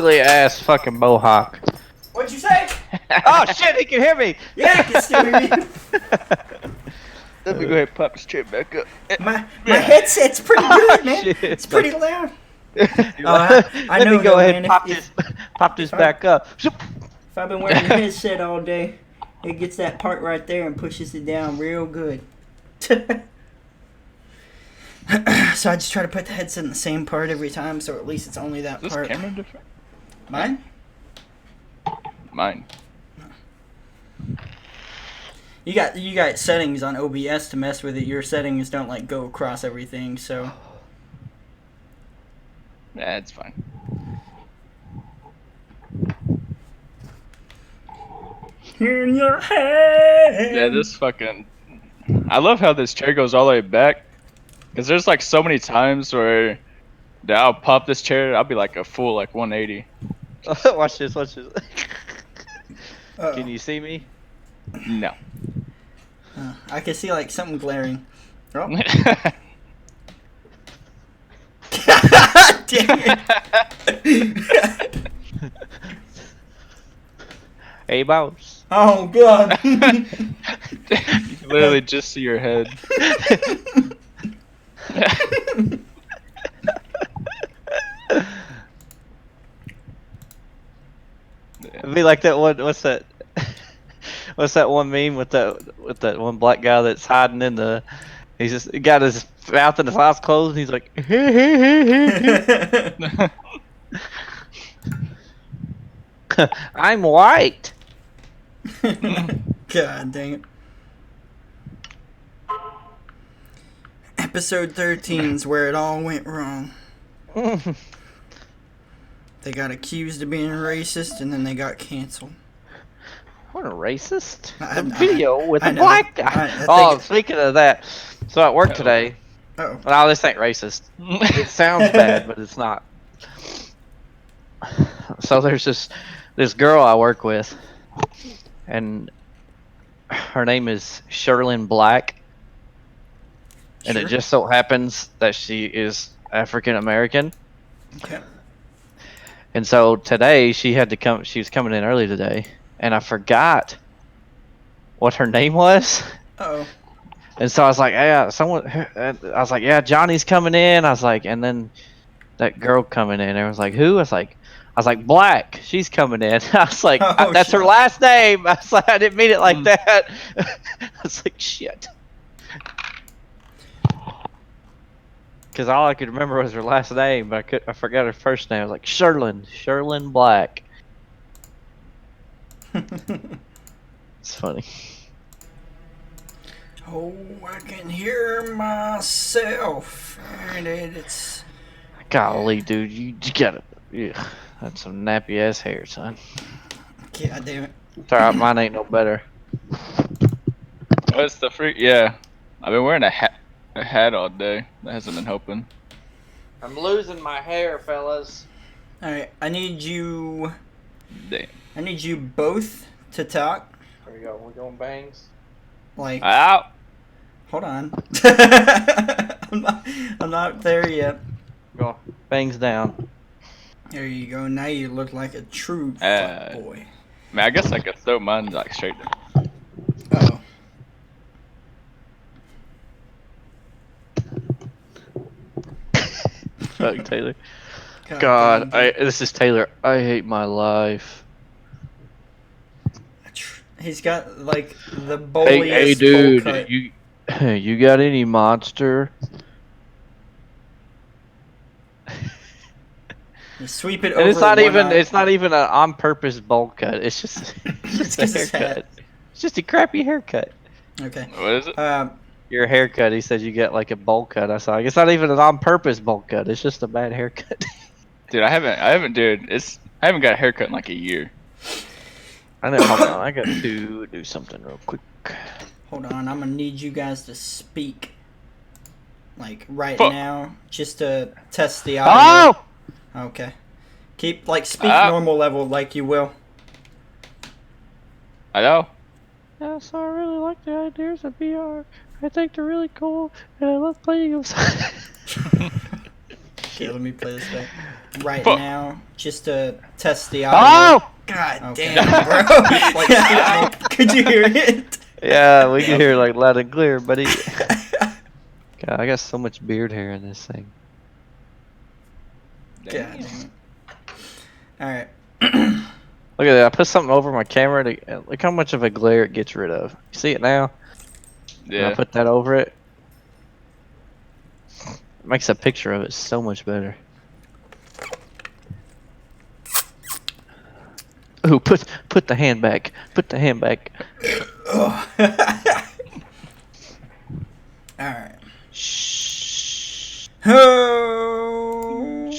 ugly ass fucking mohawk. What'd you say? Oh shit, he can hear me! Yeah, I can still hear you. Let me go ahead and pop this chair back up. My headset's pretty good, man. Shit. It's pretty loud. Let I know me go though, ahead man, and pop this back up. If I've been wearing a headset all day, it gets that part right there and pushes it down real good. So I just try to put the headset in the same part every time, so at least it's only that Is part. this camera different? Mine? Mine. You got settings on OBS to mess with it. Your settings don't like go across everything, so Yeah, it's fine. in your head. Yeah, this fucking. I love how this chair goes all the way back. Cause there's like so many times where I'll pop this chair, I'll be like a full like 180. Watch this, watch this. Uh-oh. Can you see me? No. I can see like something glaring. Oh. Dang it. Hey, boss. Oh god. You can literally just see your head. It'd be like that one. What's that? What's that one meme with that one black guy that's hiding in the? He's just got his mouth and his eyes closed. And he's like, "I'm white." God dang it. Episode 13's where it all went wrong. They got accused of being racist and then they got canceled. What a racist! I- The video with I a know. black guy. I Oh, think- speaking of that, so at work today. Oh. No, this ain't racist. It sounds bad, but it's not. So there's this girl I work with, and her name is Sherlyn Black, and Sure. it just so happens that she is African American. Okay. And so today she had to come. She was coming in early today, and I forgot what her name was. Uh-oh. And so I was like, "Yeah, someone." I was like, "Yeah, Johnny's coming in." I was like, and then that girl coming in. Everyone's like, "Who?" I was like, "Black. She's coming in." I was like, Oh, "That's her shit. last name." I was like, "I didn't mean it like that." I was like, "Shit," because all I could remember was her last name, but I forgot her first name. I was like, Sherlyn Black. It's funny. Oh, I can hear myself. And it's... Golly, dude, you gotta. Yeah, that's some nappy ass hair, son. God damn it. It's alright, mine ain't no better. What's the freak? Yeah, I've been wearing a hat all day. That hasn't been helping. I'm losing my hair, fellas. Alright, I need you Damn. both to talk. There we go. We're going bangs. Like, Ow! hold on. I'm not there yet. Go bangs down. There you go. Now you look like a true fuck boy. Man, I guess I could throw mine like straight down. Uh-oh. Fuck Taylor. God, this is Taylor. I hate my life. He's got like the Hey, bulliest dude, bowl cut. you got any monster? You sweep it over. And it's not one even eye. it's not even an on purpose bowl cut. It's just It's a 'cause his haircut. hat. It's just a crappy haircut. Okay. What is it? Your haircut. He said you get like a bowl cut. I saw. It's not even an on purpose bowl cut. It's just a bad haircut. Dude, I haven't, dude. I haven't got a haircut in like a year. I know. Hold on. I got to do something real quick. Hold on. I'm gonna need you guys to speak, like right Fuck. now, just to test the audio. Oh! Okay. Keep speak normal level like you will. I know. Yeah, so I really like the ideas of VR. I think they're really cool, and I love playing them. Okay, let me play this back right Fuck. now, just to test the audio. Oh! God Okay. damn, bro! Could you hear it? Yeah, we can hear like loud and clear, buddy. God, I got so much beard hair in this thing. God damn it. All right. Look at that. I put something over my camera to look how much of a glare it gets rid of. You see it now? And I Yeah. put that over it. It makes a picture of it so much better. Ooh, put the hand back. Put the hand back. All right. Shh. Oh.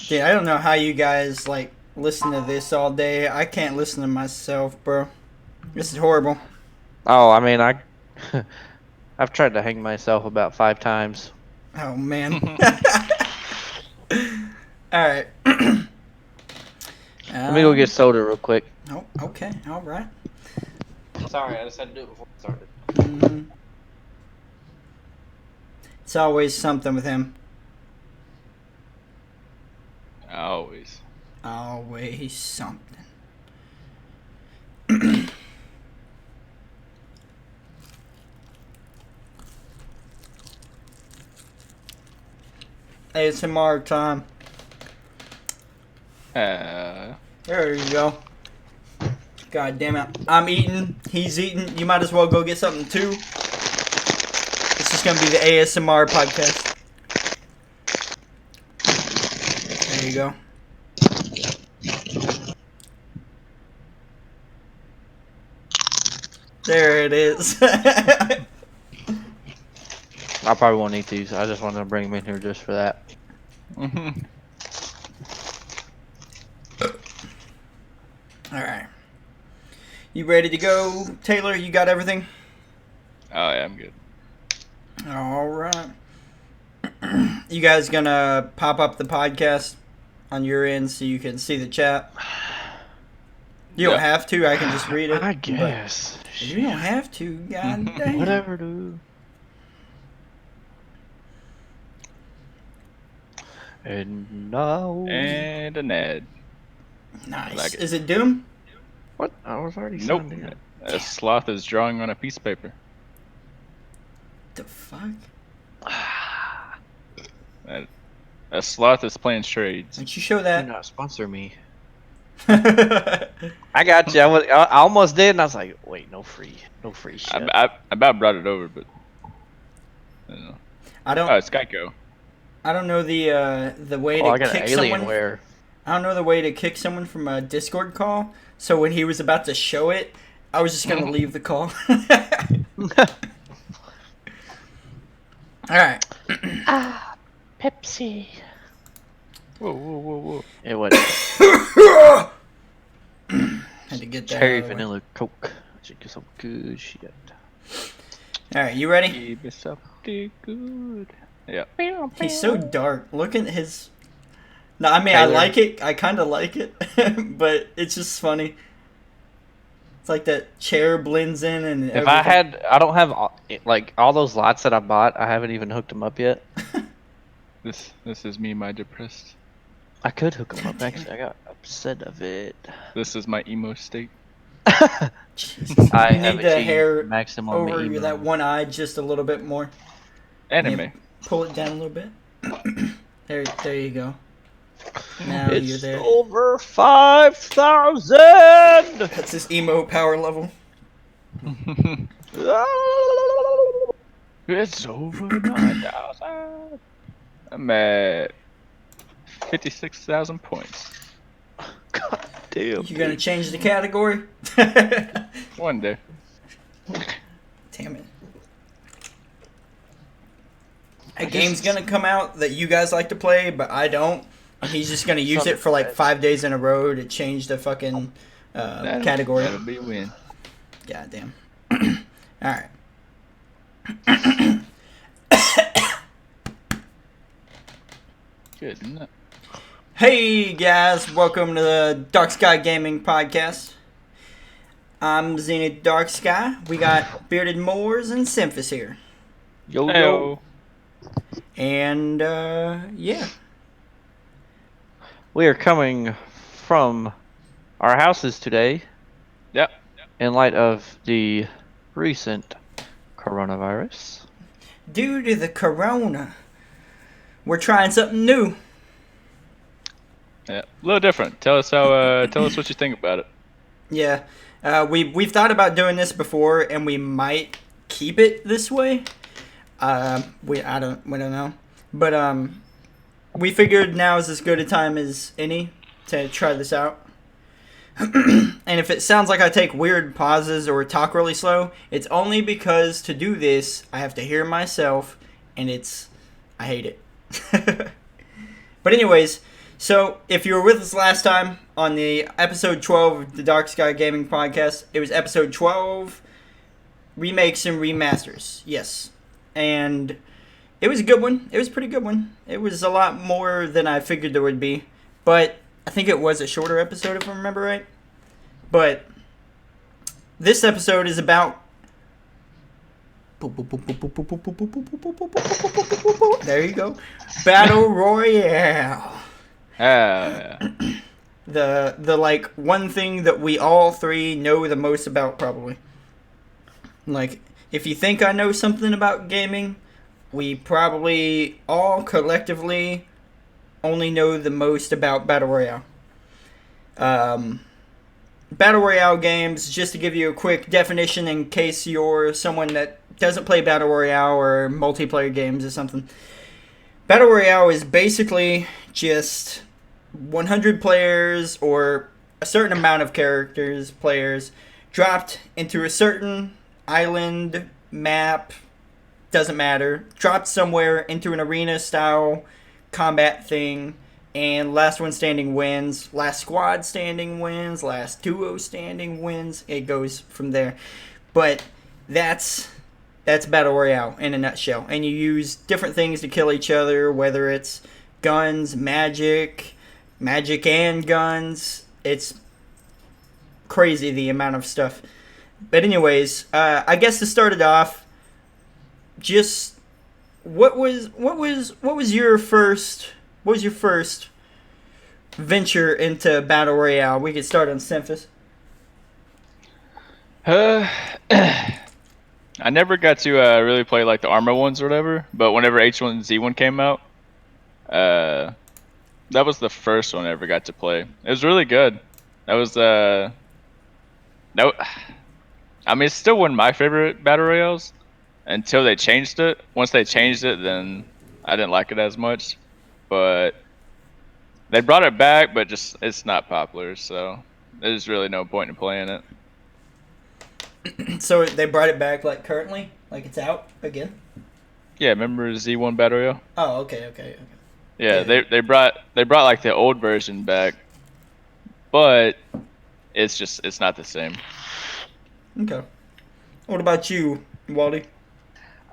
Dude, I don't know how you guys like listen to this all day. I can't listen to myself, bro. This is horrible. Oh, I mean, I've tried to hang myself about 5 times. Oh man. All right. Let me go get soda real quick. Oh, okay. All right. Sorry, I just had to do it before we started. Mm-hmm. It's always something with him. Always. Always something. ASMR time. There you go. God damn it. I'm eating. He's eating. You might as well go get something too. This is going to be the ASMR podcast. There you go. There it is. I probably won't eat these. I just wanted to bring them in here just for that. Alright. You ready to go, Taylor? You got everything? Oh yeah, I'm good. Alright. You guys gonna pop up the podcast on your end so you can see the chat? You don't Yeah. have to. I can just read it. I but guess. You don't have to. God dang. Whatever, dude. And now. And an ad. Nice. Like it. Is it Doom? What? I was already Nope. signed in. A sloth is drawing on a piece of paper. The fuck? A sloth is playing charades. Don't you show Do that? not sponsor me. I got you. I almost did, and I was like, wait, no free shit. I about brought it over, but I don't know. I don't. Oh, it's Geico. I don't know the way Oh, I to got an kick someone. Alienware. I don't know the way to kick someone from a Discord call. So when he was about to show it, I was just gonna leave the call. All right. Pepsi. Whoa, whoa, whoa, whoa. It was Had to get that. cherry out of the way. vanilla Coke. Should get some good shit. All right, you ready? Keep it something good. Yeah. He's so dark. Look at his. No, I mean Taylor. I like it. I kind of like it, but it's just funny. It's like that chair blends in, and If I don't have like all those lights that I bought. I haven't even hooked them up yet. This is me, my depressed. I could hook them up. Actually, I got upset of it. This is my emo state. Jesus. I You have need the achieved hair maximum over emo. that one eye just a little bit more. Anime. Yeah. Pull it down a little bit. There you go. Now It's you're there. over 5,000. That's his emo power level. It's over 9,000. I'm at 56,000 points. God damn. You gonna change the category? One day. Damn it. A game's gonna come out that you guys like to play, but I don't. And he's just gonna use it for like 5 days in a row to change the fucking category. That'll be a win. God damn. Alright. Good. Isn't it? Hey guys, welcome to the Dark Sky Gaming Podcast. I'm Zenith Darksky. We got Bearded Moors and Simphus here. Yo, Heyo. And yeah. We are coming from our houses today Yep. in light of the recent coronavirus. Due to the corona, we're trying something new. Yeah. A little different. Tell us how. Tell us what you think about it. Yeah. We've thought about doing this before, and we might keep it this way. We don't know, but we figured now is as good a time as any to try this out. And if it sounds like I take weird pauses or talk really slow, it's only because to do this I have to hear myself, and I hate it. But anyways, so if you were with us last time on the episode 12 of the Darksky Gaming Podcast, it was episode 12, remakes and remasters. Yes. And it was a good one. It was a pretty good one. It was a lot more than I figured there would be. But I think it was a shorter episode if I remember right. But this episode is about... There you go. Battle Royale. The like one thing that we all three know the most about probably. Like, if you think I know something about gaming, we probably all collectively only know the most about Battle Royale. Battle Royale games, just to give you a quick definition in case you're someone that doesn't play Battle Royale or multiplayer games or something. Battle Royale is basically just 100 players or a certain amount of players, dropped into a certain island, map, doesn't matter, dropped somewhere into an arena-style combat thing, and last one standing wins, last squad standing wins, last duo standing wins. It goes from there. But that's Battle Royale in a nutshell. And you use different things to kill each other, whether it's guns, magic and guns. It's crazy the amount of stuff. But anyways, I guess to start it off, just what was your first venture into Battle Royale? We could start on Simphus. I never got to really play like the armor ones or whatever, but whenever H1Z1 came out, that was the first one I ever got to play. It was really good. That was no, I mean, it's still one of my favorite battle royales until they changed it. Once they changed it, then I didn't like it as much. But they brought it back, but just it's not popular, so there's really no point in playing it. So they brought it back like currently, like it's out again. Yeah, remember Z1 Battle Royale? Oh, okay. Yeah, they brought like the old version back, but it's not the same. Okay. What about you, Wally?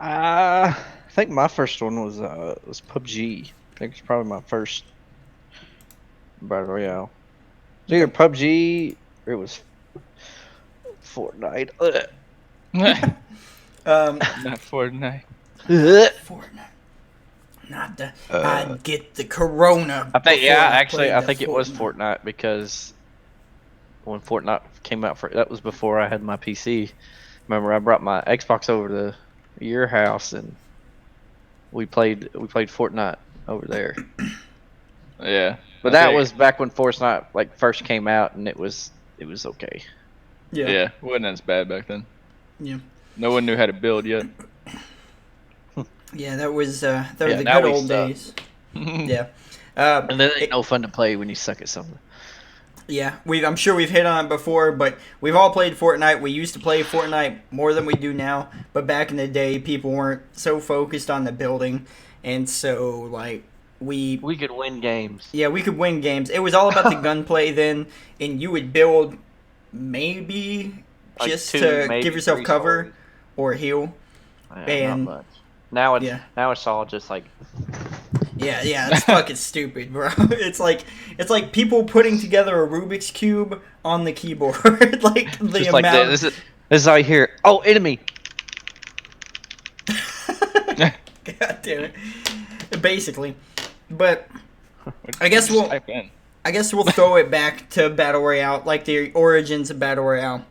I think my first one was PUBG. I think it's probably my first Battle Royale. It was either PUBG or it was Fortnite. Not Fortnite. Fortnite. Not the. I'd get the corona. I think I think it was Fortnite because when Fortnite came out, that was before I had my PC. Remember, I brought my Xbox over to your house and we played Fortnite over there. Yeah, but that was back when Fortnite like first came out, and it was okay. Yeah, it wasn't as bad back then. Yeah, no one knew how to build yet. Yeah, that was the good old days. Yeah, and then it's no fun to play when you suck at something. Yeah, I'm sure we've hit on it before, but we've all played Fortnite. We used to play Fortnite more than we do now, but back in the day, people weren't so focused on the building, and so like we could win games. Yeah, we could win games. It was all about the gunplay then, and you would build maybe like just to give yourself cover stories. Or heal. Yeah, and not much. Now it's all just like. Yeah, it's fucking stupid, bro. It's like people putting together a Rubik's Cube on the keyboard. Like the just amount. Like this is how you hear. Oh, enemy. God damn it. Basically. But What I guess did you we'll type in? throw it back to Battle Royale, like the origins of Battle Royale,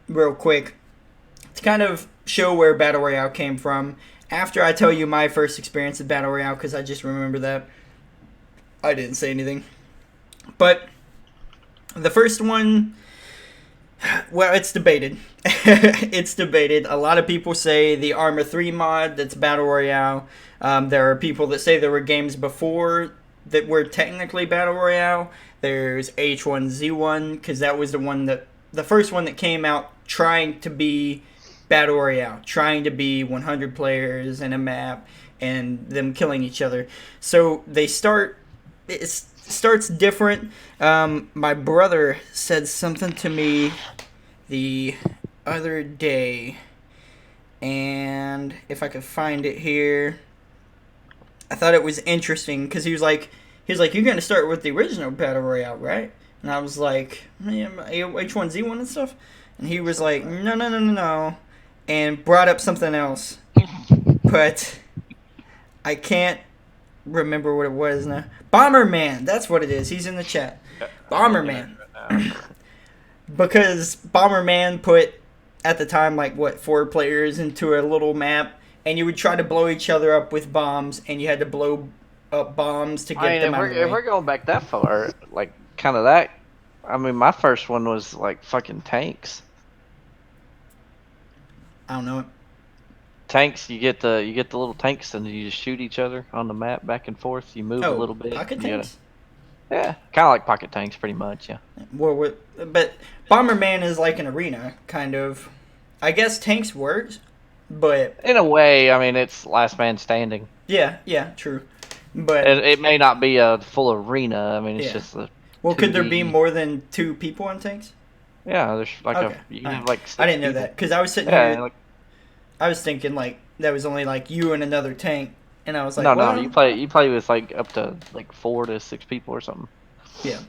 real quick, to kind of show where Battle Royale came from. After I tell you my first experience of Battle Royale, because I just remember that. I didn't say anything. But the first one, well, it's debated. It's debated. A lot of people say the Arma 3 mod, that's Battle Royale. There are people that say there were games before that were technically Battle Royale. There's H1Z1, because that was the first one that came out trying to be Battle Royale, trying to be 100 players in a map and them killing each other. So it starts different. My brother said something to me the other day, and if I could find it here, I thought it was interesting because he was like, you're going to start with the original Battle Royale, right? And I was like, yeah, H1Z1 and stuff. And he was like, no, and brought up something else. But I can't remember what it was now. Bomberman, that's what it is. He's in the chat. Bomberman. Because Bomberman put, at the time, 4 players into a little map, and you would try to blow each other up with bombs, and you had to blow up bombs to get them out of the way. If we're going back that far, kind of that, I mean, my first one was fucking tanks. I don't know it. Tanks, you get the little tanks, and you just shoot each other on the map back and forth. You move a little bit. Pocket tanks? Yeah, kind of like pocket tanks, pretty much. Yeah. Well, but Bomberman is like an arena, kind of. I guess tanks works, but in a way, I mean, it's last man standing. Yeah, true. But it may not be a full arena. I mean, it's just a. Well, could there be more than 2 people on tanks? Yeah, there's you can have I didn't know that because I was sitting here. I was thinking that was only you and another tank, and I was like, no, you play with up to 4 to 6 people or something. Yeah,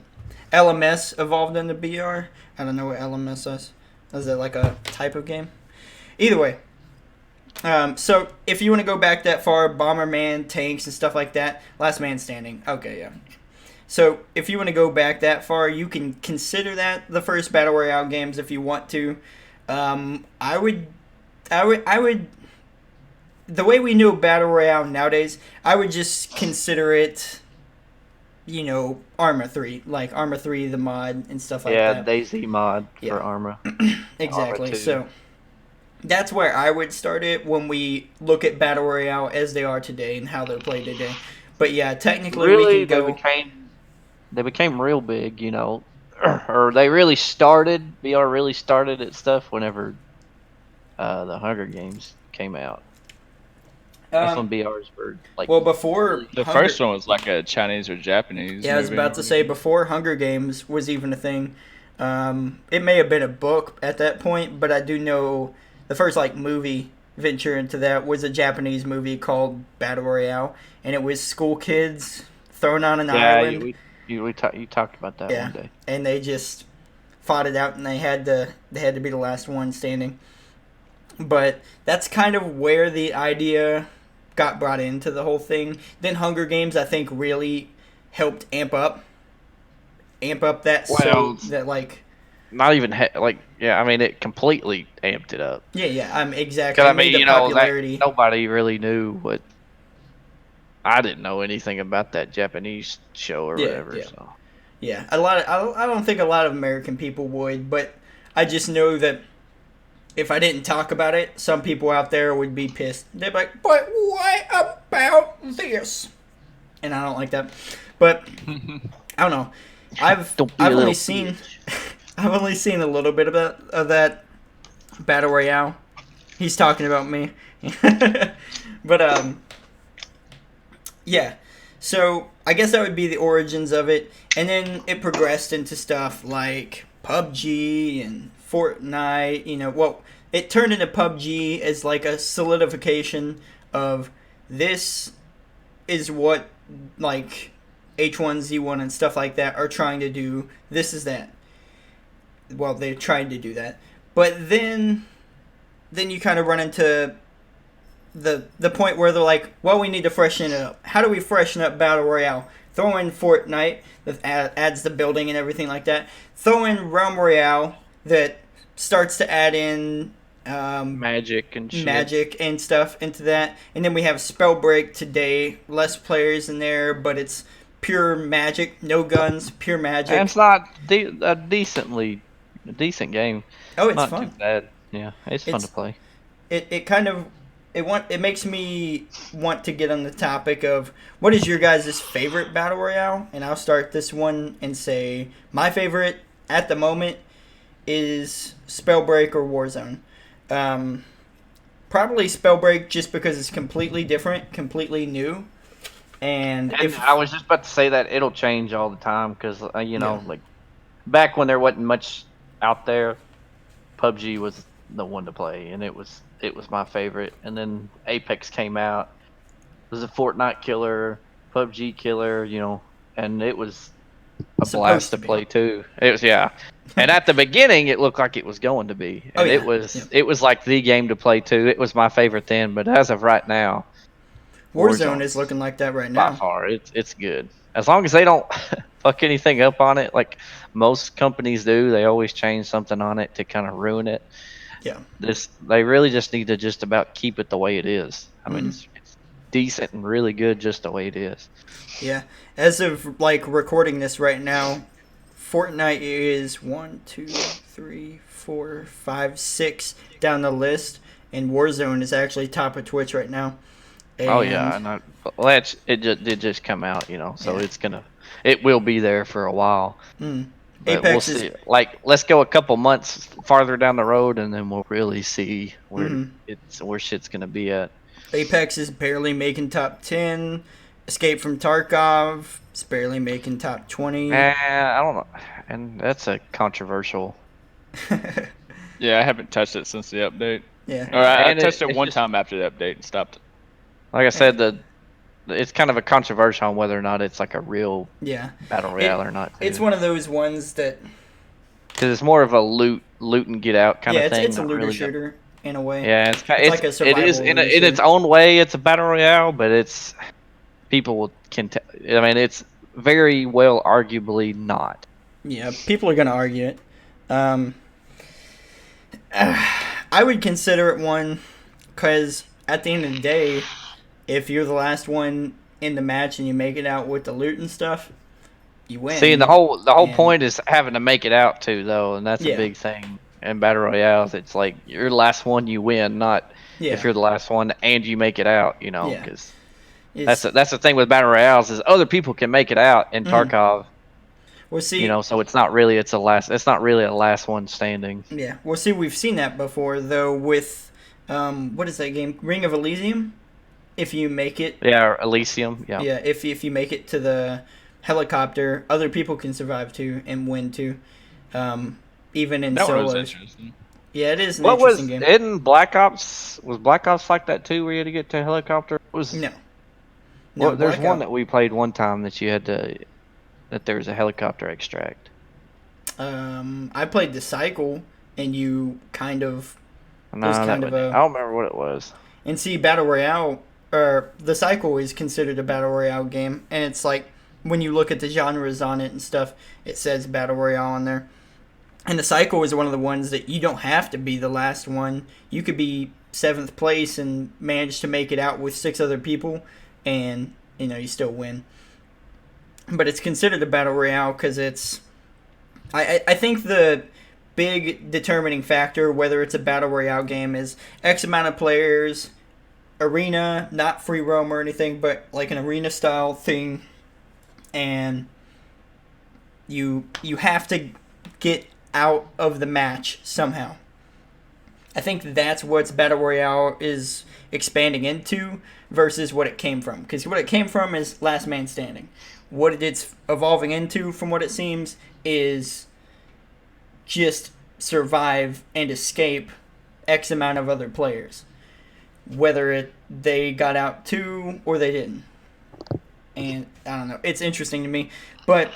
LMS evolved into BR. I don't know what LMS is. Is it a type of game? Either way. So if you want to go back that far, Bomberman, tanks, and stuff like that, last man standing. Okay, yeah. So if you want to go back that far, you can consider that the first Battle Royale games if you want to. I would. The way we know Battle Royale nowadays, I would just consider it, Arma 3, Arma 3, the mod and stuff like that. Yeah, DayZ mod for Arma. Exactly. So that's where I would start it when we look at Battle Royale as they are today and how they're played today. But yeah, technically really, we can go. They became real big, or they really started. BR really started at stuff whenever the Hunger Games came out. That's when BRs were before the first one was a Chinese or Japanese. Yeah, I was about to say before Hunger Games was even a thing. It may have been a book at that point, but I do know the first movie venture into that was a Japanese movie called Battle Royale, and it was school kids thrown on an island. You talked about that one day. And they just fought it out, and they had to be the last one standing. But that's kind of where the idea got brought into the whole thing. Then Hunger Games, I think, really helped amp up that not even I mean, it completely amped it up. Yeah, exactly. I mean, popularity. Nobody really knew what. I didn't know anything about that Japanese show or whatever. So yeah, I don't think a lot of American people would, but I just know that if I didn't talk about it, some people out there would be pissed. They'd be like, "But what about this?" And I don't like that. But I don't know. I've only seen a little bit of that Battle Royale. He's talking about me. But yeah. So I guess that would be the origins of it, and then it progressed into stuff like PUBG and Fortnite. It turned into PUBG as a solidification of this is what H1Z1 and stuff like that are trying to do. This is that. Well, they're trying to do that. But then you kind of run into the point where they're like, well, we need to freshen it up. How do we freshen up Battle Royale? Throw in Fortnite that adds the building and everything like that. Throw in Realm Royale that starts to add in Magic and shit. magic and stuff into that. And then we have Spellbreak today. Less players in there, but it's pure magic. No guns, pure magic. And it's not a decent game. Oh, it's not fun. too bad. Yeah, it's fun to play. It kind of it makes me want to get on the topic of what is your guys' favorite battle royale, and I'll start this one and say my favorite at the moment is Spellbreak or Warzone. Probably Spellbreak just because it's completely different, completely new, and if I was just about to say that it'll change all the time because like back when there wasn't much out there, PUBG was the one to play, and it was my favorite. And then Apex came out. It was a Fortnite killer, PUBG killer, and it was a blast to play too. It was and at the beginning it looked like it was going to be, and it was like the game to play too. It was my favorite then, but as of right now, Warzone is looking like that right now. By far, it's good. As long as they don't fuck anything up on it, like most companies do. They always change something on it to kind of ruin it. Yeah. They really just need to just about keep it the way it is. I mean, it's decent and really good just the way it is. Yeah. As of recording this right now, Fortnite is 1, 2, 3, 4, 5, 6 down the list, and Warzone is actually top of Twitch right now. And oh yeah, and it did just come out, so it will be there for a while. But Apex we'll see. Let's go a couple months farther down the road, and then we'll really see where shit's gonna be at. Apex is barely making top 10. Escape from Tarkov is barely making top 20. I don't know, and that's a controversial. Yeah, I haven't touched it since the update. Yeah, or I touched it one time after the update and stopped. Like I said, it's kind of a controversial on whether or not it's like a real battle royale or not. It's one of those ones that because it's more of a loot and get out kind of thing. Yeah, it's a looter shooter in a way. Yeah, it's like a survival. It is in its own way. It's a battle royale, but it's I mean, it's very well arguably not. Yeah, people are gonna argue it. I would consider it one because at the end of the day, if you're the last one in the match and you make it out with the loot and stuff, you win. See, the whole point is having to make it out too, though, and that's a big thing in battle royales. It's like you're the last one, you win, not if you're the last one and you make it out. Because that's the thing with battle royales is other people can make it out in Tarkov. Well, see, so it's not really it's not really a last one standing. Yeah. Well, see, we've seen that before though with what is that game? Ring of Elysium. If you make it. Yeah, Elysium. Yeah. Yeah. If you make it to the helicopter, other people can survive too and win too. Even in solos. Interesting. Yeah, it is an interesting game. Isn't Black Ops like that too, where you had to get to a helicopter? No. Well, there's one that we played one time that you had to. That there was a helicopter extract. I played the Cycle, and you kind of I don't remember what it was. And see, Battle Royale, or the Cycle is considered a Battle Royale game, and it's like when you look at the genres on it and stuff, it says Battle Royale on there. And the Cycle is one of the ones that you don't have to be the last one. You could be 7th place and manage to make it out with 6 other people, and you still win. But it's considered a battle royale because it's. I think the big determining factor whether it's a battle royale game is X amount of players, arena, not free roam or anything, but like an arena style thing, and you have to get out of the match somehow. I think that's what battle royale is expanding into versus what it came from, because what it came from is last man standing. What it's evolving into, from what it seems, is just survive and escape X amount of other players. Whether they got out too or they didn't. And I don't know. It's interesting to me. But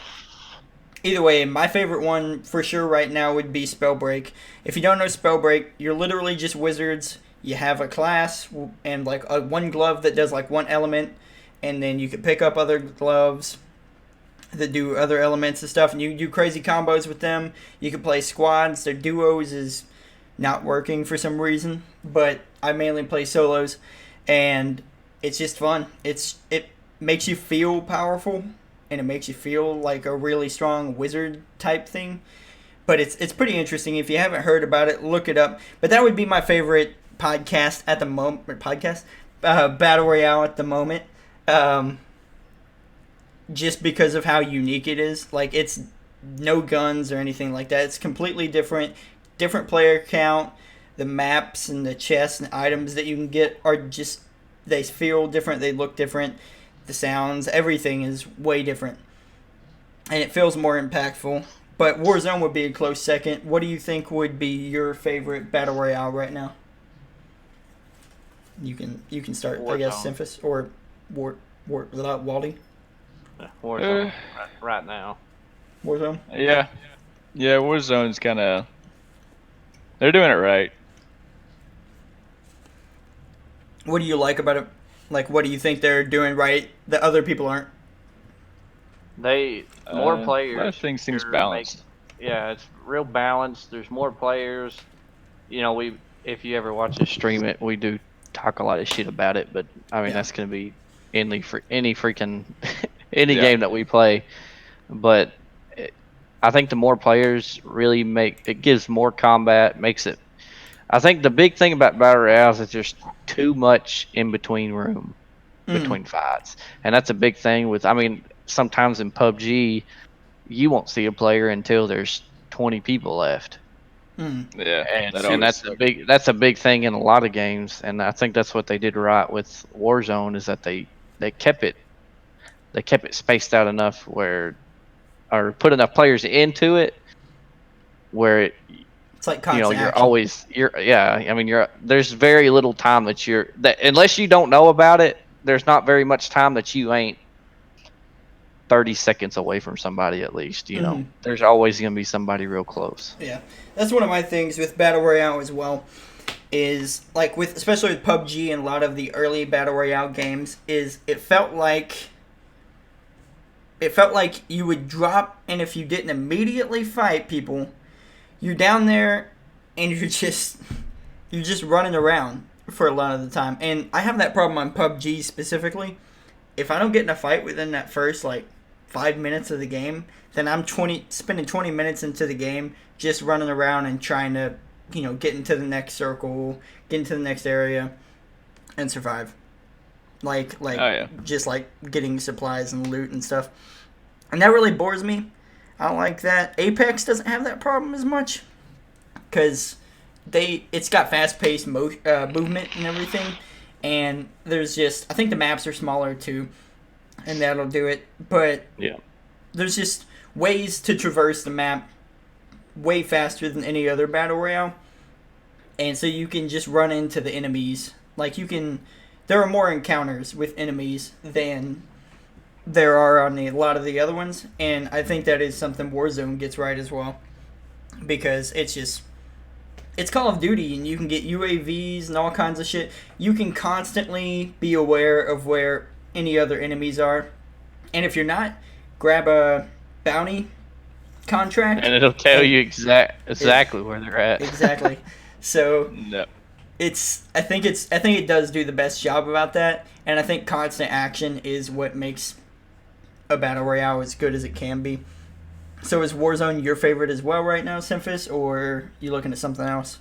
either way, my favorite one for sure right now would be Spellbreak. If you don't know Spellbreak, you're literally just wizards. you have a class and like one glove that does like one element, and then you can pick up other gloves that do other elements and stuff, and you do crazy combos with them. You can play squads. Their duos is not working for some reason, but I mainly play solos, and it's just fun. It makes you feel powerful, and it makes you feel like a really strong wizard type thing. But it's pretty interesting. If you haven't heard about it, look it up. But that would be my favorite podcast at the moment. Battle Royale at the moment. Just because of how unique it is. Like, it's no guns or anything like that. It's completely different player count. The maps and the chests and items that you can get are just, they feel different, they look different. The sounds, everything is way different. And it feels more impactful. But Warzone would be a close second. What do you think would be your favorite Battle Royale right now? You can start, Warzone. I guess, Simphus or Wally. Warzone right now. Warzone? Yeah. Yeah, Warzone's kind of... They're doing it right. What do you like about it? Like, what do you think they're doing right that other people aren't? More players. Everything seems sure balanced. Yeah, it's real balanced. There's more players. You know, if you ever watch us stream it, we do talk a lot of shit about it. But I mean, that's gonna be any freaking any game that we play. But I think the more players really it gives more combat, makes it. I think the big thing about Battle Royale is there's too much in between room between fights, and that's a big thing with. I mean, sometimes in PUBG, you won't see a player until there's 20 people left. Yeah, and that's a big thing in a lot of games, and I think that's what they did right with Warzone is that they kept it spaced out enough or put enough players into it where it's like constant action. There's very little time that unless you don't know about it, there's not very much time that you ain't 30 seconds away from somebody at least, you know. There's always going to be somebody real close. Yeah. That's one of my things with Battle Royale as well is like especially with PUBG and a lot of the early Battle Royale games is it felt like you would drop, and if you didn't immediately fight people, you're down there and you're just running around for a lot of the time. And I have that problem on PUBG specifically. If I don't get in a fight within that first 5 minutes of the game, then I'm spending 20 minutes into the game just running around and trying to, get into the next circle, get into the next area, and survive. Just getting supplies and loot and stuff. And that really bores me. I don't like that. Apex doesn't have that problem as much because it's got fast-paced movement and everything. And I think the maps are smaller too, and that'll do it. But there's just ways to traverse the map way faster than any other Battle Royale. And so you can just run into the enemies. There are more encounters with enemies than there are on a lot of the other ones. And I think that is something Warzone gets right as well. Because it's Call of Duty, and you can get UAVs and all kinds of shit. You can constantly be aware of where any other enemies are. And if you're not, grab a bounty contract. And it'll tell you exactly where they're at. Exactly. So no. I think it does do the best job about that. And I think constant action is what makes a Battle Royale as good as it can be. So is Warzone your favorite as well right now, Simphus, or are you looking at something else?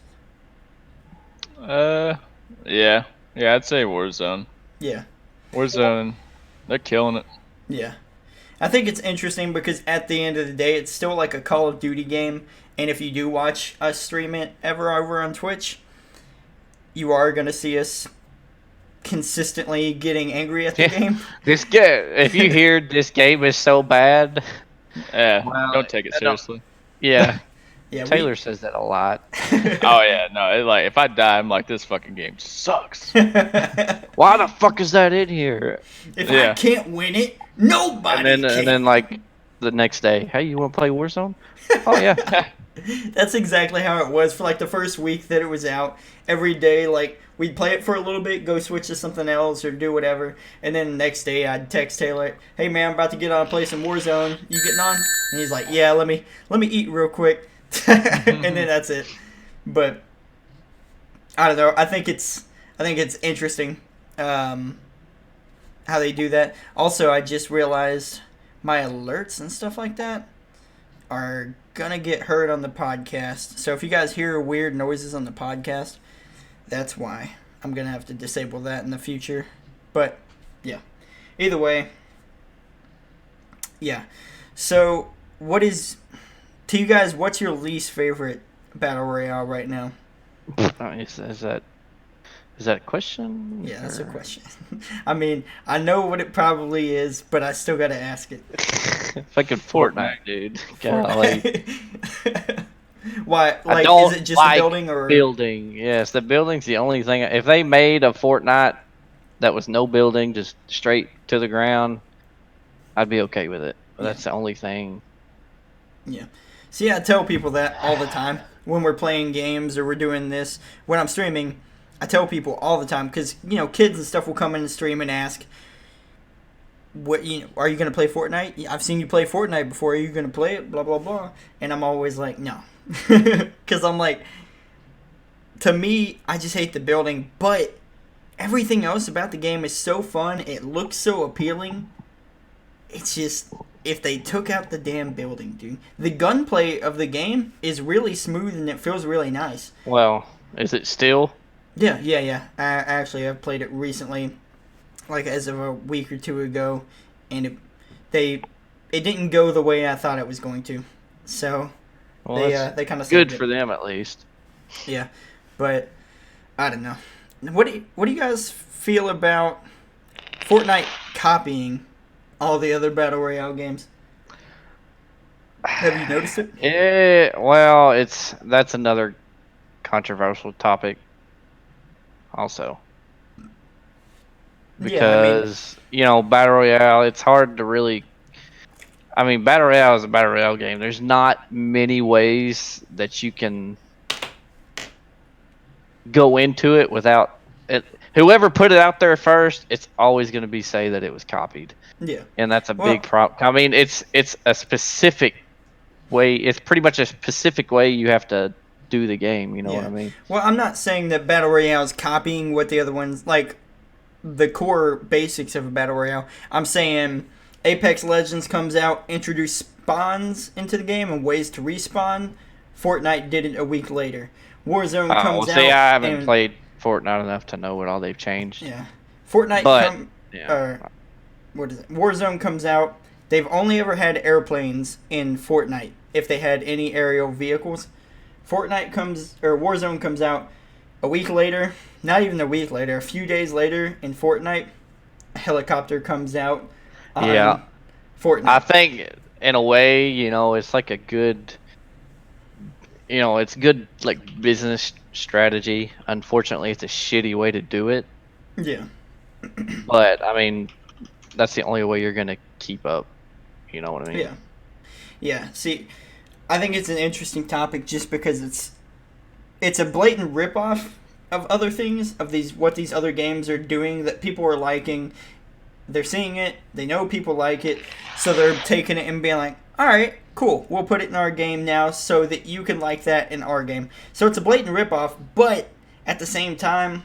Yeah, I'd say Warzone. Yeah. Warzone, they're killing it. Yeah. I think it's interesting because at the end of the day, it's still like a Call of Duty game, and if you do watch us stream it ever over on Twitch, you are going to see us consistently getting angry at the game. If you hear this game is so bad... Yeah, don't take it seriously. Yeah. Taylor says that a lot. Oh yeah, no, if I die, I'm like, this fucking game sucks. Why the fuck is that in here? If I can't win it, nobody can. And then the next day, hey, you want to play Warzone? Oh yeah. That's exactly how it was for like the first week that it was out. Every day, like we'd play it for a little bit, go switch to something else or do whatever, and then the next day I'd text Taylor, "Hey man, I'm about to get on, play some Warzone. You getting on?" And he's like, "Yeah, let me eat real quick," and then that's it. But I don't know. I think it's interesting how they do that. Also, I just realized my alerts and stuff like that are gonna get heard on the podcast. So if you guys hear weird noises on the podcast, that's why. I'm gonna have to disable that in the future. But yeah. Either way. Yeah. So to you guys, what's your least favorite Battle Royale right now? Is that a question? Yeah, that's a question. I mean, I know what it probably is, but I still gotta ask it. Fucking Fortnite, dude. Golly. Why? I Like, don't is it just like the building or building? Yes, the building's the only thing. If they made a Fortnite that was no building, just straight to the ground, I'd be okay with it. But that's the only thing. Yeah. See, I tell people that all the time when we're playing games or we're doing this. When I'm streaming, I tell people all the time because kids and stuff will come in the stream and ask, "What are you gonna play Fortnite? I've seen you play Fortnite before. Are you gonna play it? Blah blah blah." And I'm always like, "No," because I'm like, to me, I just hate the building, but everything else about the game is so fun. It looks so appealing. It's just, if they took out the damn building, dude. The gunplay of the game is really smooth and it feels really nice. Well, is it still? Yeah. I've played it recently, like as of a week or two ago, and it didn't go the way I thought it was going to. So they kind of good for them at least. Yeah, but I don't know. What do you guys feel about Fortnite copying all the other Battle Royale games? Have you noticed it? Yeah, well, that's another controversial topic also. Because, Battle Royale, it's hard to really... I mean, Battle Royale is a Battle Royale game. There's not many ways that you can go into it without... Whoever put it out there first, it's always going to be say that it was copied. Yeah. And that's a big problem. I mean, it's a specific way. It's pretty much a specific way you have to do the game. You know what I mean? Well, I'm not saying that Battle Royale is copying what the other ones, like the core basics of a Battle Royale. I'm saying Apex Legends comes out, introduce spawns into the game and ways to respawn. Fortnite did it a week later. Warzone comes out. See, I haven't played Fortnite enough to know what all they've changed. Yeah. Fortnite what is it? Warzone comes out. They've only ever had airplanes in Fortnite if they had any aerial vehicles. Warzone comes out a week later, not even a week later, a few days later in Fortnite, a helicopter comes out on Fortnite. I think in a way, it's like a good it's good like business strategy. Unfortunately, it's a shitty way to do it. Yeah. But I mean, that's the only way you're gonna keep up. You know what I mean? Yeah. Yeah. See, I think it's an interesting topic just because it's a blatant ripoff of other things, of what these other games are doing that people are liking. They're seeing it, they know people like it, so they're taking it and being like, alright, cool, we'll put it in our game now so that you can like that in our game. So it's a blatant ripoff, but at the same time,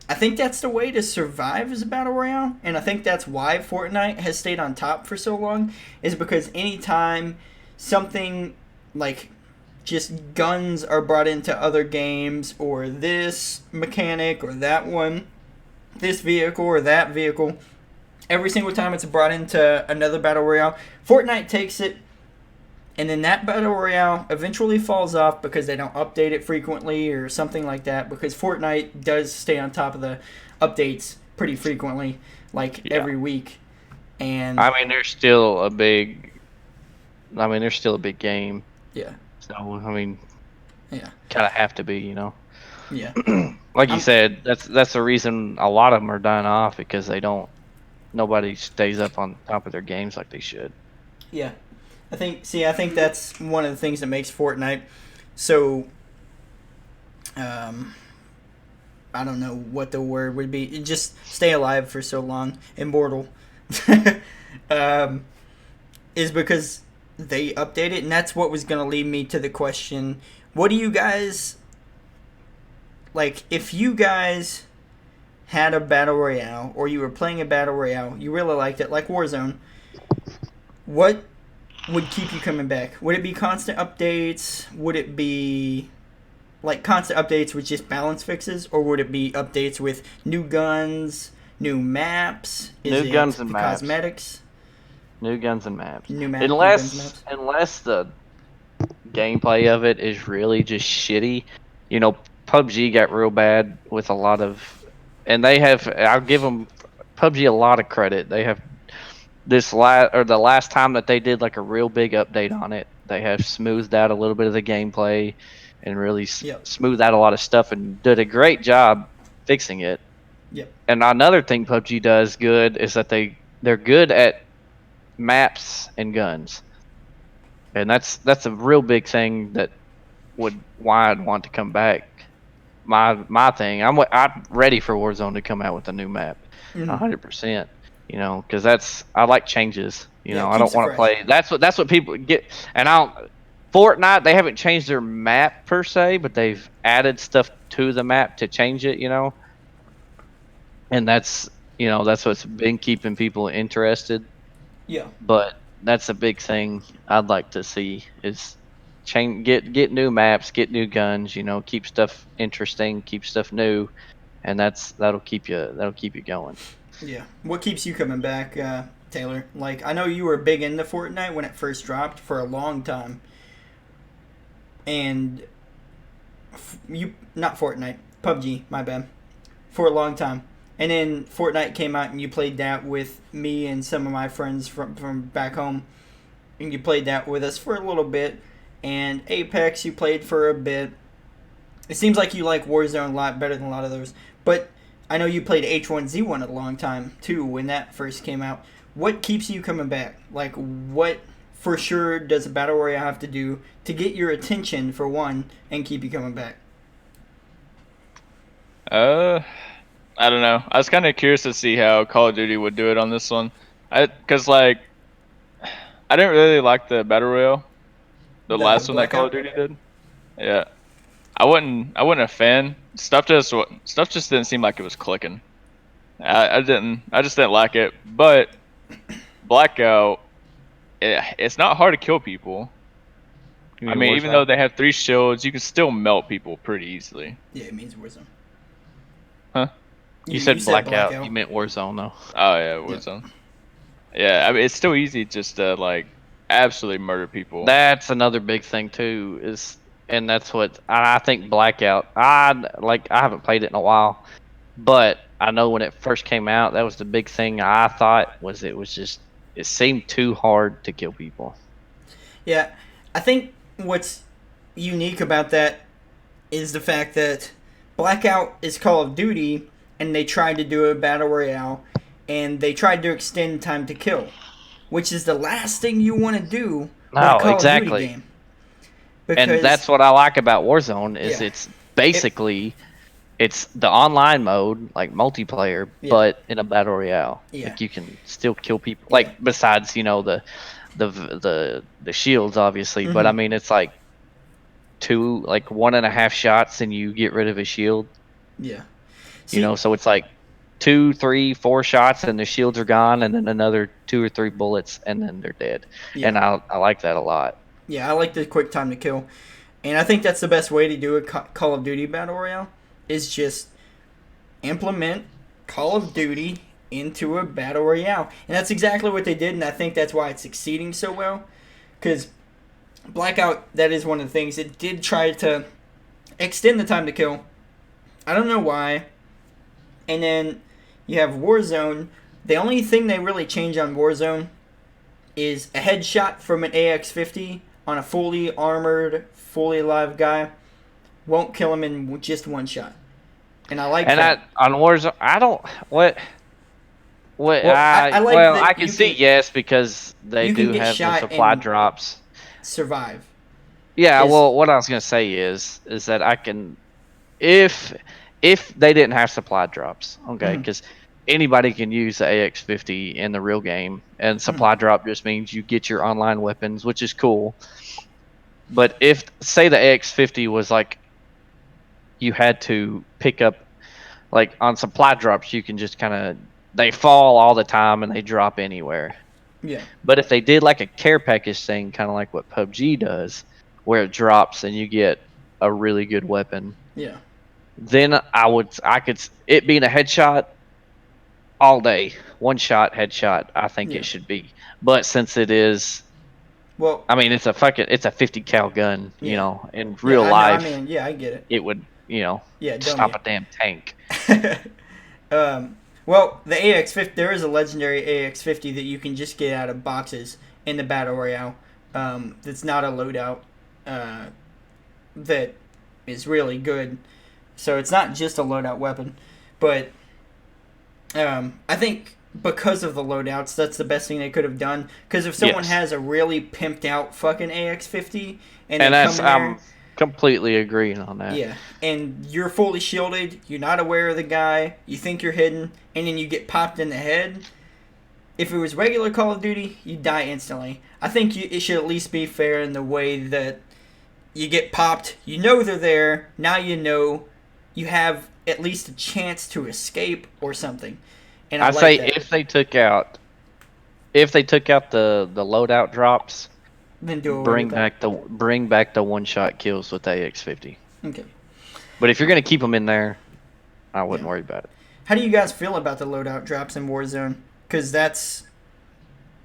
I think that's the way to survive as a Battle Royale, and I think that's why Fortnite has stayed on top for so long, is because anytime something like just guns are brought into other games, or this mechanic or that one, this vehicle or that vehicle, every single time it's brought into another Battle Royale, Fortnite takes it, and then that Battle Royale eventually falls off because they don't update it frequently or something like that, because Fortnite does stay on top of the updates pretty frequently, every week. And I mean, there's still a big game. Yeah. So, I mean, yeah, kind of have to be, Yeah. Like you said, that's the reason a lot of them are dying off, because nobody stays up on top of their games like they should. Yeah. I think that's one of the things that makes Fortnite so. I don't know what the word would be. Just stay alive for so long, immortal, um, is because they update it, and that's what was gonna lead me to the question: what do you guys like? If you guys had a battle royale, or you were playing a battle royale, you really liked it, like Warzone. What would keep you coming back? Would it be constant updates? Would it be like constant updates with just balance fixes, or would it be updates with new guns, new maps? Is New it guns and the maps. cosmetics? New guns and maps. New guns and maps. Unless the gameplay of it is really just shitty. You know, PUBG got real bad with a lot of, and they have. I'll give them PUBG a lot of credit. They have the last time that they did like a real big update on it. They have smoothed out a little bit of the gameplay and really Yep. smoothed out a lot of stuff and did a great job fixing it. Yep. And another thing PUBG does good is that they're good at maps and guns, and that's a real big thing that would why I'd want to come back. My thing, I'm ready for Warzone to come out with a new map, 100%. You know, because I like changes. You know, I don't want to play. That's what people get. And Fortnite, they haven't changed their map per se, but they've added stuff to the map to change it. You know, and that's what's been keeping people interested. Yeah. But that's a big thing I'd like to see is get new maps, get new guns, you know, keep stuff interesting, keep stuff new, and that'll keep you going. Yeah. What keeps you coming back, Taylor? Like, I know you were big into Fortnite when it first dropped for a long time. And not Fortnite, PUBG, my bad. For a long time. And then Fortnite came out and you played that with me and some of my friends from back home. And you played that with us for a little bit. And Apex you played for a bit. It seems like you like Warzone a lot better than a lot of those. But I know you played H1Z1 a long time too when that first came out. What keeps you coming back? Like, what for sure does a Battle Royale have to do to get your attention for one and keep you coming back? I don't know. I was kind of curious to see how Call of Duty would do it on this one. Because like, I didn't really like the Battle Royale, the last one that Call of Duty did. Yeah, I wasn't a fan. Stuff just didn't seem like it was clicking. I just didn't like it. But Blackout, it's not hard to kill people. I mean, even though they have 3 shields, you can still melt people pretty easily. Yeah, it means Warzone. Huh? You said Blackout. You meant Warzone, though. Oh yeah, Warzone. Yeah, I mean, it's still easy just to like absolutely murder people. That's another big thing too. And that's what I think Blackout. I haven't played it in a while, but I know when it first came out, that was the big thing. I thought it seemed too hard to kill people. Yeah, I think what's unique about that is the fact that Blackout is Call of Duty, and they tried to do a battle royale, and they tried to extend time to kill, which is the last thing you want to do with a Call of Duty game. Because, and that's what I like about Warzone is it's basically it's the online mode like multiplayer, but in a battle royale. Yeah. Like you can still kill people. Like besides the shields obviously, but I mean it's like 1.5 shots and you get rid of a shield. Yeah. So it's like 2, 3, 4 shots and the shields are gone, and then another 2 or 3 bullets and then they're dead. Yeah. And I like that a lot. Yeah, I like the quick time to kill. And I think that's the best way to do a Call of Duty Battle Royale is just implement Call of Duty into a Battle Royale. And that's exactly what they did, and I think that's why it's succeeding so well. Because Blackout, that is one of the things. It did try to extend the time to kill. I don't know why. And then you have Warzone. The only thing they really change on Warzone is a headshot from an AX-50 on a fully armored, fully alive guy won't kill him in just one shot. And I like that. On Warzone, Well, Well, I like I that can see yes because they you can do get have the shot supply and drops. survive. Yeah, 'Cause- well, what I was gonna say is that I can if they didn't have supply drops, okay, Mhm, because anybody can use the AX50 in the real game, and mhm, supply drop just means you get your online weapons, which is cool. But if say the AX50 was like you had to pick up like on supply drops, you can just kind of they fall all the time and they drop anywhere. yeah, But if they did like a care package thing, kind of like what PUBG does, where it drops and you get a really good weapon, yeah, then I could it being a headshot all day, one shot headshot. I think yeah. it should be. But since it is, Well, I mean, it's a 50 cal gun. You yeah, know, in yeah. real I know. I life, mean, yeah, I get it. it would Yeah, stop dummy a damn tank. it. Well, the AX50, there is a legendary AX50 that you can just get out of boxes in the Battle Royale. That's not a loadout. Uh, that is really good. So it's not just a loadout weapon, but I think because of the loadouts, that's the best thing they could have done. Because if someone Yes, has a really pimped out fucking AX50 and they and come that's in there, I'm completely agreeing on that. yeah, and you're fully shielded, you're not aware of the guy, you think you're hidden, and then you get popped in the head. If it was regular Call of Duty, you die instantly. I think it should at least be fair in the way that you get popped, you know they're there, now you know you have at least a chance to escape or something. And I I like say that. if they took out the loadout drops, Then do away with that. bring back the one shot kills with the AX50. Okay. But if you're gonna keep them in there, I Yeah. wouldn't worry about it. How do you guys feel about the loadout drops in Warzone? Because that's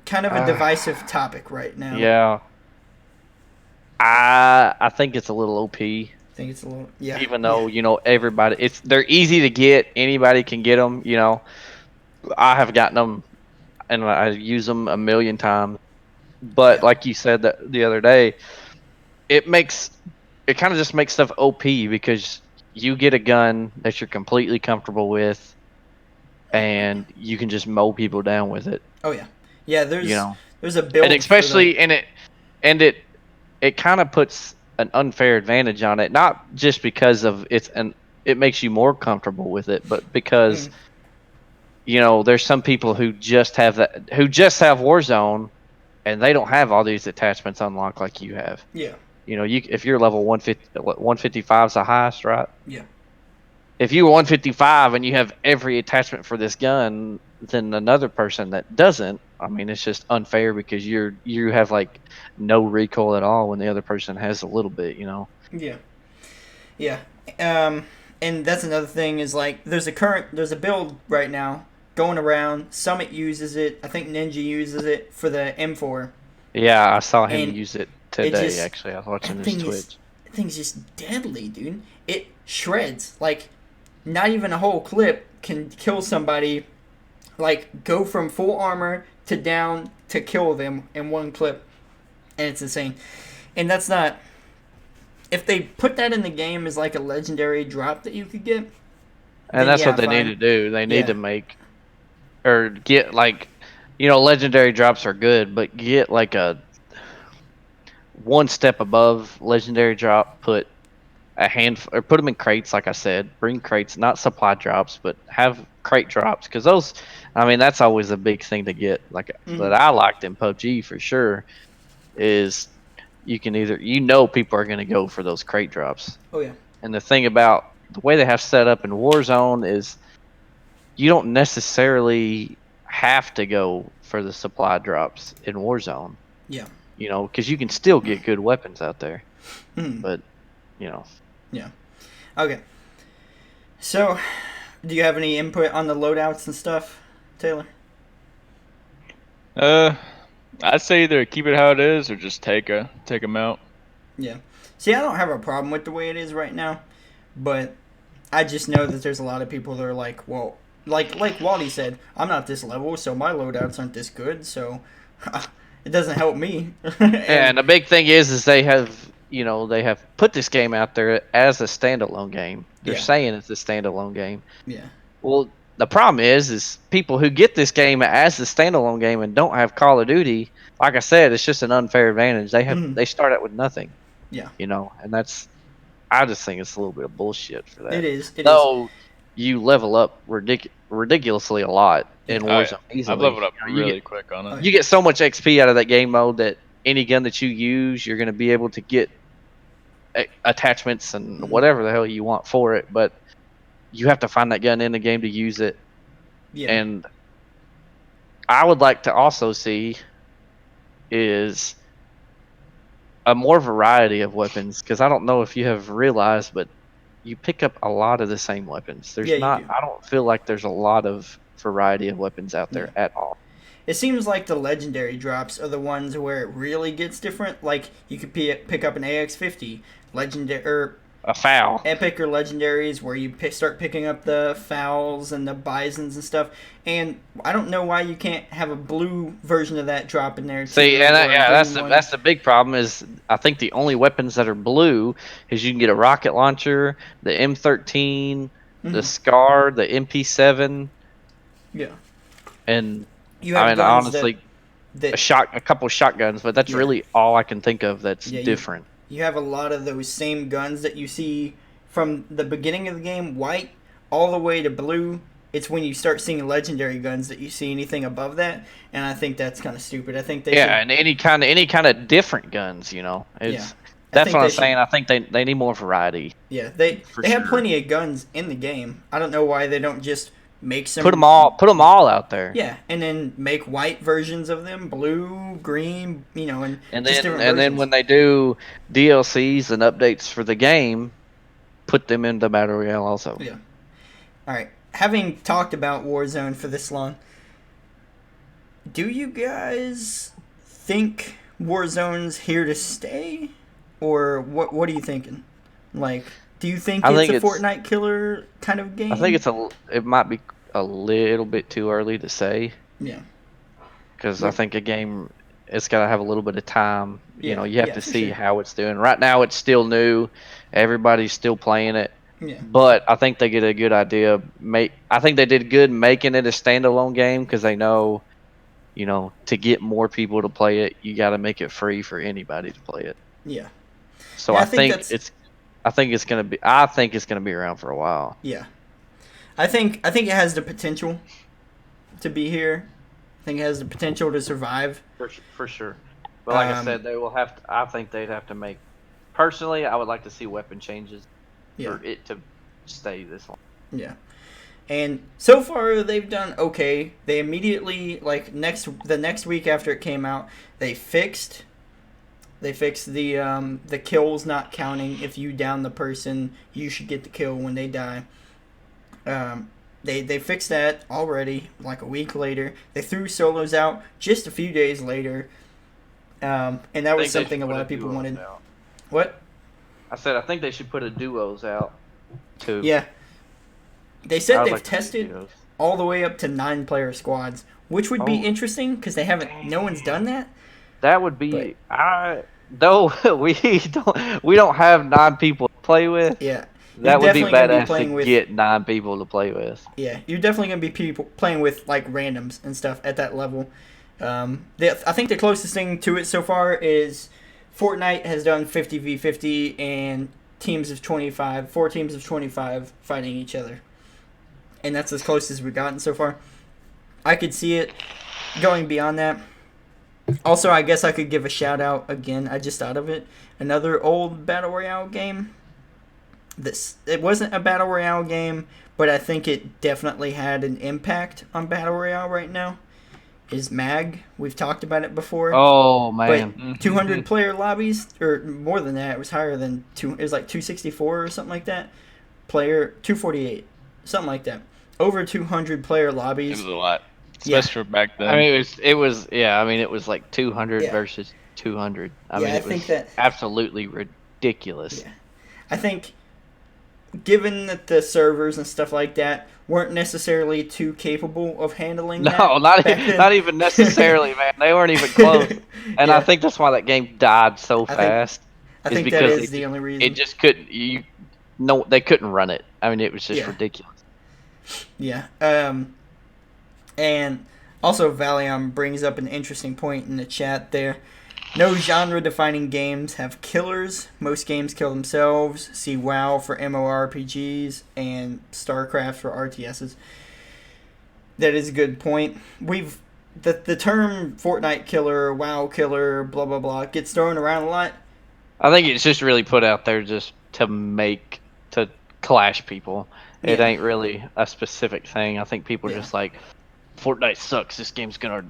kind of a Uh, divisive topic right now. yeah, I think it's a little OP. I think it's a little. Yeah. Even Yeah. though everybody, they're easy to get. Anybody can get them. I have gotten them and I use them a million times. But Yeah. like you said that the other day, it makes it kind of just makes stuff OP because you get a gun that you're completely comfortable with, and you can just mow people down with it. Oh yeah. Yeah. You know, There's a and build for the. especially it kind of puts an unfair advantage on it, not just because of it makes you more comfortable with it, but because Mm, there's some people who just have Warzone and they don't have all these attachments unlocked like you have. yeah. If you're level 155 is the highest, right? Yeah. If you're 155 and you have every attachment for this gun, then another person that doesn't, I mean, it's just unfair because you have like no recoil at all when the other person has a little bit. Yeah. Yeah. Um, and that's another thing is like there's a build right now going around. Summit uses it. I think Ninja uses it for the M4, Yeah, I saw him and use it it today. just Actually, I was watching that his thing is Twitch. that thing's just deadly, dude. It shreds like not even a whole clip can kill somebody. Like go from full armor to down to kill them in one clip, and it's insane. And that's not. If they put that in the game as like a legendary drop that you could get, And then that's yeah, what they need fine. to do. They need Yeah. to make or get like, legendary drops are good, but get like a one step above legendary drop. Put a handful or put them in crates, like I said. Bring crates, not supply drops, but have crate drops because those. I mean, that's always a big thing to get. Like Hmm. that, I liked in PUBG for sure. Is you can either people are going to go for those crate drops. Oh yeah. And the thing about the way they have set up in Warzone is you don't necessarily have to go for the supply drops in Warzone, Yeah. because you can still get good weapons out there. Hmm. But, you know, Yeah. Okay. So, do you have any input on the loadouts and stuff, Taylor? Uh, I'd say either keep it how it is or just take them out. Yeah. See, I don't have a problem with the way it is right now, but I just know that there's a lot of people that are like, well, like Wally said, I'm not this level, so my loadouts aren't this good, so it doesn't help me. and the big thing is they have put this game out there as a standalone game. They're yeah, saying it's a standalone game. yeah, Well, the problem is people who get this game as the standalone game and don't have Call of Duty. Like I said, it's just an unfair advantage. They start out with nothing. Yeah. And I just think it's a little bit of bullshit for that. It is. Though you level up ridiculously a lot in Warzone easily. I've leveled up really quick on it. You get so much XP out of that game mode that any gun that you use, you're going to be able to get attachments and whatever the hell you want for it. But you have to find that gun in the game to use it. Yeah. And I would like to also see is a more variety of weapons, because I don't know if you have realized, but you pick up a lot of the same weapons. There's not. I don't feel like there's a lot of variety of weapons out there at all. It seems like the legendary drops are the ones where it really gets different. Like you could pick up an AX-50, legendary or a FAL, epic or legendaries, where you start picking up the FALs and the bisons and stuff. And I don't know why you can't have a blue version of that drop in there too. See, and that's the big problem. Is I think the only weapons that are blue is you can get a rocket launcher, the M13, the SCAR, the MP7. Yeah. And you have honestly, a couple of shotguns, but that's really all I can think of that's different. You have a lot of those same guns that you see from the beginning of the game, white, all the way to blue. It's when you start seeing legendary guns that you see anything above that, and I think that's kind of stupid. I think they should, and any kind of different guns, It's that's what I'm saying. I think they need more variety. Yeah, they have plenty of guns in the game. I don't know why they don't just make some put them all out there. Yeah, and then make white versions of them, blue, green, and then when they do DLCs and updates for the game, put them into Battle Royale also. Yeah. All right. Having talked about Warzone for this long, do you guys think Warzone's here to stay, or what are you thinking? Like, do you think it's a Fortnite killer kind of game? I think it might be a little bit too early to say. Yeah. Because I think a game, it's got to have a little bit of time. You have to see how it's doing. Right now, it's still new. Everybody's still playing it. Yeah. But I think they get a good idea. I think they did good making it a standalone game, because they know, to get more people to play it, you got to make it free for anybody to play it. Yeah. So I think it's gonna be around for a while. Yeah. I think it has the potential to be here. I think it has the potential to survive. For sure. But like I said, they will have to. I think they'd have to make. Personally, I would like to see weapon changes for it to stay this long. Yeah. And so far they've done okay. They immediately, the next week after it came out, they fixed the kills not counting. If you down the person, you should get the kill when they die. They fixed that already, like a week later. They threw solos out just a few days later. And that was something a lot of people wanted. What? I said I think they should put a duos out too. Yeah. They said they've tested all the way up to 9-player squads, which would be interesting because no one's done that. That would be though we don't have 9 people to play with. Yeah. That would be badass to get 9 people to play with. Yeah, you're definitely gonna be people playing with randoms and stuff at that level. I think the closest thing to it so far is Fortnite has done 50v50 and 4 teams of 25 fighting each other. And that's as close as we've gotten so far. I could see it going beyond that. Also, I guess I could give a shout out again. I just thought of it. Another old Battle Royale game. It wasn't a Battle Royale game, but I think it definitely had an impact on Battle Royale right now. Is MAG. We've talked about it before. Oh, man. But 200 player lobbies, or more than that. It was higher than it was like 264 or something like that. 248. Something like that. Over 200 player lobbies. It was a lot. Especially for back then. I mean, it was like 200 versus 200. I think that's absolutely ridiculous. Yeah. I think, given that the servers and stuff like that weren't necessarily too capable of handling that. No, not even necessarily, man. They weren't even close. And I think that's why that game died so fast. I think that is the only reason. It just couldn't. They couldn't run it. I mean, it was just ridiculous. Yeah. And also Valium brings up an interesting point in the chat there. No genre-defining games have killers. Most games kill themselves. See WoW for MMORPGs and StarCraft for RTSs. That is a good point. The term Fortnite killer, WoW killer, blah blah blah gets thrown around a lot. I think it's just really put out there just to clash people. It Yeah. ain't really a specific thing. I think people Yeah. just like Fortnite sucks. This game's gonna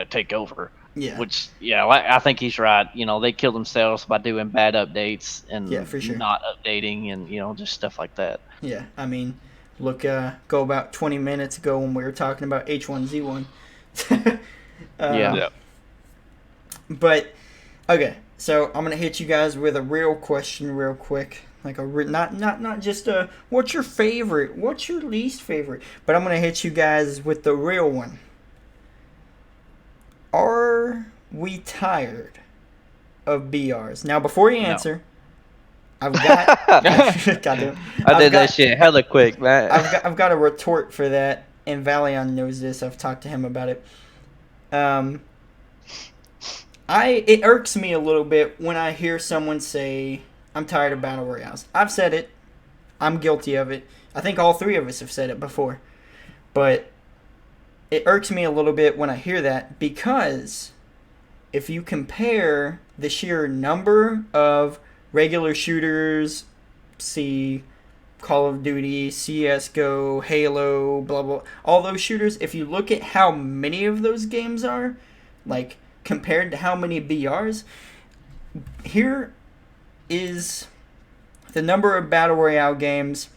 take over. Yeah. Which I think he's right. They kill themselves by doing bad updates and Yeah, for sure. not updating and just stuff like that. Yeah, I mean, look, go about 20 minutes ago when we were talking about H1Z1. Yeah. Yeah. But okay, so I'm gonna hit you guys with a real question, real quick. Like not just a what's your favorite, what's your least favorite, but I'm gonna hit you guys with the real one. Are we tired of BRs? Now, before you answer, I've got. Goddamn, I did that shit hella quick, man. I've got a retort for that, and Valion knows this. I've talked to him about it. It irks me a little bit when I hear someone say, "I'm tired of battle royales." I've said it. I'm guilty of it. I think all three of us have said it before, but it irks me a little bit when I hear that because if you compare the sheer number of regular shooters, see Call of Duty, CSGO, Halo, blah, blah, all those shooters, if you look at how many of those games are, like, compared to how many BRs, here is the number of Battle Royale games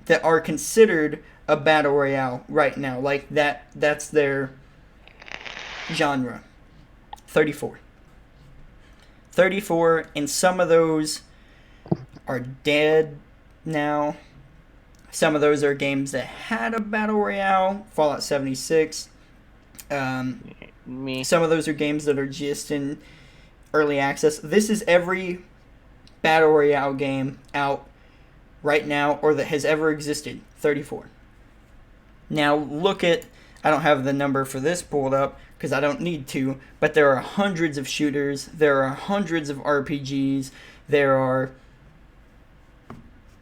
that are considered a Battle Royale right now. Like, that's their genre. 34. 34, and some of those are dead now. Some of those are games that had a Battle Royale, Fallout 76. Me. Some of those are games that are just in early access. This is every Battle Royale game out right now or that has ever existed. 34. Now look at, I don't have the number for this pulled up because I don't need to, but there are hundreds of shooters, there are hundreds of RPGs, there are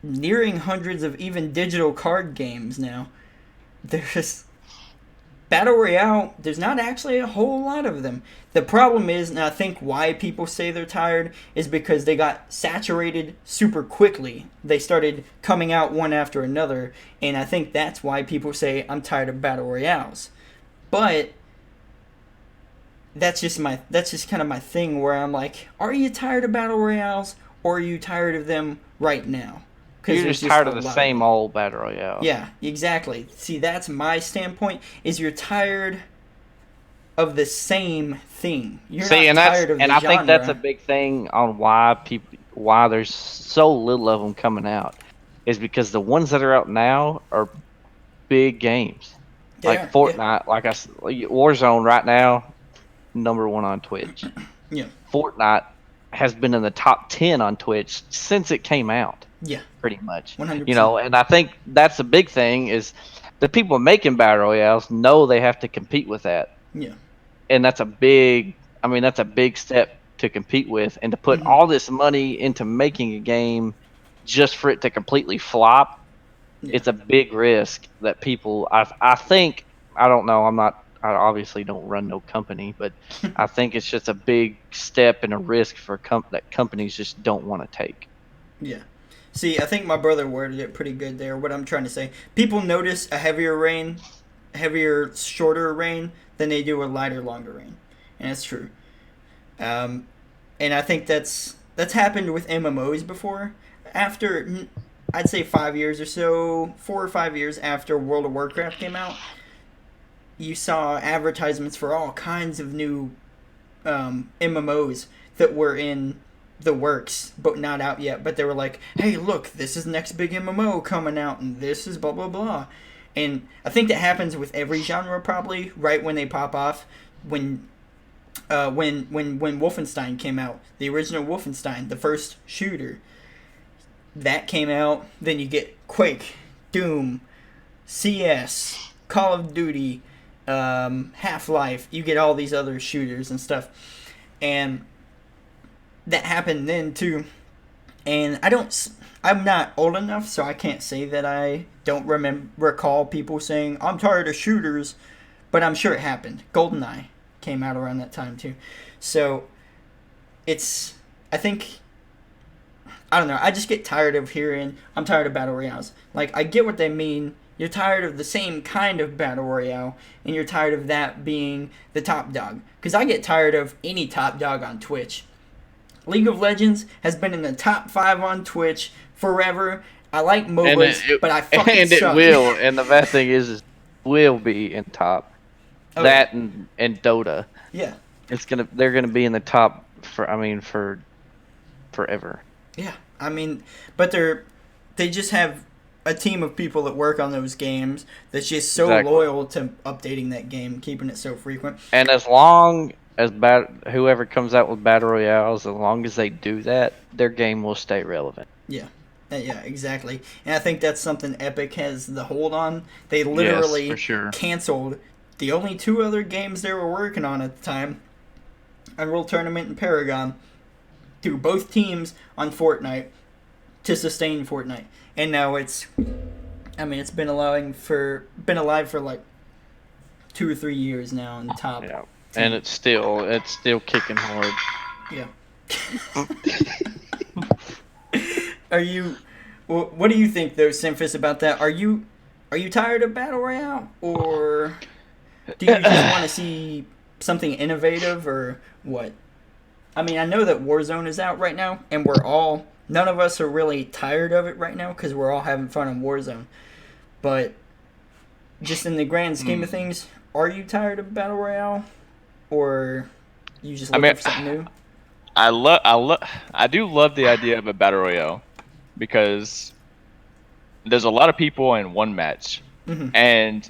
nearing hundreds of even digital card games now. There's Battle Royale, there's not actually a whole lot of them. The problem is, and I think why people say they're tired, is because they got saturated super quickly. They started coming out one after another, and I think that's why people say, I'm tired of Battle Royales. But that's just kind of my thing where I'm like, are you tired of Battle Royales, or are you tired of them right now? You're just tired of the same old Battle Royale. Yeah, exactly. See, that's my standpoint, is you're tired of the same thing. You're not tired of the genre. I think that's a big thing on why there's so little of them coming out, is because the ones that are out now are big games. Like Fortnite, like Warzone right now, #1 on Twitch. Yeah. Fortnite has been in the top 10 on Twitch since it came out. Yeah. Pretty much. 100%. And I think that's a big thing is the people making Battle Royales know they have to compete with that. Yeah. And that's a big step to compete with, and to put all this money into making a game just for it to completely flop. Yeah. It's a big risk that people, I think, I don't know, I obviously don't run no company, but I think it's just a big step and a risk for that companies just don't want to take. Yeah. See, I think my brother worded it pretty good there. What I'm trying to say, people notice a heavier, shorter rain than they do a lighter, longer rain, and that's true. And I think that's happened with MMOs before. After, I'd say 5 years or so, 4 or 5 years after World of Warcraft came out, you saw advertisements for all kinds of new MMOs that were in the works but not out yet, but they were like, hey, look, this is the next big MMO coming out, and this is blah blah blah. And I think that happens with every genre probably right when they pop off. When Wolfenstein came out, the original Wolfenstein, the first shooter, that came out, then you get Quake, Doom, CS, Call of Duty, Half-Life. You get all these other shooters and stuff, and that happened then too. And I'm not old enough, so I can't say that I don't recall people saying I'm tired of shooters, but I'm sure it happened. GoldenEye came out around that time too, so I think, I don't know. I just get tired of hearing I'm tired of battle royales. Like, I get what they mean. You're tired of the same kind of battle royale, and you're tired of that being the top dog. Because I get tired of any top dog on Twitch. League of Legends has been in the top 5 on Twitch forever. I like MOBAs, but I fucking and suck. it will. And the bad thing is will be in top. Oh, that and Dota. Yeah. They're gonna be in the top for forever. Yeah. I mean, but they just have a team of people that work on those games that's just so loyal to updating that game, keeping it so frequent. And as long as whoever comes out with battle royales, as long as they do that, their game will stay relevant. Yeah. Yeah, exactly. And I think that's something Epic has the hold on. They literally canceled the only 2 other games they were working on at the time, Unreal Tournament and Paragon, threw both teams on Fortnite to sustain Fortnite. And now it's been alive for like 2 or 3 years now in the top. Yeah. And it's still kicking hard. Yeah. What do you think though, Simphus, about that? Are you tired of Battle Royale, or do you just want to see something innovative, or what? I mean, I know that Warzone is out right now, and none of us are really tired of it right now because we're all having fun on Warzone. But just in the grand scheme of things, are you tired of Battle Royale, or you just looking for something new? I do love the idea of a Battle Royale because there's a lot of people in one match, and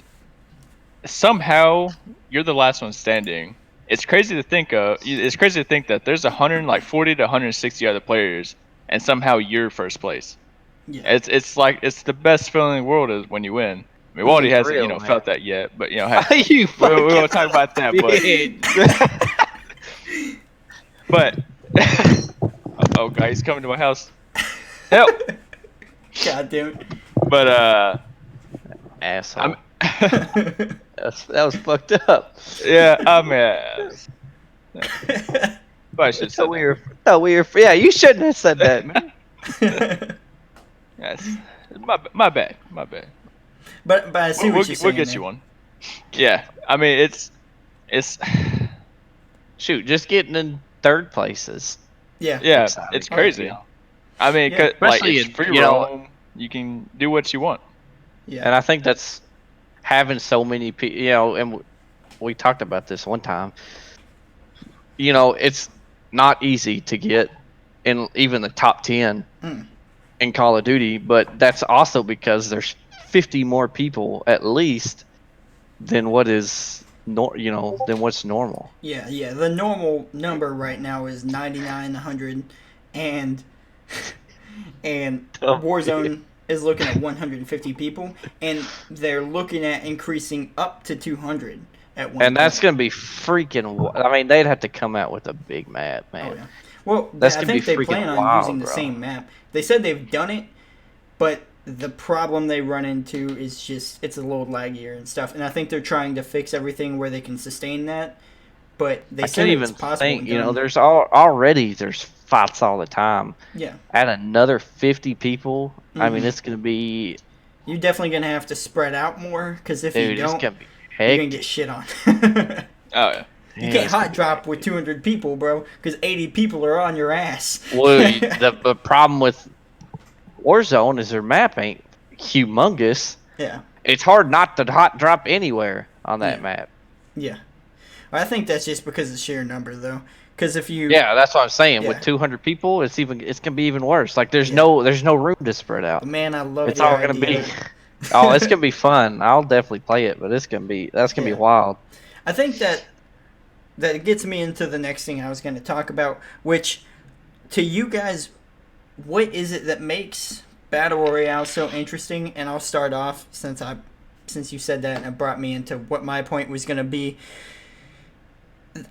somehow you're the last one standing. It's crazy to think that there's 140 to 160 other players, and somehow you're first place. Yeah. It's the best feeling in the world is when you win. I mean, Waldy hasn't felt that yet, but hey, we won't talk about that. But oh god, he's coming to my house. Help! God damn it! But asshole. That was fucked up. Yeah, but I should say yeah, you shouldn't have said that, man. Yes, my bad. But I see what you're saying. We'll get you one. Yeah, I mean it's shoot, just getting in third places. Yeah, it's crazy. I mean, especially it's free roam. You can do what you want. Yeah, and I think that's having so many people. And we talked about this one time. It's not easy to get in even the top 10 in Call of Duty, but that's also because there's 50 more people at least than what is than what's normal. Yeah. The normal number right now is 99, 100, and Warzone is looking at 150 people, and they're looking at increasing up to 200 at one. And that's gonna be freaking. I mean, they'd have to come out with a big map, man. Oh, yeah. Well, I think they plan on using the same map. They said they've done it, but the problem they run into is just it's a little laggier and stuff. And I think they're trying to fix everything where they can sustain that. But they said it's possible. There's already fights all the time. Yeah. Add another 50 people. I mean, it's gonna be. You're definitely gonna have to spread out more because if you don't, you're gonna get shit on. Oh yeah. You can't hot drop with 200 people, bro, because 80 people are on your ass. Well, the problem with Warzone is their map ain't humongous. Yeah. It's hard not to hot drop anywhere on that map. Yeah. I think that's just because of the sheer number, though. Because if you... Yeah, that's what I'm saying. Yeah. With 200 people, it's gonna be even worse. Like there's no room to spread out. Man, I love it's all gonna be. Oh, it's gonna be fun. I'll definitely play it, but that's gonna be wild. I think that gets me into the next thing I was going to talk about, which, to you guys, what is it that makes Battle Royale so interesting? And I'll start off, since I since you said that, and it brought me into what my point was going to be.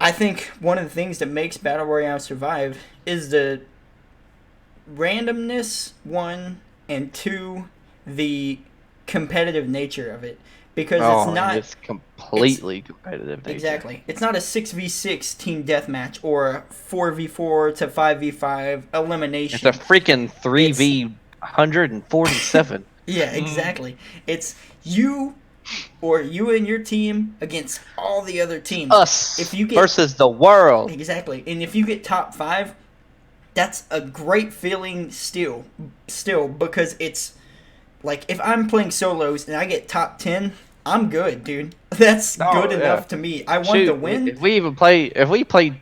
I think one of the things that makes Battle Royale survive is the randomness, one, and two, the competitive nature of it. Because it's not... It's completely competitive nature. Exactly. It's not a 6v6 team deathmatch or a 4v4 to 5v5 elimination. It's a freaking 3v147. Yeah, exactly. It's you or you and your team against all the other teams. Us if you get, versus the world. Exactly. And if you get top 5, that's a great feeling still because it's like if I'm playing solos and I get top 10, I'm good, dude. That's good enough to me. I want to win. If we play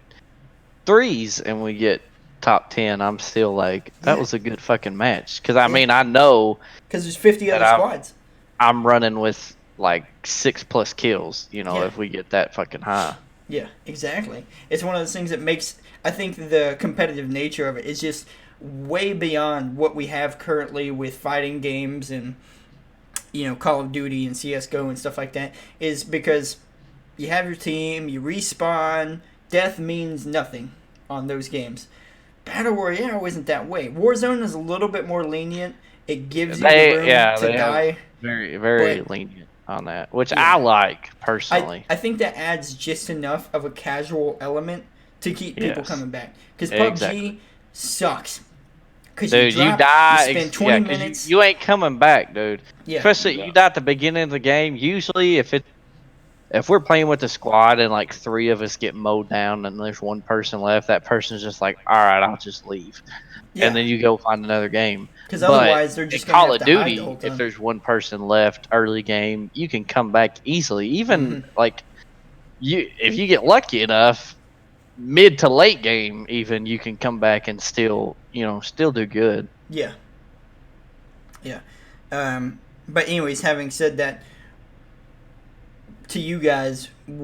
threes and we get top 10, I'm still like, that was a good fucking match. Because I mean, I know because there's 50 other squads. I'm running with like 6+ kills. If we get that fucking high. Yeah, exactly. It's one of those things that makes, I think, the competitive nature of it is just way beyond what we have currently with fighting games and Call of Duty and CSGO and stuff like that, is because you have your team, you respawn, death means nothing on those games. Battle Royale isn't that way. Warzone is a little bit more lenient. It gives you the room to die. Very, very lenient on that, which I like, personally. I think that adds just enough of a casual element to keep people coming back. Because PUBG sucks. Dude, you die. You spend 20 minutes. You ain't coming back, dude. Yeah. Especially you die at the beginning of the game. Usually, if we're playing with a squad and like 3 of us get mowed down and there's one person left, that person's just like, all right, I'll just leave. Yeah. And then you go find another game. Because otherwise, they're just going to have to hide the whole time. If there's one person left early game, you can come back easily. Even if you get lucky enough, mid to late game, even you can come back and still do good. Yeah. Yeah. But anyways, having said that, to you guys, and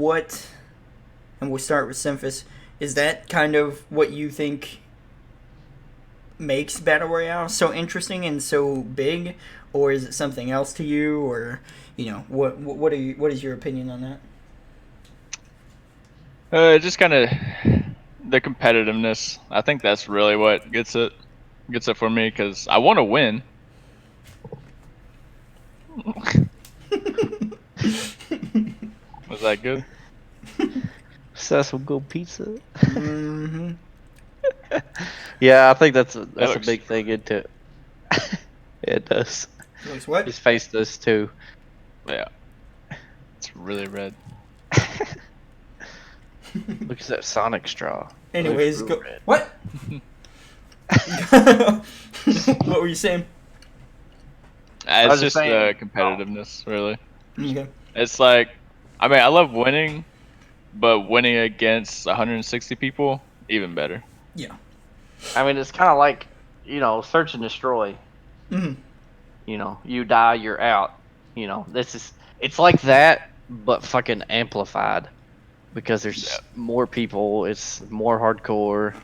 we'll start with Simphus, is that kind of what you think makes Battle Royale so interesting and so big, or is it something else to you, or what is your opinion on that? Just kind of the competitiveness. I think that's really what gets it for me, because I want to win. Was that good? Is some good pizza? Mm-hmm. Yeah, I think that's a big thing into it. It does. It looks what? His face does too. Yeah. It's really red. Look at that Sonic straw. Anyways, go. Red. What? What were you saying? It's just the competitiveness, really. Okay. It's like, I mean, I love winning, but winning against 160 people, even better. Yeah. I mean, it's kind of like, search and destroy. Mm-hmm. You die, you're out. It's like that, but fucking amplified. Because there's more people, it's more hardcore.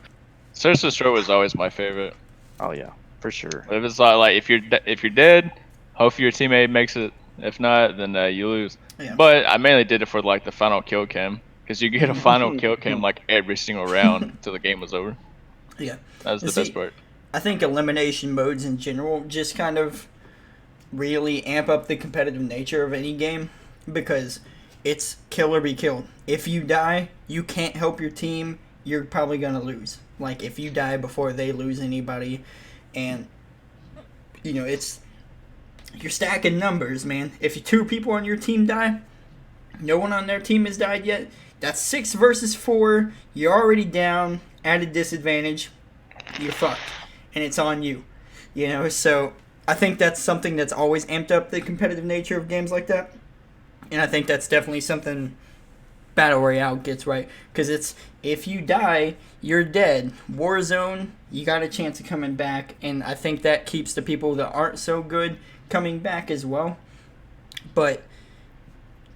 Search and destroy was always my favorite. Oh yeah, for sure. If it's like if you're dead, hopefully your teammate makes it. If not, then you lose. Yeah. But I mainly did it for like the final kill cam, because you get a final kill cam like every single round until the game was over. Yeah, that was the best part. I think elimination modes in general just kind of really amp up the competitive nature of any game, because it's kill or be killed. If you die, you can't help your team, you're probably going to lose. Like, if you die before they lose anybody, and, it's... You're stacking numbers, man. If 2 people on your team die, no one on their team has died yet, that's 6 versus 4, you're already down, at a disadvantage, you're fucked. And it's on you. So I think that's something that's always amped up the competitive nature of games like that. And I think that's definitely something Battle Royale gets right. Because it's, if you die, you're dead. Warzone, you got a chance of coming back. And I think that keeps the people that aren't so good coming back as well. But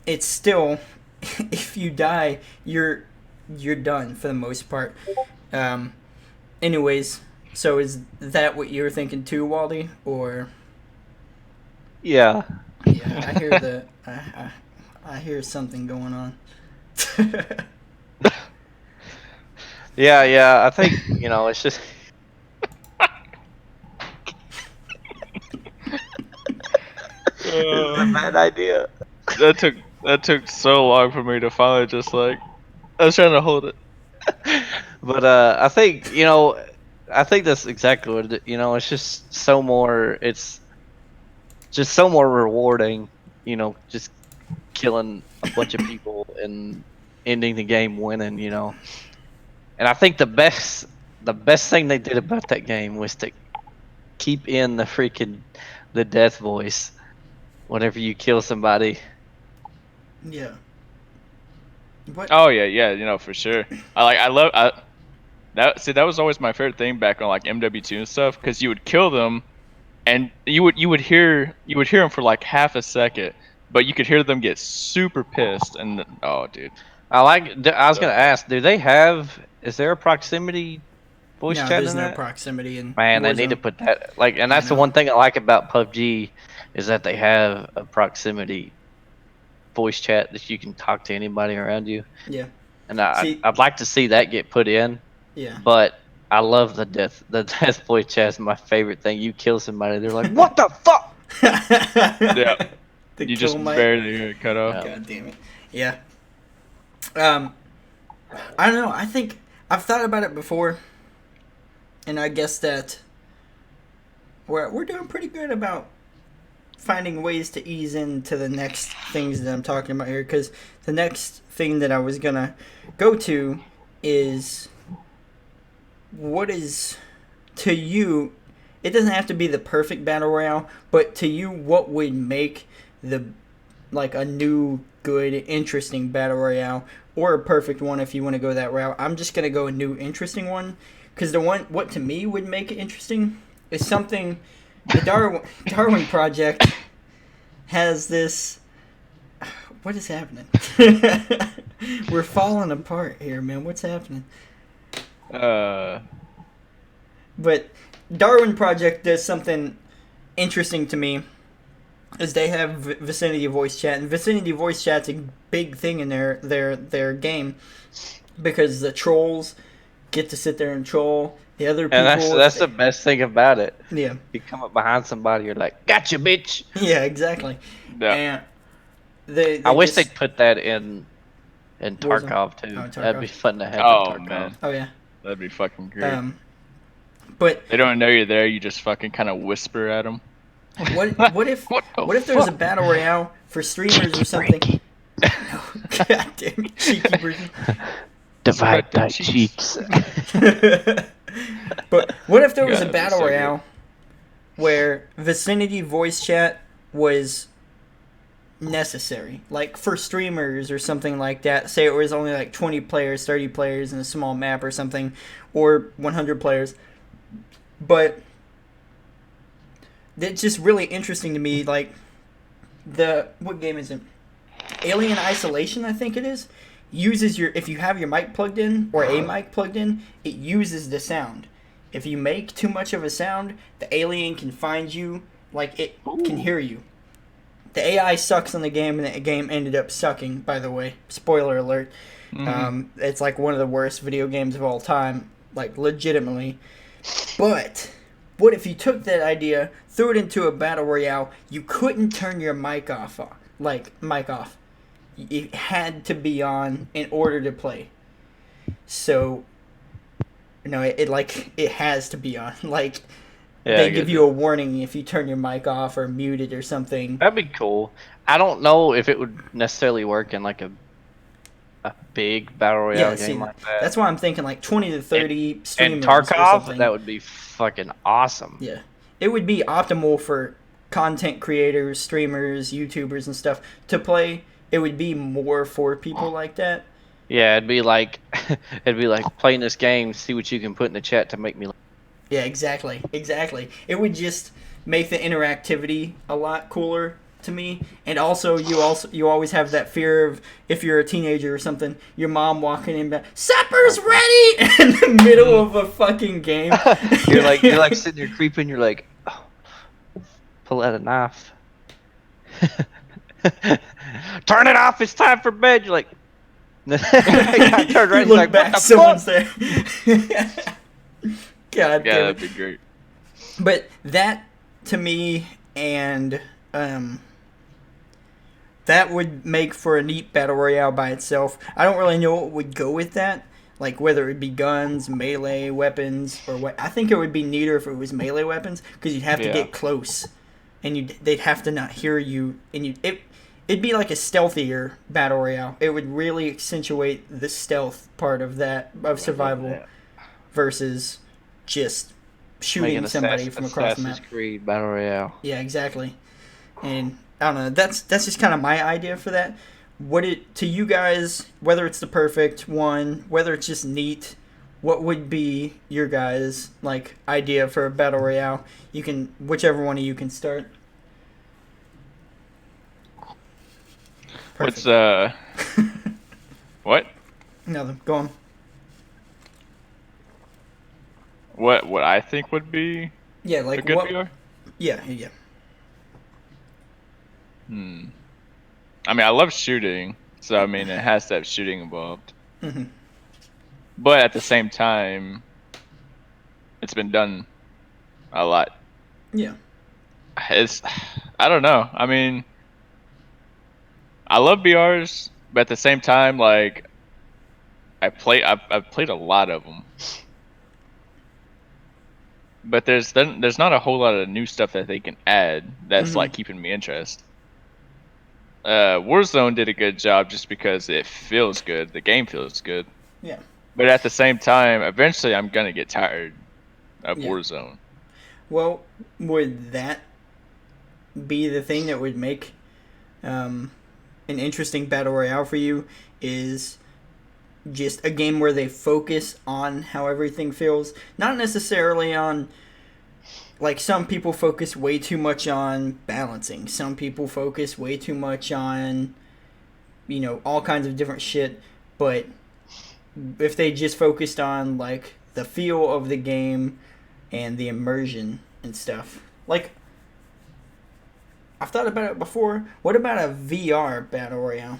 it's still, if you die, you're done for the most part. Anyways, so is that what you were thinking too, Waldy? Or... Yeah. Yeah, I hear the. I hear something going on. Yeah. I think it's just it's a bad idea. That took so long for me to finally just like I was trying to hold it. But I think that's exactly what it's just so more. It's just so more rewarding. Just killing a bunch of people and ending the game winning. And I think the best thing they did about that game was to keep in the death voice whenever you kill somebody. Yeah. What? Oh yeah, for sure. That was always my favorite thing back on like MW2 and stuff because you would kill them and you would hear them for like half a second, but you could hear them get super pissed and oh dude. I was gonna ask, is there a proximity voice No, chat there's in no that? proximity in Man, they need to Warzone. put that and I that's the know. one thing I like about PUBG is that they have a proximity voice chat that you can talk to anybody around you. Yeah. And See. I'd like to see that get put in, Yeah. but I love the death voice chat is my favorite thing. You kill somebody, they're like, "What the fuck?" Yeah, The you kill just mic. barely hear it cut off. Yeah. God damn it. Yeah. Um, I don't know. I think I've thought about it before, and I guess that we're doing pretty good about finding ways to ease into the next things that I'm talking about here. Because the next thing that I was gonna go to is what is to you. It doesn't have to be the perfect battle royale, but to you, what would make the like a new, good, interesting battle royale, or a perfect one if you want to go that route. I'm just gonna go a new, interesting one because the one what to me would make it interesting is something. The Darwin Project has this. What is happening? We're falling apart here, man. What's happening? Uh, But Darwin Project does something interesting to me is they have vicinity voice chat, and vicinity voice chat's a big thing in their game because the trolls get to sit there and troll the other And people. that's the best thing about it. Yeah, You come up behind somebody, you're like, "Gotcha, bitch." yeah, exactly. yeah. And they I wish just they'd put that in Warzone. Tarkov too. Oh, That'd be Tarkov. fun to have in Oh Tarkov. man, Oh yeah. that'd be fucking great. But They don't know you're there. You just fucking kind of whisper at them. what if What the what if there was a fuck? battle royale for streamers or something? No, God damn it, cheeky version. Divide Spread them thy cheeks. cheeks. But what if there was God, a that'd be battle so good. royale where vicinity voice chat was necessary, like for streamers or something like that? Say it was only like 20 players, 30 players in a small map or something, or 100 players. But it's just really interesting to me. Like what game is it? Alien Isolation, I think it is. Uses your if you have your mic plugged in or a mic plugged in, it uses the sound. If you make too much of a sound, the alien can find you, like it can hear you. The AI sucks in the game, and the game ended up sucking. By the way, spoiler alert. It's like one of the worst video games of all time, like legitimately. But what if you took that idea, threw it into a battle royale? You couldn't turn your mic off, mic off. It had to be on in order to play. So, it has to be on. Like Yeah, they I give get you it. a warning if you turn your mic off or mute it or something. That'd be cool. I don't know if it would necessarily work in like a big battle royale Yeah, see, game like that. that's why I'm thinking like 20 to 30 And streamers or Tarkov, something. that would be fucking awesome. Yeah. It would be optimal for content creators, streamers, YouTubers and stuff to play. It would be more for people like that. Yeah, it'd be like playing this game, see what you can put in the chat to make me. Yeah, exactly. Exactly. It would just make the interactivity a lot cooler to me. And also you always have that fear of if you're a teenager or something, your mom walking in back, supper's ready in the middle of a fucking game. You're like sitting there creeping. You're like, oh, pull out a knife. Turn it off! It's time for bed. You're like, I turned You around. He's look like, what back, the someone's fuck? there. God Yeah, damn it. that'd be great. But that, to me, and that would make for a neat battle royale by itself. I don't really know what would go with that, like whether it would be guns, melee weapons, or what. I think it would be neater if it was melee weapons because you'd have to Yeah. get close, and they'd have to not hear you, and it'd be like a stealthier battle royale. It would really accentuate the stealth part of that of survival Yeah. versus just shooting Making somebody from across the map. Assassin's Creed Battle Royale. Yeah, exactly. And I don't know. That's just kind of my idea for that. What it to you guys, whether it's the perfect one, whether it's just neat, what would be your guys' like idea for a battle royale? You can whichever one of you can start. What's Perfect. what? Nothing. Go on. What I think would be Yeah, a like good what? VR? Yeah. Hmm. I mean, I love shooting, so I mean, it has to have shooting involved. Hmm. But at the same time, it's been done a lot. Yeah. It's, I don't know. I mean, I love BRs, but at the same time, like, I've played a lot of them. But there's not a whole lot of new stuff that they can add that's Hmm. like keeping me interested. Warzone did a good job just because it feels good. The game feels good. Yeah. But at the same time, eventually I'm gonna get tired of Yeah. Warzone. Well, would that be the thing that would make an interesting battle royale for you? Is just a game where they focus on how everything feels, not necessarily on like some people focus way too much on balancing. Some people focus way too much on all kinds of different shit, but if they just focused on like the feel of the game and the immersion and stuff. Like I've thought about it before. What about a VR battle royale?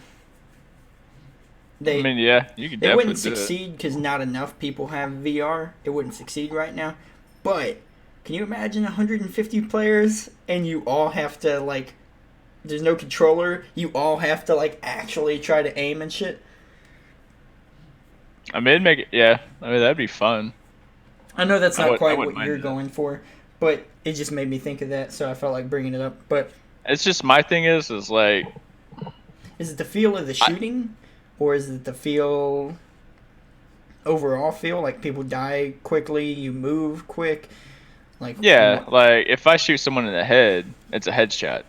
I mean, yeah, you could They definitely wouldn't do it. succeed because not enough people have VR. It wouldn't succeed right now. But can you imagine 150 players and you all have to like? There's no controller. You all have to like actually try to aim and shit. I mean, yeah. I mean, that'd be fun. I know that's I not would- I quite wouldn't what mind you're that. going for, but it just made me think of that, so I felt like bringing it up. But It's just my thing is like is it the feel of the shooting, or is it the overall feel like people die quickly, you move quick, like yeah, like if I shoot someone in the head, it's a headshot.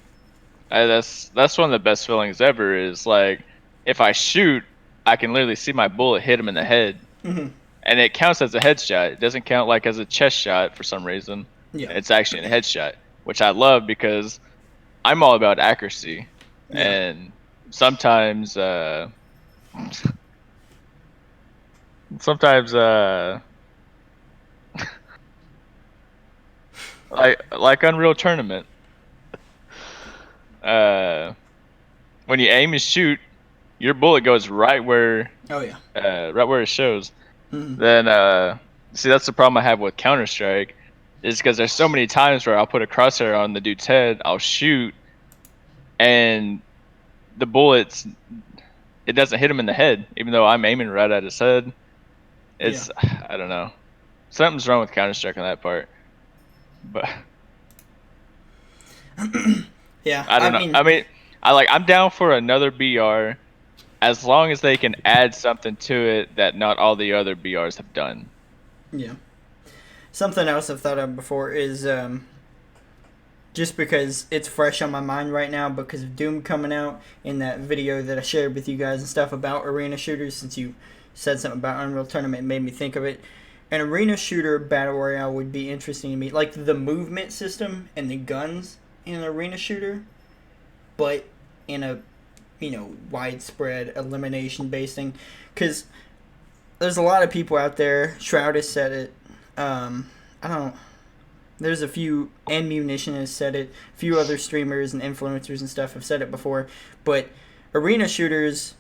That's one of the best feelings ever. Is like if I shoot, I can literally see my bullet hit him in the head, Mhm. and it counts as a headshot. It doesn't count like as a chest shot for some reason. Yeah. It's actually a headshot, which I love because I'm all about accuracy, Yeah. and sometimes sometimes like Unreal Tournament, when you aim and shoot, your bullet goes right where Oh yeah. right where it shows. Mhm. Then see, that's the problem I have with Counter Strike, is because there's so many times where I'll put a crosshair on the dude's head, I'll shoot, and the bullets, it doesn't hit him in the head, even though I'm aiming right at his head. It's I don't know, something's wrong with Counter Strike on that part, but Yeah. I don't know. I mean, I'm down for another BR as long as they can add something to it that not all the other BRs have done. Yeah. Something else I've thought of before is just because it's fresh on my mind right now because of Doom coming out in that video that I shared with you guys and stuff about arena shooters. Since you said something about Unreal Tournament, it made me think of it. An arena shooter battle royale would be interesting to me, like the movement system and the guns in an arena shooter, but in a widespread elimination based thing. Because there's a lot of people out there. Shroud has said it. I don't. there's a few, and Munition has said it, a few other streamers and influencers and stuff have said it before, but arena shooters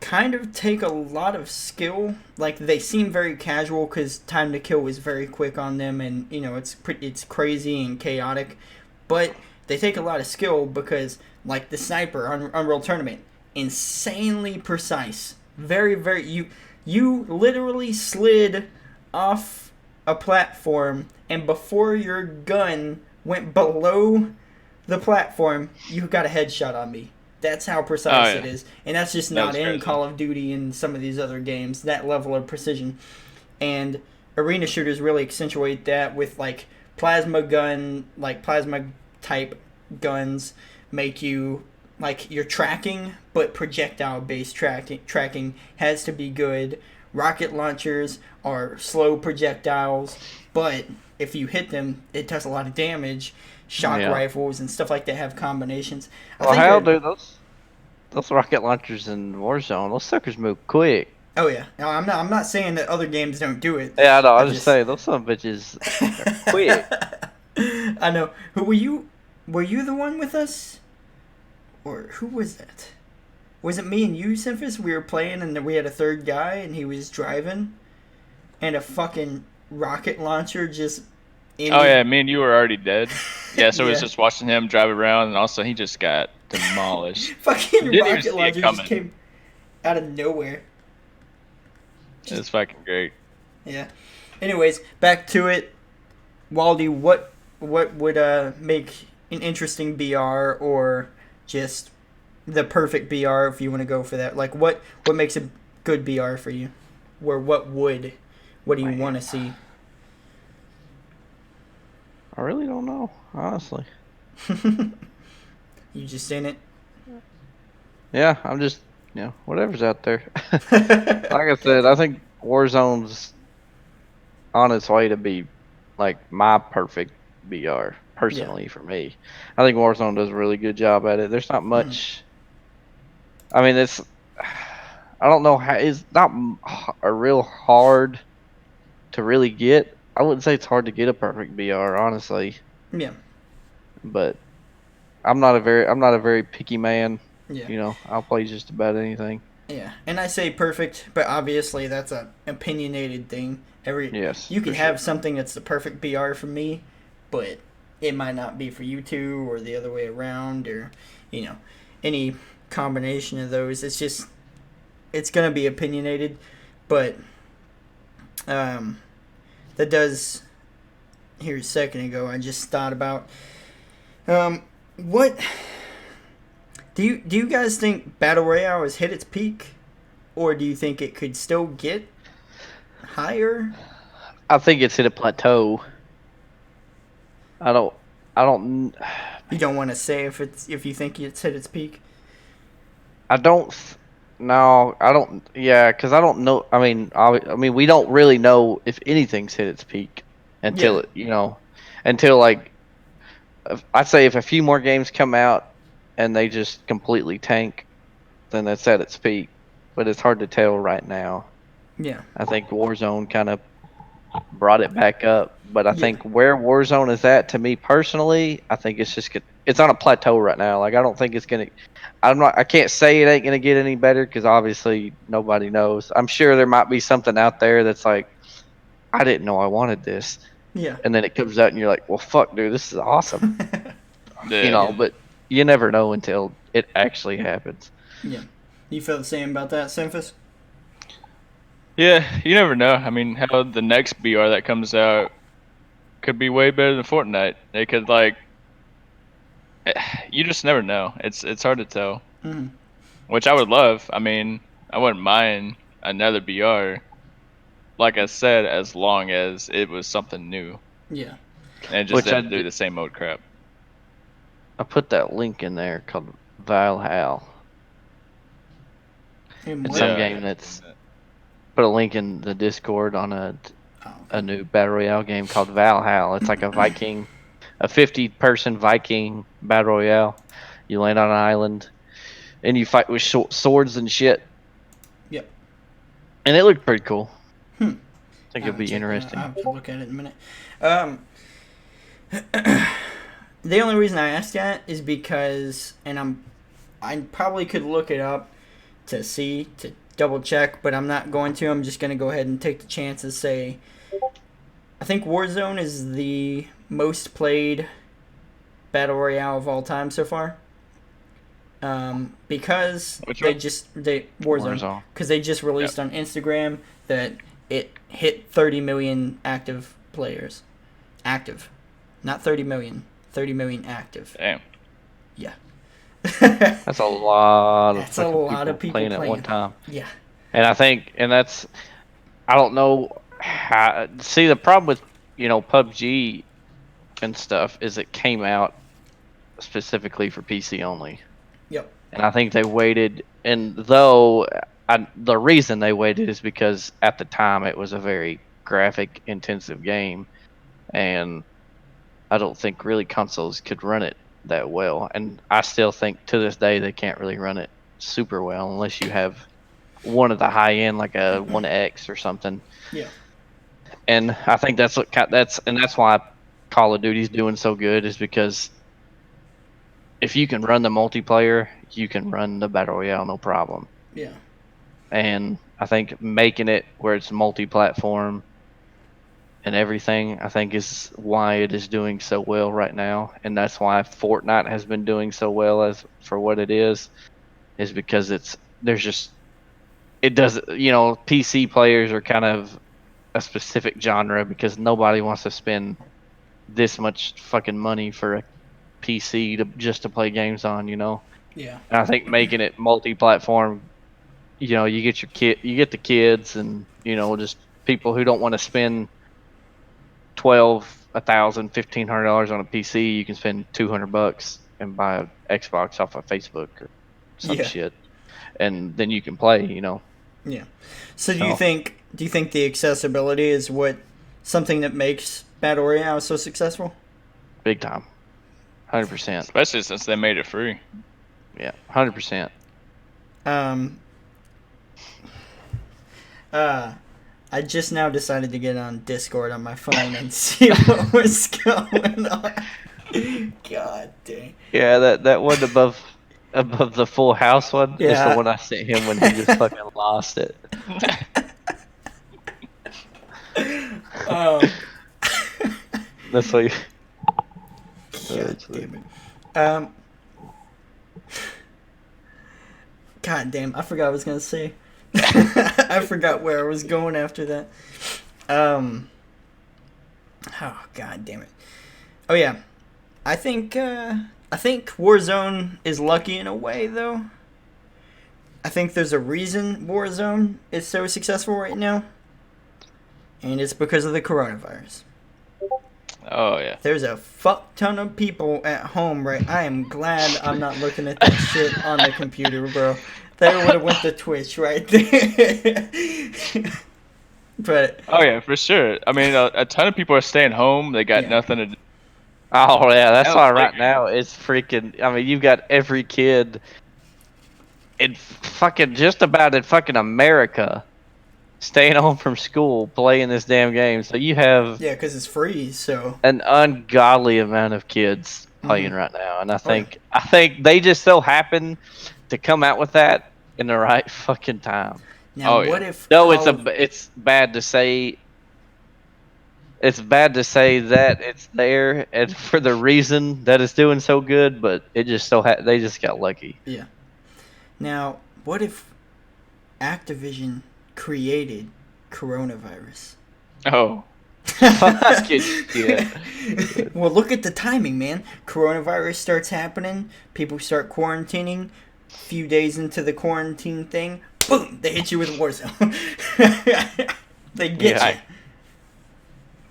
kind of take a lot of skill. Like, they seem very casual because time to kill is very quick on them, and it's crazy and chaotic, but they take a lot of skill because, like, the sniper on Unreal Tournament, insanely precise, very very you literally slid off a platform, and before your gun went below the platform, you got a headshot on me. That's how precise it is. And that's just not in Call of Duty and some of these other games, that level of precision. And arena shooters really accentuate that with, like, plasma type guns make you, like, your tracking, but projectile-based tracking has to be good. Rocket launchers are slow projectiles, but if you hit them, it does a lot of damage. Shock rifles and stuff like that have combinations. Well, how do those rocket launchers in Warzone? Those suckers move quick. Oh yeah, no, I'm not saying that other games don't do it. Yeah, I know. I was just saying those some bitches are quick. I know. Who were you? Were you the one with us, or who was that? Was it me and you, Simphus? We were playing and we had a third guy and he was driving, and a fucking rocket launcher just. Oh yeah, me and you were already dead. Yeah, so it was just watching him drive around, and also he just got demolished. Fucking rocket launcher just came out of nowhere. It's fucking great. Yeah. Anyways, back to it. Waldy, what would make an interesting BR, or just the perfect BR if you want to go for that? Like, what makes a good BR for you? Or what do you want to see? I really don't know, honestly. You just in it? Yeah, I'm just, whatever's out there. Like I said, I think Warzone's on its way to be, like, my perfect BR, personally, for me. I think Warzone does a really good job at it. There's not much... I mean, I don't know how... It's not a real hard to really get. I wouldn't say it's hard to get a perfect BR, honestly. Yeah. But I'm not a very picky man. Yeah. I'll play just about anything. Yeah, and I say perfect, but obviously that's a opinionated thing. You can have something that's the perfect BR for me, but it might not be for you two, or the other way around, or any combination of those. It's gonna be opinionated, but that does. Here a second ago, I just thought about what. Do you guys think Battle Royale has hit its peak, or do you think it could still get higher? I think it's hit a plateau. I don't. You don't want to say if you think it's hit its peak. I don't. No, I don't. Yeah, because I don't know. I mean, we don't really know if anything's hit its peak until until, like, I'd say if a few more games come out and they just completely tank, then that's at its peak. But it's hard to tell right now. Yeah. I think Warzone kind of brought it back up. But I think where Warzone is at, to me personally, I think it's on a plateau right now. Like, I don't think it's going to... I can't say it ain't going to get any better, because obviously nobody knows. I'm sure there might be something out there that's like, I didn't know I wanted this. Yeah. And then it comes out and you're like, well, fuck, dude, this is awesome. But you never know until it actually happens. Yeah. You feel the same about that, Simphus? Yeah, you never know. I mean, how the next BR that comes out could be way better than Fortnite. It could, like... You just never know. It's hard to tell. Mm-hmm. Which I would love. I mean, I wouldn't mind another BR. Like I said, as long as it was something new. Yeah. And just didn't do the same mode crap. I put that link in there called Valhalla. It's some game that's... Put a link in the Discord on a new Battle Royale game called Valhalla. It's like a 50-person Viking Battle Royale. You land on an island, and you fight with swords and shit. Yep. And it looked pretty cool. I think it'll be interesting. I'll have to look at it in a minute. The only reason I asked that is because, and I probably could look it up to double check, but I'm not going to. I'm just going to go ahead and take the chance and say I think Warzone is the most played battle royale of all time so far. Because Warzone, because they just released on Instagram that it hit 30 million active players. Active, not 30 million. 30 million active. Damn. Yeah. That's a lot of That's a lot of people playing at one time. Yeah. And I think, and that's, I don't know how. See, the problem with PUBG and stuff is it came out specifically for PC only. Yep. And I think they waited, and the reason they waited is because at the time it was a very graphic intensive game, and I don't think really consoles could run it that well. And I still think to this day they can't really run it super well unless you have one of the high end, like a 1X or something. Yeah. And I think that's why Call of Duty's doing so good, is because if you can run the multiplayer, you can run the battle royale no problem. Yeah. And I think making it where it's multi-platform and everything, I think is why it is doing so well right now. And that's why Fortnite has been doing so well as for what it is because PC players are kind of a specific genre, because nobody wants to spend this much fucking money for a PC just to play games on, Yeah. And I think making it multi-platform, you get the kids, and just people who don't want to spend $1,000, $1,500 on a PC. You can spend $200 and buy an Xbox off of Facebook or some shit, and then you can play. Yeah. So do you think the accessibility is something that makes battle royale so successful? Big time, 100%. Especially since they made it free. Yeah, 100%. I just now decided to get on Discord on my phone and see what was going on. God dang. Yeah, that one above the Full House one is the one I sent him when he just fucking lost it. That's like. God damn it. God damn, I forgot what I was gonna say. I forgot where I was going after that. Oh, god damn it. Oh yeah. I think Warzone is lucky in a way, though. I think there's a reason Warzone is so successful right now. And it's because of the coronavirus. Oh, yeah. There's a fuck ton of people at home, right? I am glad I'm not looking at that shit on the computer, bro. They would have went to Twitch right there. But oh yeah, for sure. I mean, a ton of people are staying home. They got nothing to do. Oh yeah, that's why right now it's freaking. I mean, you've got every kid in fucking just about in fucking America staying home from school playing this damn game. So you have because it's free. So an ungodly amount of kids playing right now, and I think they just so happen to come out with that in the right fucking time. Now, what if? No, it's bad to say. It's bad to say that it's there and for the reason that it's doing so good, but it just they just got lucky. Yeah. Now, what if Activision created coronavirus? Oh. Yeah. Well, look at the timing, man. Coronavirus starts happening. People start quarantining. Few days into the quarantine thing, boom! They hit you with Warzone. They get you.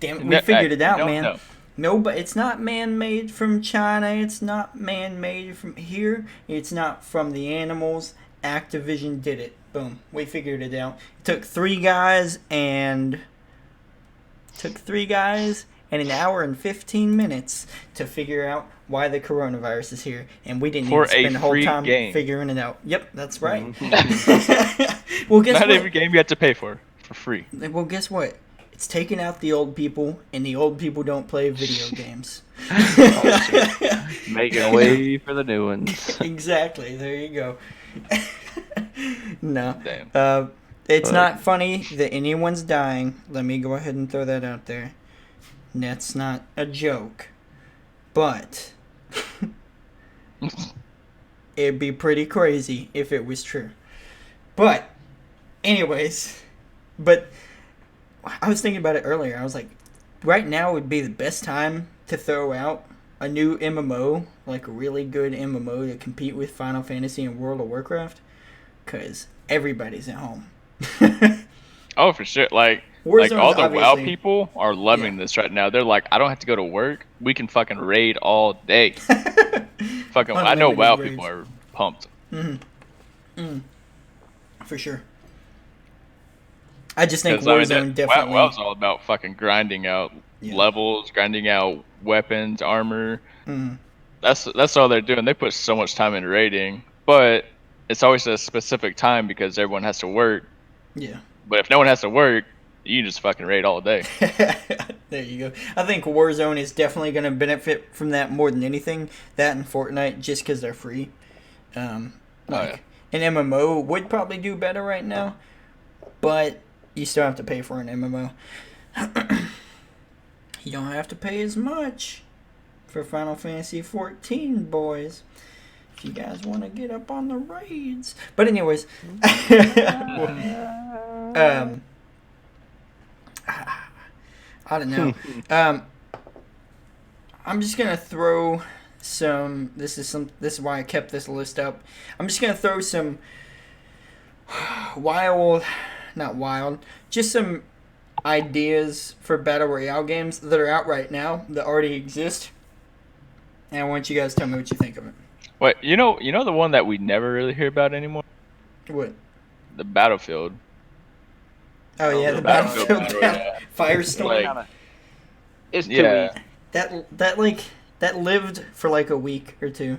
Damn it, we figured it out, man. No, but it's not man-made from China. It's not man-made from here. It's not from the animals. Activision did it. Boom. We figured it out. It took three guys and an hour and 15 minutes to figure out why the coronavirus is here, and we didn't even spend the whole time figuring it out. Yep, that's right. Well, guess what? Not every game you have to pay for free. Well, guess what? It's taking out the old people, and the old people don't play video games. Making way for the new ones. Exactly. There you go. No. Damn. It's Fuck. not funny that anyone's dying. Let me go ahead and throw that out there. That's not a joke. But it'd be pretty crazy if it was true. But, anyways, I was thinking about it earlier. I was like, right now would be the best time to throw out a new MMO, like a really good MMO to compete with Final Fantasy and World of Warcraft, because everybody's at home. Oh, for sure. Like Warzone's all the WoW obviously- people are loving this right now. They're like, I don't have to go to work. We can fucking raid all day. Fucking, I know Unlimited WoW raids. people are pumped. For sure. I just think 'Cause, I mean, Warzone definitely. WoW's all about fucking grinding out Yeah. levels, grinding out weapons, armor. Mhm. That's all they're doing. They put so much time into raiding, but it's always a specific time because everyone has to work. Yeah. But if no one has to work, you can just fucking raid all day. There you go. I think Warzone is definitely going to benefit from that more than anything. That and Fortnite, just because they're free. An MMO would probably do better right now, but you still have to pay for an MMO. You don't have to pay as much for Final Fantasy 14, boys. If you guys want to get up on the raids. But anyways, I don't know. I'm just gonna throw some. This is why I kept this list up. I'm just gonna throw some just some ideas for battle royale games that are out right now that already exist. And I want you guys to tell me what you think of it. Wait, you know the one that we never really hear about anymore? What? The Battlefield. Oh yeah, the Battlefield Battlefield Battle Royale. Firestorm. Like, It's too yeah, easy. That lived for like a week or two.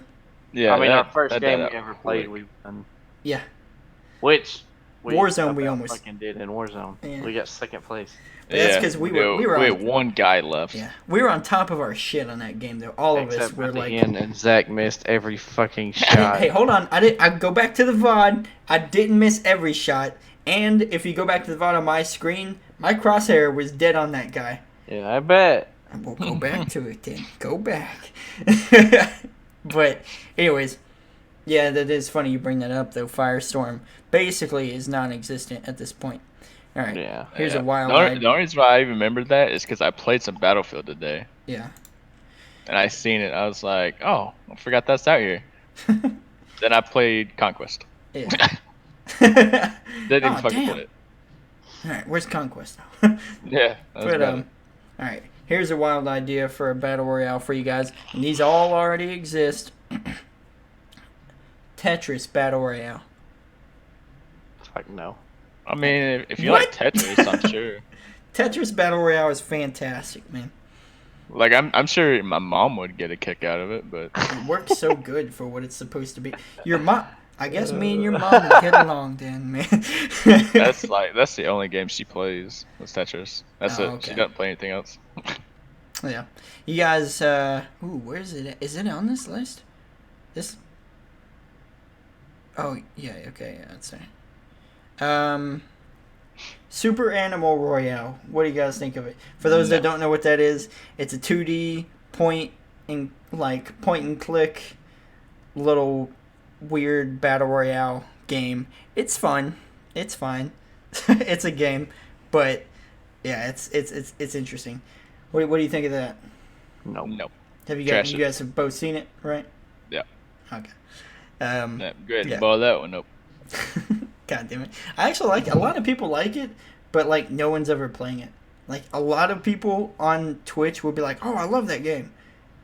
yeah. I mean, our that- first that game died we out ever quick. played, we won. Yeah. Which Warzone we about almost- fucking did in Warzone. Yeah. We got second place. But that's 'cause we were we on- had one guy left. Yeah, we were on top of our shit on that game though. All of us Except were at the like, end, and Zach missed every fucking hey, shot. hey, hold on. I go back to the VOD. I didn't miss every shot. And if you go back to the VOD on my screen, my crosshair was dead on that guy. Yeah, I bet. And we'll go back to it then. Go back. But anyways, yeah, that is funny you bring that up though. Firestorm basically is non-existent at this point. All right. Yeah. Here's Yeah. a wild The only idea. reason why I even remembered that is because I played some Battlefield today, Yeah. and I seen it. I was like, oh, I forgot that's out here. Then I played Conquest. Yeah. Didn't even Aw, fucking damn. play it. All right. Where's Conquest? Yeah, that was But about it. all right. Here's a wild idea for a battle royale for you guys, and these all already exist. Tetris battle royale. Fuck no. I mean, if you What? like Tetris, I'm sure. Tetris battle royale is fantastic, man. Like, I'm sure my mom would get a kick out of it, but It works so good for what it's supposed to be. Your mom, I guess me and your mom would get along then, man. that's the only game she plays is Tetris. That's Oh, it. okay. She doesn't play anything else. Yeah. You guys, where is it? Is it on this list? This. Oh yeah. Okay. Yeah, that's it. Super Animal Royale. What do you guys think of it? For those that No. don't know what that is, it's a 2D point and click little weird battle royale game. It's fun. It's fine. It's a game, but yeah, it's interesting. What do you think of that? No. Nope. Have you Trash you it. guys have both seen it, right? Yeah. Okay. Yeah, go ahead and Yeah. boil that one up. God damn it! I actually like it. A lot of people like it, but like no one's ever playing it. Like a lot of people on Twitch will be like, "Oh, I love that game,"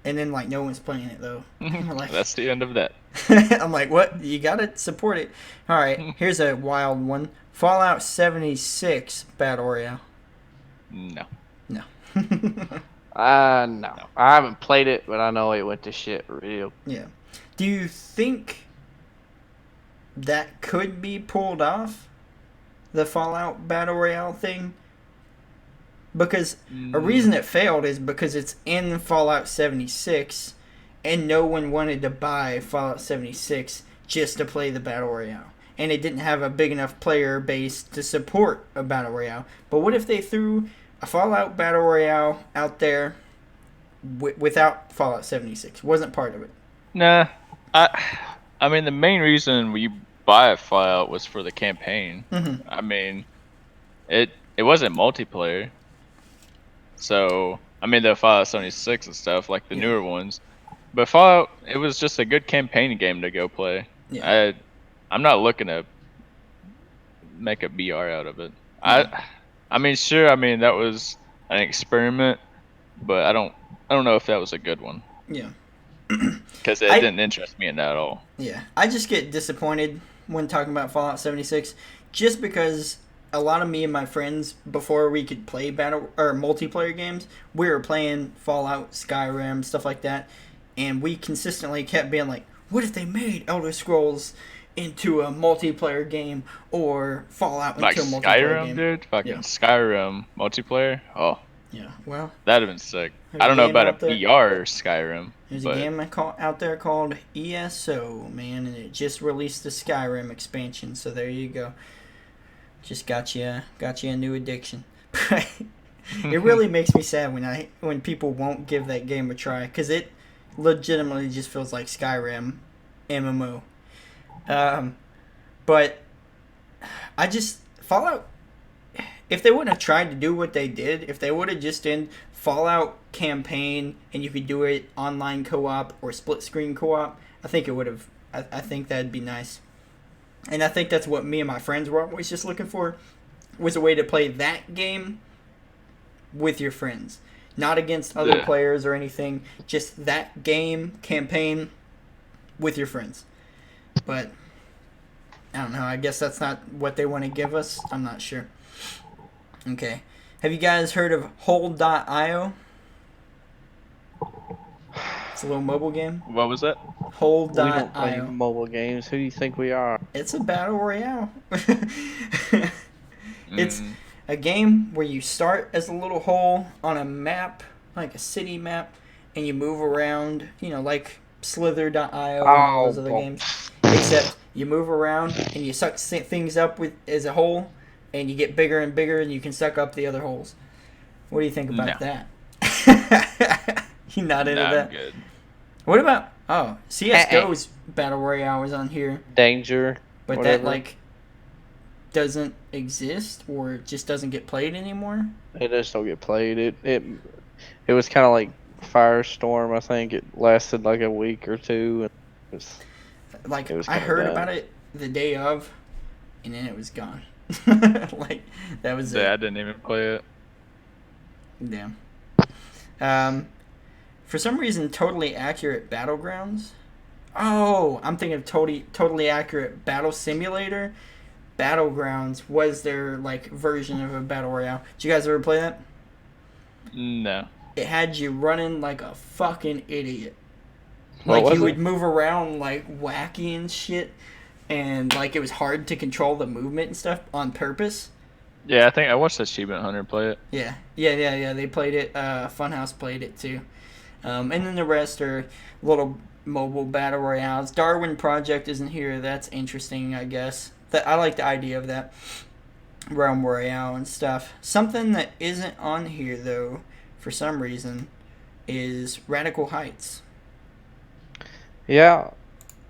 and then like no one's playing it though. We're like, That's the end of that. I'm like, what? You gotta support it. All right, here's a wild one: Fallout 76 Battle Royale. No. No. No. I haven't played it, but I know it went to shit real. Yeah. Do you think that could be pulled off? The Fallout Battle Royale thing? because a reason it failed is because it's in Fallout 76, and no one wanted to buy Fallout 76 just to play the Battle Royale. And it didn't have a big enough player base to support a Battle Royale. But what if they threw a Fallout Battle Royale out there without Fallout 76? Wasn't part of it. Nah, I mean the main reason we buy Fallout was for the campaign. Mm-hmm. I mean, it wasn't multiplayer. So I mean the Fallout 76 and stuff like the newer ones, but Fallout, it was just a good campaign game to go play. Yeah. I'm not looking to make a BR out of it. Yeah. I mean sure, I mean that was an experiment, but I don't know if that was a good one. Yeah. Because it didn't interest me in that at all. Yeah, I just get disappointed when talking about Fallout 76, just because a lot of me and my friends, before we could play battle or multiplayer games, we were playing Fallout, Skyrim, stuff like that, and we consistently kept being like, what if they made Elder Scrolls into a multiplayer game, or Fallout into Like a multiplayer Skyrim, game? dude? Fucking Yeah. That'd multiplayer? Oh, Yeah, well, that'd have been sick. There's I don't know a game about a out there. BR Skyrim. there's but a game out there called ESO, man, and it just released the Skyrim expansion, so there you go. Just got you a new addiction. It really makes me sad when people won't give that game a try, because it legitimately just feels like Skyrim MMO. But Fallout, if they wouldn't have tried to do what they did, if they would have just done Fallout campaign and you could do it online co-op or split screen co-op, I think it would have. I think that'd be nice. And I think that's what me and my friends were always just looking for, was a way to play that game with your friends. Not against other players or anything, just that game campaign with your friends. But I don't know, I guess that's not what they want to give us. I'm not sure. Okay. Have you guys heard of Hold.io? It's a little mobile game. what was that? We don't play Hold.io. mobile games. Who do you think we are? It's a battle royale. It's a game where you start as a little hole on a map, like a city map, and you move around, like Slither.io and all those other games. Except you move around and you suck things up as a hole, and you get bigger and bigger, and you can suck up the other holes. What do you think about that? You not into that? I'm good. What about CS:GO's Battle Royale was on here, Danger. but whatever. that doesn't exist or just doesn't get played anymore? It just don't get played. It was kind of like Firestorm. I think it lasted like a week or two. And it was I kinda heard done. about it the day of, and then it was gone. That was Yeah, I it. didn't even play it. Damn. For some reason, Totally Accurate Battlegrounds. Oh, I'm thinking of Totally Accurate Battle Simulator. Battlegrounds was their version of a battle royale. Did you guys ever play that? No. It had you running like a fucking idiot. What was You would it? move around wacky and shit, and it was hard to control the movement and stuff on purpose. Yeah, I think I watched Achievement Hunter play it. Yeah. They played it. Funhouse played it too. And then the rest are little mobile battle royales. Darwin Project isn't here. That's interesting, I guess. I like the idea of that. Realm Royale and stuff. Something that isn't on here, though, for some reason, is Radical Heights. Yeah.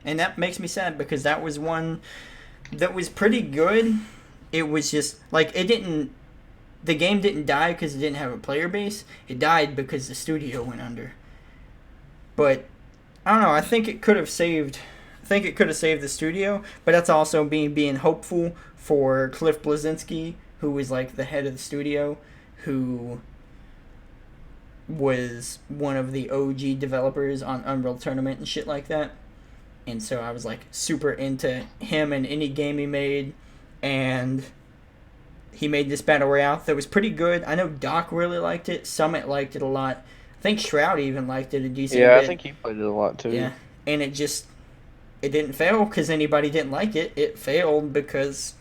And that makes me sad, because that was one that was pretty good. It was just, the game didn't die because it didn't have a player base. It died because the studio went under. But I don't know. I think it could have saved the studio, but that's also being hopeful for Cliff Bleszinski, who was the head of the studio, who was one of the OG developers on Unreal Tournament and shit like that. And so I was super into him and any game he made, and he made this battle royale that was pretty good. I know Doc really liked it. Summit liked it a lot. I think Shroud even liked it a decent Yeah, bit. I think he played it a lot too. Yeah, and it didn't fail because anybody didn't like it. It failed because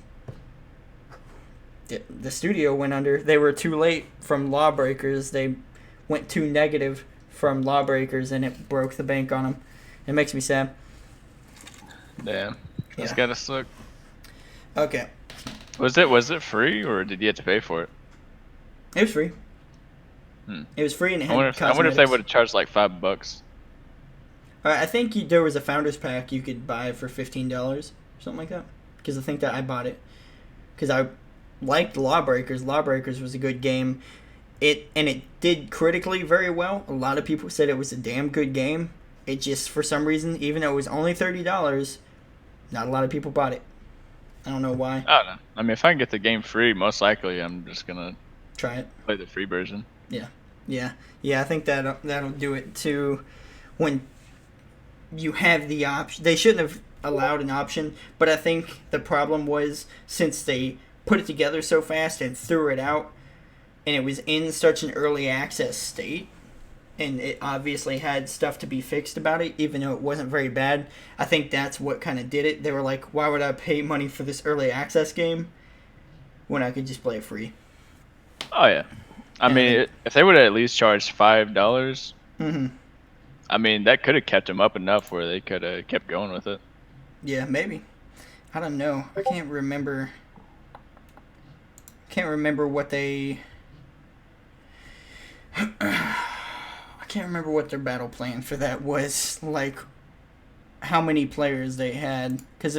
The studio went under. They were too late from Lawbreakers. They went too negative from Lawbreakers, and it broke the bank on them. It makes me sad. Damn. That's Yeah. gotta suck. Okay. Was it free or did you have to pay for it? It was free. Hmm. It was free and it had I wonder if they cosmetics. would have charged like $5. I think there was a Founders Pack you could buy for $15, something like that. Because I think that I bought it. Because I liked Lawbreakers. Lawbreakers was a good game. It did critically very well. A lot of people said it was a damn good game. It just, for some reason, even though it was only $30, not a lot of people bought it. I don't know why. I don't know. I mean, if I can get the game free, most likely I'm just gonna Try it. play the free version. Yeah. I think that'll do it too. When you have the option, they shouldn't have allowed an option. But I think the problem was since they put it together so fast and threw it out, and it was in such an early access state, and it obviously had stuff to be fixed about it, even though it wasn't very bad. I think that's what kind of did it. They were like, "Why would I pay money for this early access game when I could just play it free?" Oh yeah. I mean, if they would have at least charged $5, Mm-hmm. I mean, that could have kept them up enough where they could have kept going with it. Yeah, maybe. I don't know. I can't remember. What they. I can't remember what their battle plan for that was. Like, how many players they had. Because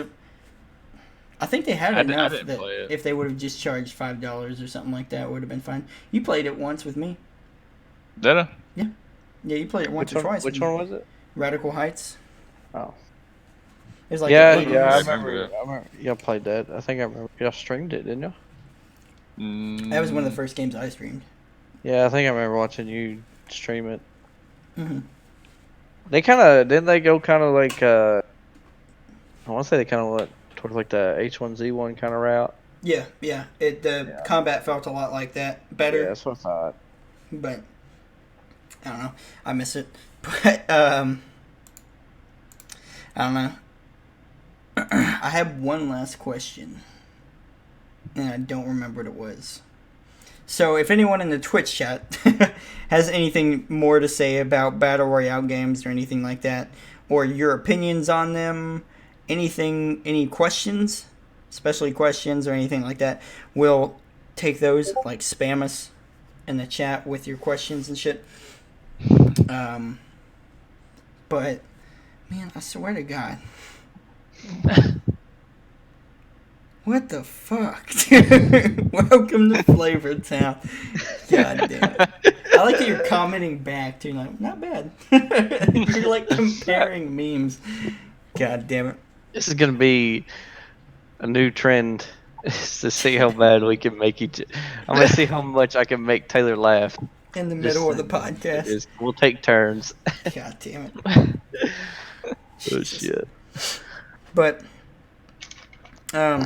I think they had enough didn't that play it. if they would have just charged $5 or something like that, it would have been fine. You played it once with me. Did I? Yeah, you played it once or twice. Which one was it? Radical Heights. Oh. It was like Yeah, the 80s. I I remember remember. I remember. Y'all played that. I think I remember. Y'all streamed it, didn't you? That was one of the first games I streamed. Yeah, I think I remember watching you stream it. Mm-hmm. They kind of didn't they go kind of like I want to say they kind of went towards like the H1Z1 kind of route. Yeah. The combat felt a lot like that. Better. Yeah, that's what I thought. But I don't know. I miss it. But I don't know. I have one last question, and I don't remember what it was. So if anyone in the Twitch chat has anything more to say about Battle Royale games or anything like that, or your opinions on them, any questions, especially questions or anything like that, we'll take those, like spam us in the chat with your questions and shit. But man, I swear to God, what the fuck? Welcome to Flavor Town. God damn it! I like that you're commenting back too. Like, not bad. You're like comparing memes. God damn it! This is gonna be a new trend. Is to see how bad we can make each. I'm gonna see how much I can make Taylor laugh. In the middle of the podcast. We'll take turns. God damn it! Oh Jesus. shit. But I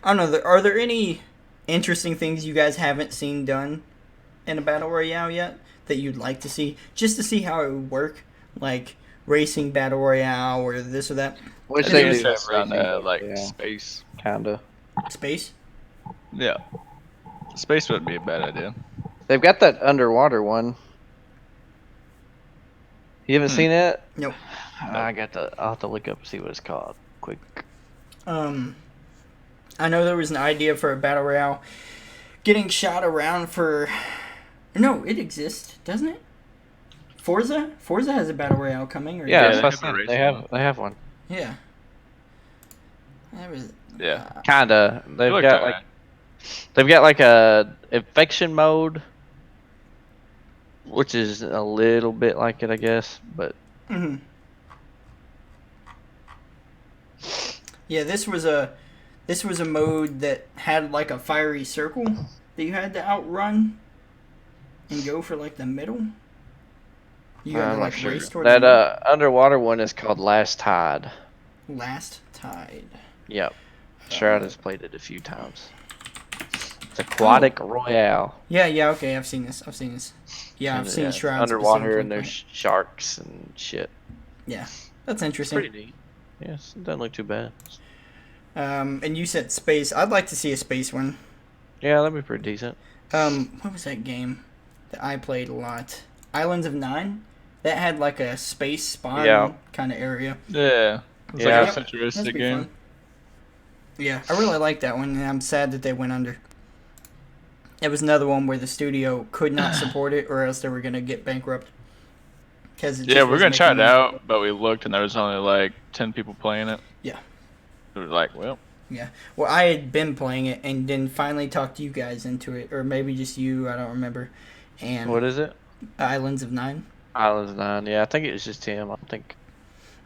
don't know. Are there any interesting things you guys haven't seen done in a battle royale yet that you'd like to see, just to see how it would work, like racing battle royale or this or that? Which I they think do it's just have around racing, like yeah, space. kinda. Space. Yeah. Space wouldn't be a bad idea. They've got that underwater one. You haven't seen it? Nope. I'll have to look up and see what it's called. Quick. I know there was an idea for a battle royale getting shot around for. No, it exists, doesn't it? Forza has a battle royale coming. Or Yeah, they that's have a what racing they have one. Yeah. That was. Yeah. Kinda. They They've looked got alright. like a infection mode, which is a little bit like it, I guess. But Mm-hmm. Yeah, this was a mode that had like a fiery circle that you had to outrun and go for like the middle. You had I'm to not like sure. race towards That the underwater one is called Last Tide. middle. Last Tide. Yep. Sure, I just played it a few times. It's Aquatic Royale. Yeah, okay, I've seen this. Yeah, I've seen it's Shroud underwater and specifically. there's sharks and shit. Yeah, that's It's interesting. pretty neat. Yes, it doesn't look too bad. And you said space. I'd like to see a space one. Yeah, that'd be pretty decent. What was that game that I played a lot? Islands of Nine? That had like a space spawn kind of area. Yeah. It's Yeah. like a Yep, futuristic that'd be game. fun. Yeah, I really like that one, and I'm sad that they went under. It was another one where the studio could not support it, or else they were gonna get bankrupt. Yeah, we're gonna try it out, but we looked and there was only like 10 people playing it. Yeah. We were like, well. Yeah. Well, I had been playing it and then finally talked you guys into it, or maybe just you. I don't remember. And What is it? Islands of Nine. Islands of Nine. Yeah, I think it was just him. I don't think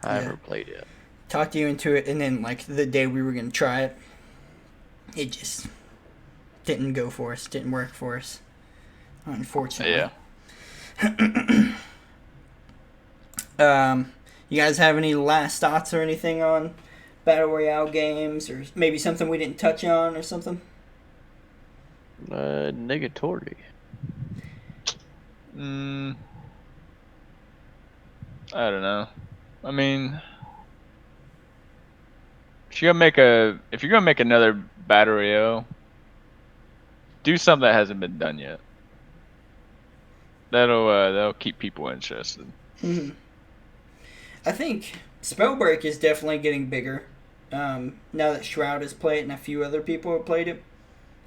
I Yeah. ever played it. Talked you into it, and then like the day we were gonna try it, it just didn't go for us. Didn't work for us. Unfortunately. Yeah. You guys have any last thoughts or anything on Battle Royale games, or maybe something we didn't touch on or something? Negatory. I don't know. I mean, if you're gonna make another Battle Royale, do something that hasn't been done yet. That'll keep people interested. Mm-hmm. I think Spellbreak is definitely getting bigger. Now that Shroud has played it and a few other people have played it,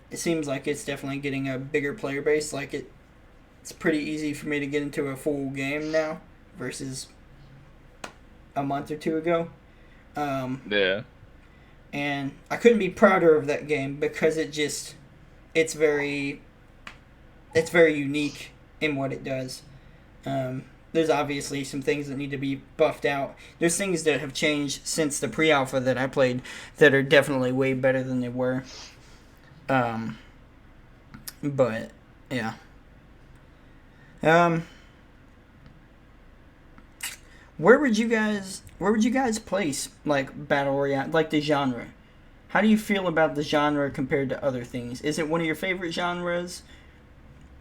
it seems like it's definitely getting a bigger player base. Like it's pretty easy for me to get into a full game now versus a month or two ago. Yeah. And I couldn't be prouder of that game because it's very unique in what it does. There's obviously some things that need to be buffed out. There's things that have changed since the pre-alpha that I played that are definitely way better than they were. But yeah. Where would you guys place like Battle Royale, like the genre? How do you feel about the genre compared to other things? Is it one of your favorite genres?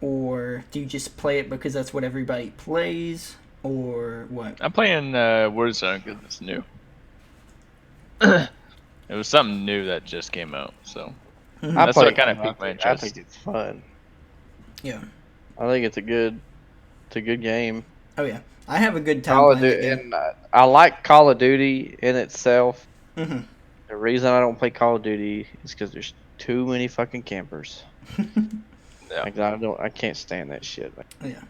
Or do you just play it because that's what everybody plays? Or what? I'm playing Warzone because it's new. It was something new that just came out, so that's what kind of piqued my I interest. think it's fun. Yeah. I think it's a good game. Oh yeah, I have a good time Call of playing Duty, the game. and I like Call of Duty in itself. Mm-hmm. The reason I don't play Call of Duty is because there's too many fucking campers. Yeah. Like, I can't stand that shit. Yeah.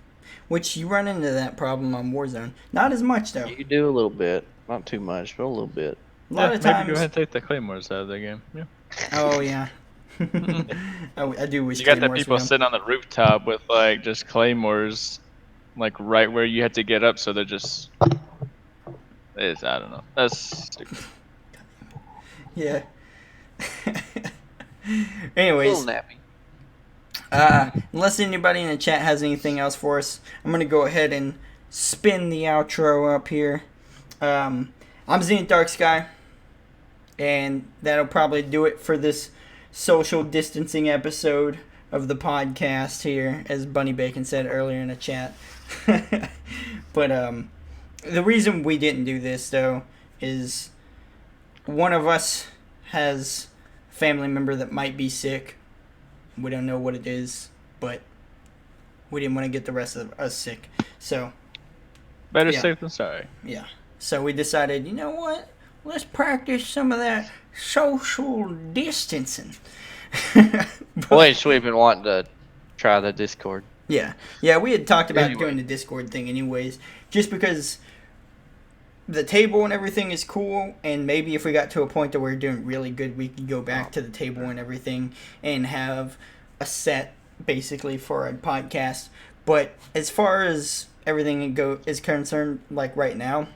Which you run into that problem on Warzone. Not as much though. You do a little bit, not too much, but a little bit. A lot of times. Maybe go ahead and take the claymores out of the game. Yeah. Oh yeah. I do wish You got the Claymores people were done. sitting on the rooftop with like just claymores, like right where you had to get up, so they're just. I don't know. That's stupid. Yeah. A Anyways, little nappy. unless anybody in the chat has anything else for us, I'm gonna go ahead and spin the outro up here. I'm Zenith Darksky, and that'll probably do it for this social distancing episode of the podcast here, as Bunny Bacon said earlier in the chat. But the reason we didn't do this though is one of us has a family member that might be sick. We don't know what it is, but we didn't want to get the rest of us sick. So, Better Yeah. safe than sorry. yeah. So we decided, you know what? Let's practice some of that social distancing. Boy, we've been wanting to try the Discord. Yeah. Yeah, we had talked about Anyway. doing the Discord thing anyways, just because the table and everything is cool, and maybe if we got to a point that we're doing really good, we could go back to the table and everything and have a set basically for a podcast. But as far as everything is concerned, like right now,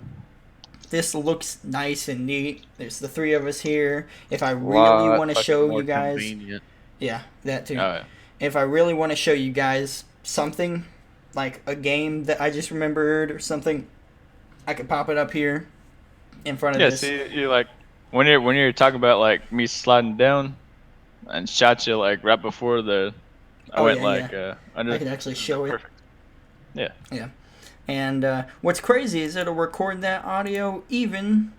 this looks nice and neat. There's the three of us here. If I really want to show you guys, yeah, that too. Oh, yeah. If I really want to show you guys something, like a game that I just remembered or something, I could pop it up here in front of Yeah, this. see, you like when you're talking about like me sliding down and shot you like right before I Oh, went yeah, like I under. can actually show it. Perfect. Yeah. Yeah. And what's crazy is it'll record that audio even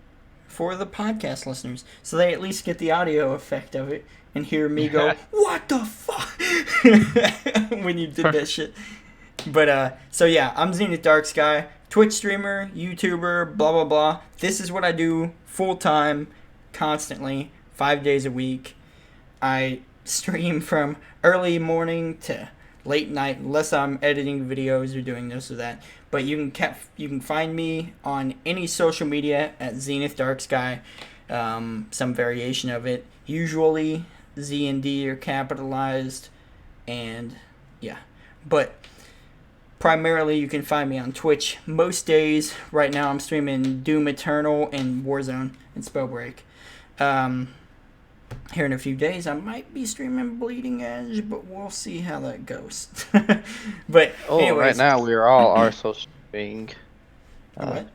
for the podcast listeners, so they at least get the audio effect of it and hear me go, "What the fuck?" when you did that shit. But so yeah, I'm Zenith Darksky, Twitch streamer, YouTuber, blah blah blah. This is what I do full time, constantly, 5 days a week. I stream from early morning to late night, unless I'm editing videos or doing this or that. But you can find me on any social media at Zenith Darksky, some variation of it. Usually Z and D are capitalized, and yeah. But primarily you can find me on Twitch most days. Right now I'm streaming Doom Eternal and Warzone and Spellbreak. Here in a few days, I might be streaming Bleeding Edge, but we'll see how that goes. But anyways, right now we are all also streaming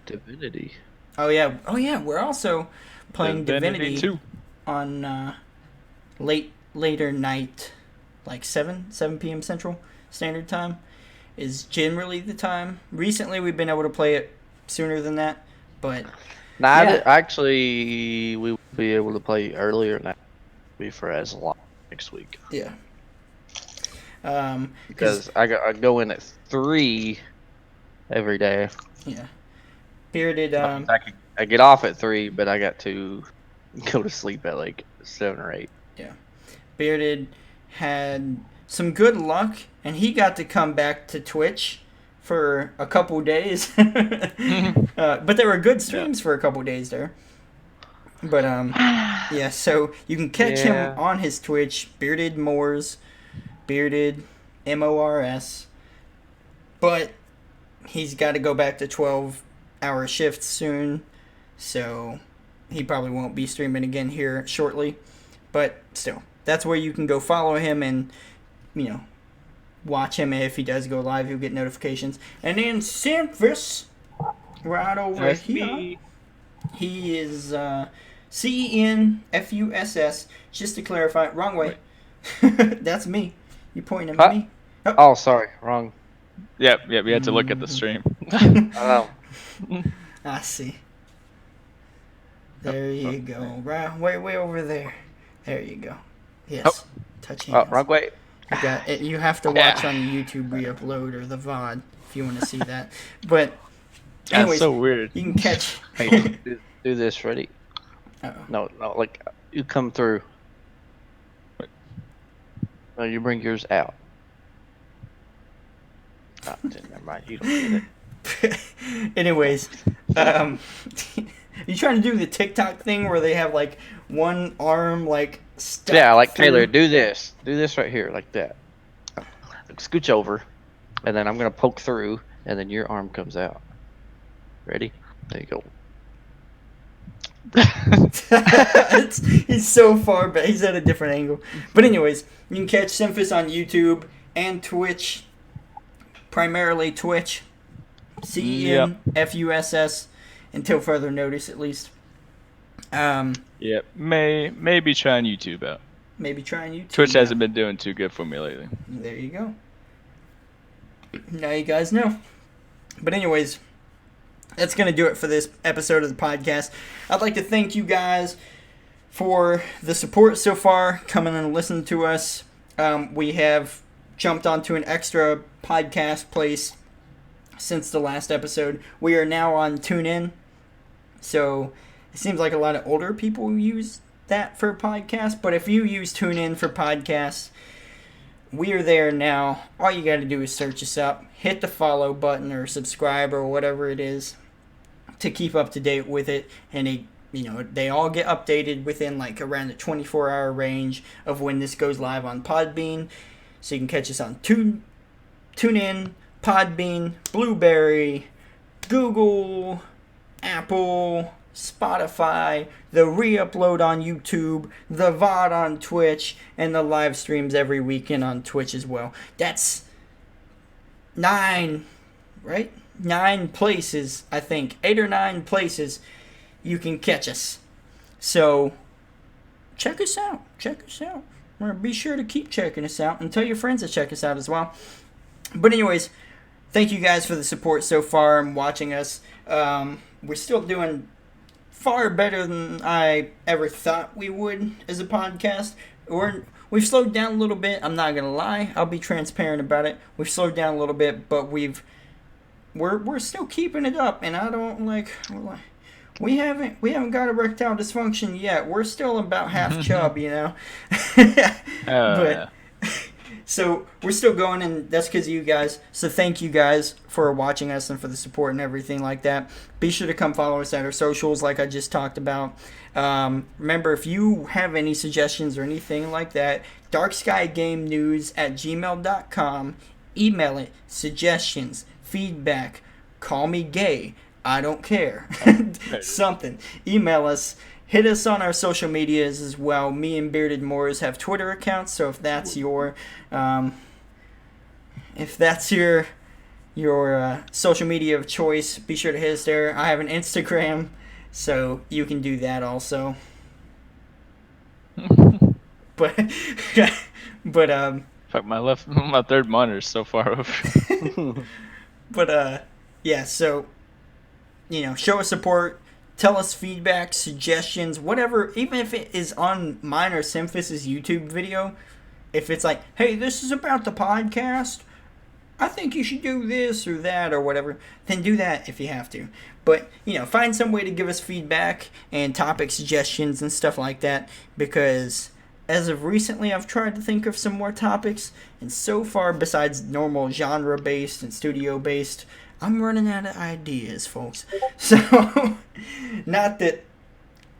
Divinity. Oh yeah, we're also playing Divinity 2. on later night, like 7 p.m. Central Standard Time is generally the time. Recently, we've been able to play it sooner than that, but actually, we will be able to play earlier now. Be for as long next week. Yeah. Because I go in at 3 every day. Yeah. Bearded. I get off at 3, but I got to go to sleep at like 7 or 8. Yeah. Bearded had some good luck, and he got to come back to Twitch for a couple days. But there were good streams for a couple days there. But yeah, so you can catch him on his Twitch, Bearded Moors, Bearded MORS. But he's got to go back to 12-hour shifts soon, so he probably won't be streaming again here shortly. But still, that's where you can go follow him and, watch him. If he does go live, you'll get notifications. And then Cenfus, right over here, he is CENFUSS. Just to clarify, wrong way. That's me. You pointing at me? Oh, sorry, wrong. Yep. You had to look at the stream. Oh. I see. There you go. Right, way over there. There you go. Yes. Touch hands. Oh, wrong way. You have to watch on the YouTube re-upload or the VOD if you want to see that. But anyways, that's so weird. You can catch. Hey, do this. Ready? Uh-oh. No. Like you come through. No, you bring yours out. Oh, never mind. You don't get it. Anyways, you trying to do the TikTok thing where they have like one arm like stuck like through? Taylor, do this right here, like that. Scooch over, and then I'm gonna poke through, and then your arm comes out. Ready? There you go. He's so far back. He's at a different angle. But anyways, you can catch Cenfus on YouTube and Twitch. Primarily Twitch. CENFUSS until further notice, at least. Yep. Maybe trying YouTube out. Maybe trying YouTube. Twitch hasn't been doing too good for me lately. There you go. Now you guys know. But anyways, that's going to do it for this episode of the podcast. I'd like to thank you guys for the support so far, coming and listening to us. We have jumped onto an extra podcast place since the last episode. We are now on TuneIn. So it seems like a lot of older people use that for podcasts. But if you use TuneIn for podcasts, we are there now. All you got to do is search us up, hit the follow button or subscribe or whatever it is to keep up to date with it. And they all get updated within like around the 24-hour range of when this goes live on Podbean. So you can catch us on TuneIn, Podbean, Blueberry, Google, Apple, Spotify, the re-upload on YouTube, the VOD on Twitch, and the live streams every weekend on Twitch as well. That's 9, right? 9 places, I think. 8 or 9 places you can catch us. So, check us out. Be sure to keep checking us out and tell your friends to check us out as well. But anyways, thank you guys for the support so far and watching us. We're still doing far better than I ever thought we would as a podcast. We've slowed down a little bit. I'm not gonna lie. I'll be transparent about it. We've slowed down a little bit, but we're still keeping it up, and I don't like. We haven't got erectile dysfunction yet. We're still about half chub, you know. But so we're still going, and that's because of you guys. So thank you guys for watching us and for the support and everything like that. Be sure to come follow us at our socials, like I just talked about. Remember, if you have any suggestions or anything like that, darkskygamenews@gmail.com. Email it. Suggestions, feedback, call me gay. I don't care. Something. Email us. Hit us on our social medias as well. Me and Bearded Moors have Twitter accounts, so if that's your social media of choice, be sure to hit us there. I have an Instagram, so you can do that also. but Fuck, my third monitor is so far over. But yeah, so show us support. Tell us feedback, suggestions, whatever, even if it is on mine or Simphus's YouTube video. If it's like, hey, this is about the podcast, I think you should do this or that or whatever, then do that if you have to. But, find some way to give us feedback and topic suggestions and stuff like that, because as of recently, I've tried to think of some more topics, and so far, besides normal genre-based and studio-based, I'm running out of ideas, folks. So, not that,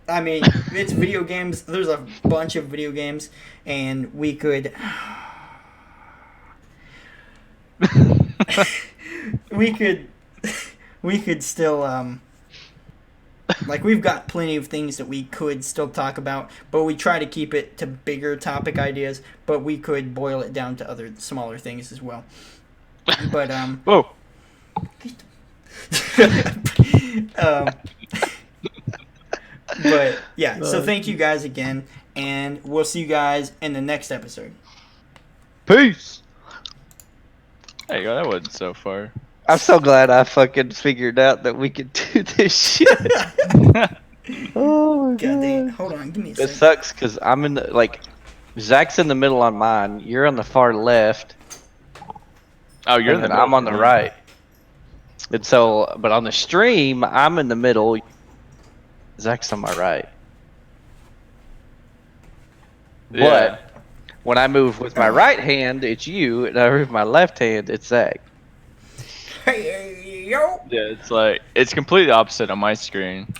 it's video games. There's a bunch of video games, and we could, we could still, we've got plenty of things that we could still talk about, but we try to keep it to bigger topic ideas, but we could boil it down to other smaller things as well. But, Whoa. But yeah, so thank you guys again, and we'll see you guys in the next episode. Peace. There you go. That wasn't so far. I'm so glad I fucking figured out that we could do this shit. Oh my God dang. god. Hold on, give me a It second. sucks because I'm in the, Zach's in the middle on mine. You're on the far left. Oh, you're in and the I'm on the middle. right. And so, but on the stream, I'm in the middle. Zach's on my right. Yeah. But when I move with my right hand, it's you, and I move my left hand, it's Zach. Hey, yo. Yeah, it's completely opposite on my screen.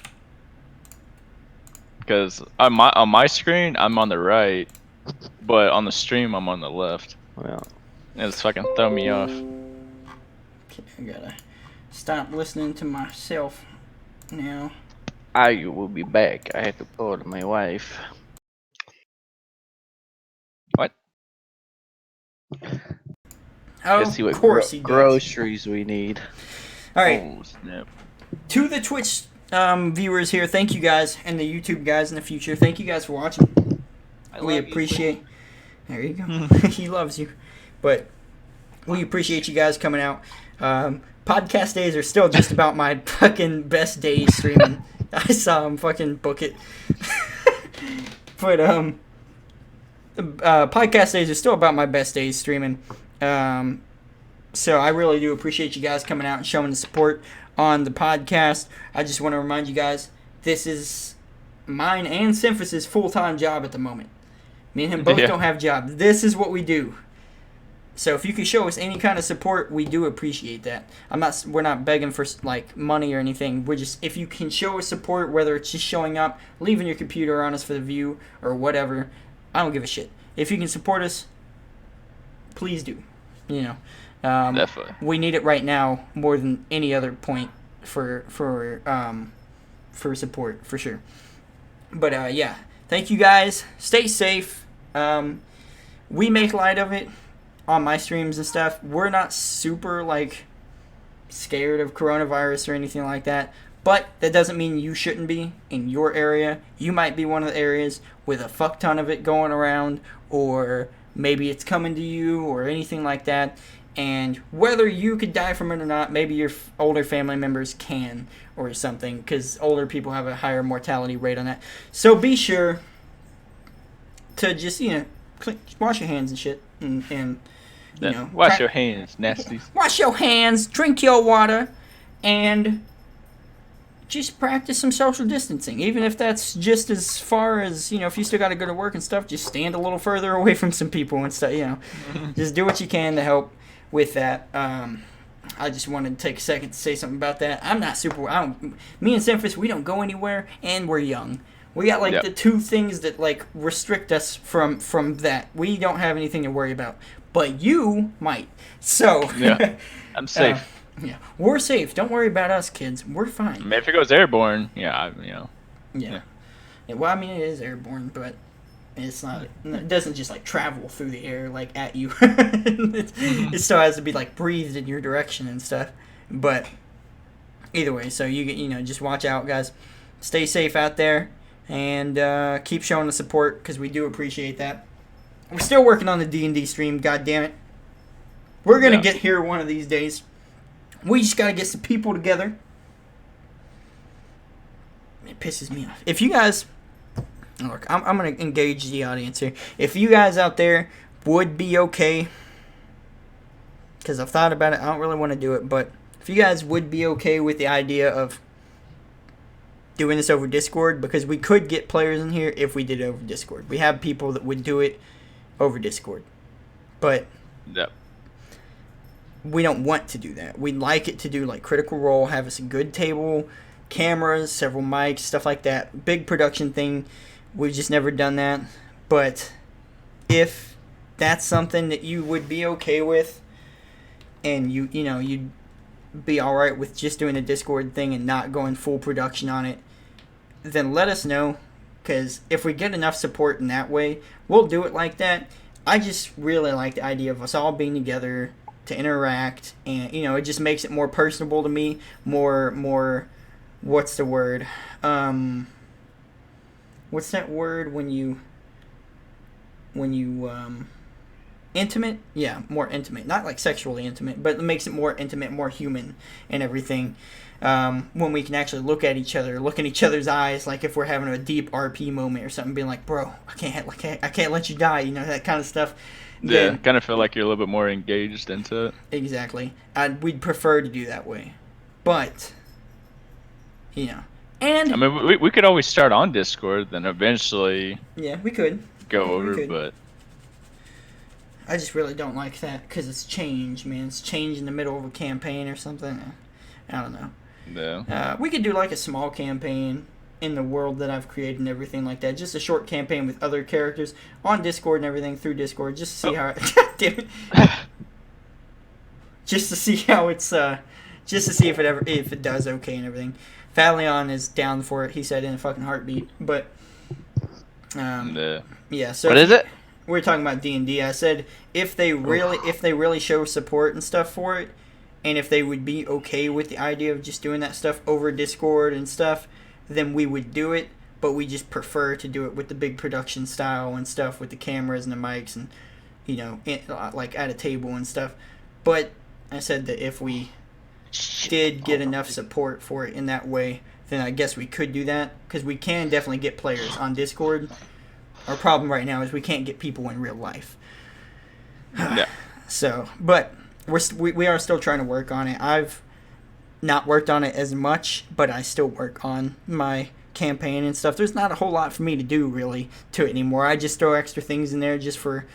Because on my screen, I'm on the right, but on the stream, I'm on the left. Well, It's fucking throw me off. Okay, I gotta stop listening to myself now. I will be back. I have to call to my wife. What? Oh, Let's see what of course he does. groceries we need. All right, Oh, snap. to the Twitch viewers here, thank you guys, and the YouTube guys in the future, thank you guys for watching. We appreciate. There you go. He loves you, but we appreciate you guys coming out. Podcast days are still just about my fucking best days streaming. I saw him fucking book it. But podcast days are still about my best days streaming. So I really do appreciate you guys coming out and showing the support on the podcast. I just want to remind you guys, this is mine and Simphus's full-time job at the moment. Me and him both don't have jobs. This is what we do. So if you can show us any kind of support, we do appreciate that. We're not begging for money or anything. We're just, if you can show us support, whether it's just showing up, leaving your computer on us for the view, or whatever, I don't give a shit. If you can support us, please do. Definitely. We need it right now more than any other point for support, for sure. But yeah, thank you guys. Stay safe. We make light of it on my streams and stuff. We're not super scared of coronavirus or anything like that, but that doesn't mean you shouldn't be in your area. You might be one of the areas with a fuck ton of it going around, or maybe it's coming to you or anything like that. And whether you could die from it or not, maybe your older family members can or something, because older people have a higher mortality rate on that. So be sure to just, wash your hands and shit. And wash your hands, nasties. Wash your hands, drink your water, and just practice some social distancing. Even if that's just as far as, if you still got to go to work and stuff, just stand a little further away from some people and stuff, Just do what you can to help with that. I just wanted to take a second to say something about that. Me and Simphus, we don't go anywhere, and we're young. We got, the two things that, restrict us from that. We don't have anything to worry about. But you might. So. Yeah, I'm safe. Yeah, we're safe. Don't worry about us, kids. We're fine. I mean, if it goes airborne, Yeah. Well, I mean, it is airborne, but it's not. It doesn't just travel through the air at you. It still has to be breathed in your direction and stuff. But either way, so just watch out, guys. Stay safe out there, and keep showing the support because we do appreciate that. We're still working on the D&D stream. God damn it, we're gonna get here one of these days. We just gotta get some people together. It pisses me off. If you guys, look, I'm gonna engage the audience here. If you guys out there would be okay, because I've thought about it, I don't really want to do it, but if you guys would be okay with the idea of doing this over Discord, because we could get players in here if we did it over Discord. We have people that would do it over Discord, but we don't want to do that. We'd like it to do Critical Role, have us a good table, cameras, several mics, stuff like that. Big production thing. We've just never done that. But if that's something that you would be okay with, and you'd be alright with just doing a Discord thing and not going full production on it, then let us know. Because if we get enough support in that way, we'll do it like that. I just really like the idea of us all being together to interact, and it just makes it more personable to me, more what's the word, what's that word when you intimate, more intimate, not sexually intimate, but it makes it more intimate, more human and everything, when we can actually look in each other's eyes, if we're having a deep RP moment or something, being like, bro, I can't let you die, that kind of stuff. Yeah, kind of feel like you're a little bit more engaged into it. Exactly. We'd prefer to do that way. But, and... I mean, we could always start on Discord, then eventually... Yeah, we could. Go over, but... I just really don't like that, because it's change, man. It's change in the middle of a campaign or something. I don't know. Yeah. We could do, a small campaign in the world that I've created and everything like that. Just a short campaign with other characters on Discord and everything through Discord, just to see how it... God damn it. Just to see how it's... just to see if it does okay and everything. Falion is down for it, he said, in a fucking heartbeat. But... yeah, so... What is it? We're talking about D&D. I said if they really show support and stuff for it, and if they would be okay with the idea of just doing that stuff over Discord and stuff, then we would do it, but we just prefer to do it with the big production style and stuff, with the cameras and the mics and, at a table and stuff. But I said that if we did get enough support for it in that way, then I guess we could do that, because we can definitely get players on Discord. Our problem right now is we can't get people in real life. Yeah. So, but we are still trying to work on it. I've not worked on it as much, but I still work on my campaign and stuff. There's not a whole lot for me to do really to it anymore. I just throw extra things in there just for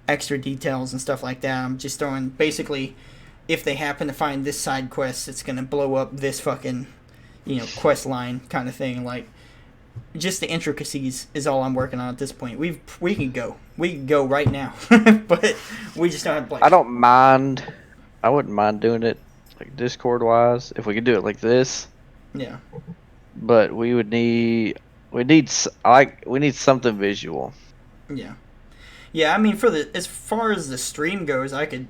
extra details and stuff like that. I'm just throwing, basically, if they happen to find this side quest, it's going to blow up this fucking, quest line kind of thing. Just the intricacies is all I'm working on at this point. We can go right now, but we just don't have to play. I wouldn't mind doing it Discord wise if we could do it like this. Yeah. But we need something visual. Yeah. Yeah, I mean, as far as the stream goes, I can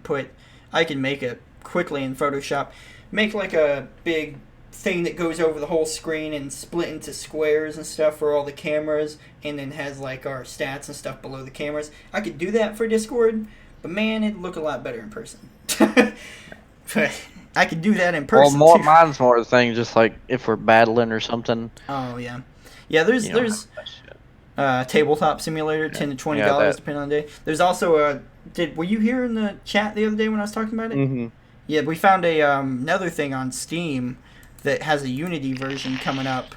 make it quickly in Photoshop, make a big thing that goes over the whole screen and split into squares and stuff for all the cameras, and then has our stats and stuff below the cameras. I could do that for Discord, but man, it'd look a lot better in person. But I could do that in Well, person too. mine's more the thing, just like if we're battling or something. Oh yeah, yeah. There's You know, there's that shit. tabletop simulator, $10 to $20 that. depending on the day. There's also a. Were you here in the chat the other day when I was talking about it? Mm-hmm. Yeah, we found a another thing on Steam that has a Unity version coming up,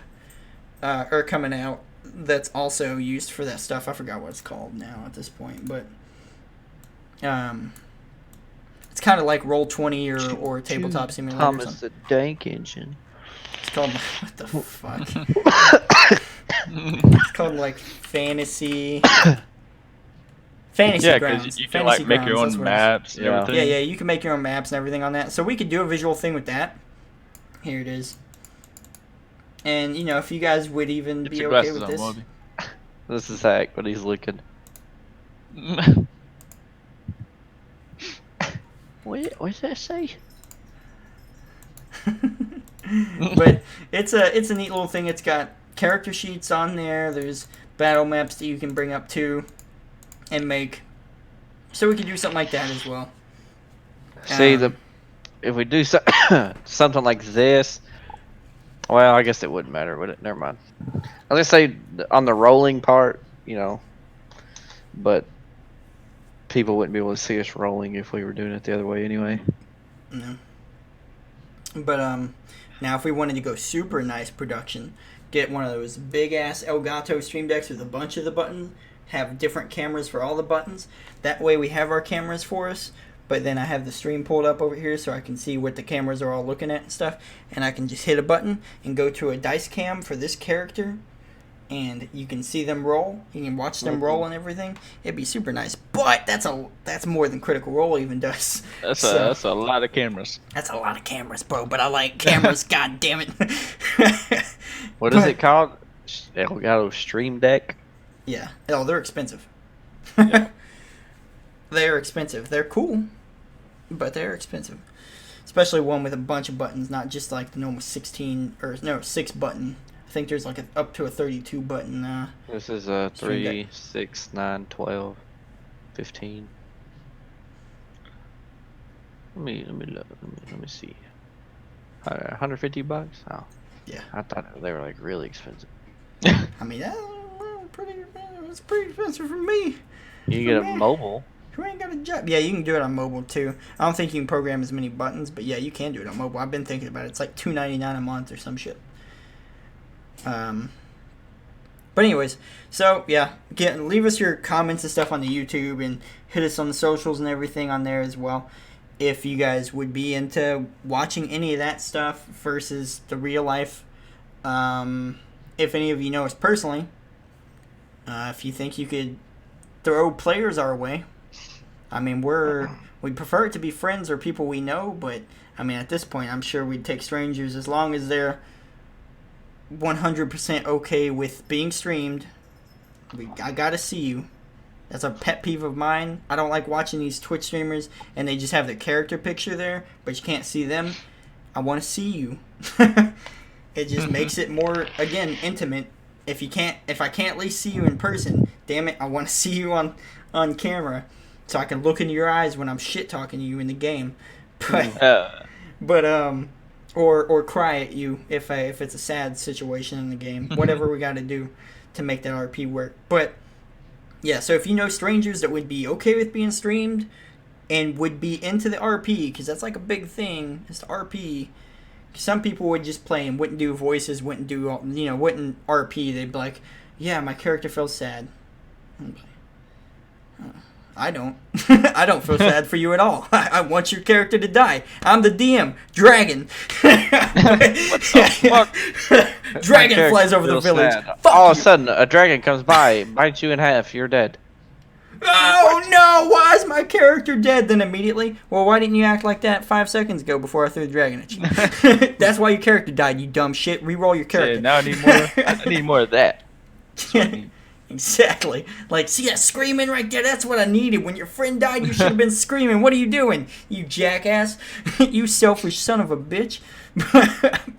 or coming out. That's also used for that stuff. I forgot what it's called now at this point, but it's kind of like Roll20 or Tabletop Simulator. Thomas the Dank Engine. It's called what the fuck? It's called like Fantasy Yeah, Grounds. because you can Fantasy like make your Grounds, that's own what it is. maps and Yeah. everything. Yeah, you can make your own maps and everything on that. So we could do a visual thing with that. Here it is. And, if you guys would even Get be your okay glasses with on, this. Wobby. This is Hack, but he's looking. What's that say? But it's a neat little thing. It's got character sheets on there. There's battle maps that you can bring up to and make. So we could do something like that as well. See, if we do something like this, well, I guess it wouldn't matter, would it? Never mind. I was gonna say on the rolling part, but people wouldn't be able to see us rolling if we were doing it the other way anyway. No. But now if we wanted to go super nice production, get one of those big ass Elgato Stream Decks with a bunch of the buttons, have different cameras for all the buttons. That way we have our cameras for us, but then I have the stream pulled up over here so I can see what the cameras are all looking at and stuff, and I can just hit a button and go to a dice cam for this character, and you can see them roll. You can watch them roll and everything. It'd be super nice, but that's more than Critical Role even does. That's a lot of cameras. That's a lot of cameras, bro, but I like cameras, god damn it. What is it called? Elgato Stream Deck? Yeah. Oh, they're expensive. Yeah. They're expensive. They're cool, but they're expensive. Especially one with a bunch of buttons, not just like the normal 6 button. I think there's like up to a 32 button. This is a Stream 3, Deck. 6, 9, 12, 15. Let me look. Let me see. $150? Oh, Yeah. I thought they were like really expensive. I mean, it's pretty expensive for me. You get a Man. mobile. Who ain't got a job? Yeah, you can do it on mobile too. I don't think you can program as many buttons, but yeah, you can do it on mobile. I've been thinking about it. It's like $2.99 a month or some shit. But anyways, so yeah, leave us your comments and stuff on the YouTube and hit us on the socials and everything on there as well. If you guys would be into watching any of that stuff versus the real life. If any of you know us personally, if you think you could throw players our way. I mean, we prefer it to be friends or people we know, but I mean, at this point, I'm sure we'd take strangers as long as they're 100% okay with being streamed. I gotta see you. That's a pet peeve of mine. I don't like watching these Twitch streamers and they just have their character picture there, but you can't see them. I want to see you. It just makes it more, again, intimate. If I can't at least see you in person, damn it, I want to see you on camera. So I can look into your eyes when I'm shit talking to you in the game, or cry at you if it's a sad situation in the game. Whatever we got to do to make that RP work. But yeah, so if you know strangers that would be okay with being streamed and would be into the RP, because that's like a big thing, is the RP. Some people would just play and wouldn't do voices, wouldn't RP. They'd be like, yeah, my character feels sad. I don't. I don't feel sad for you at all. I want your character to die. I'm the DM. Dragon. What the fuck? Dragon flies over the village. Fuck All of you. a sudden, a dragon comes by, bites you in half. You're dead. Oh no! Why is my character dead? Then immediately, well, why didn't you act like that 5 seconds ago before I threw the dragon at you? That's why your character died, you dumb shit. Reroll your character. Yeah, now I need more. I need more of that. Exactly. Like, see that screaming right there? That's what I needed. When your friend died, you should have been screaming. What are you doing, you jackass? You selfish son of a bitch.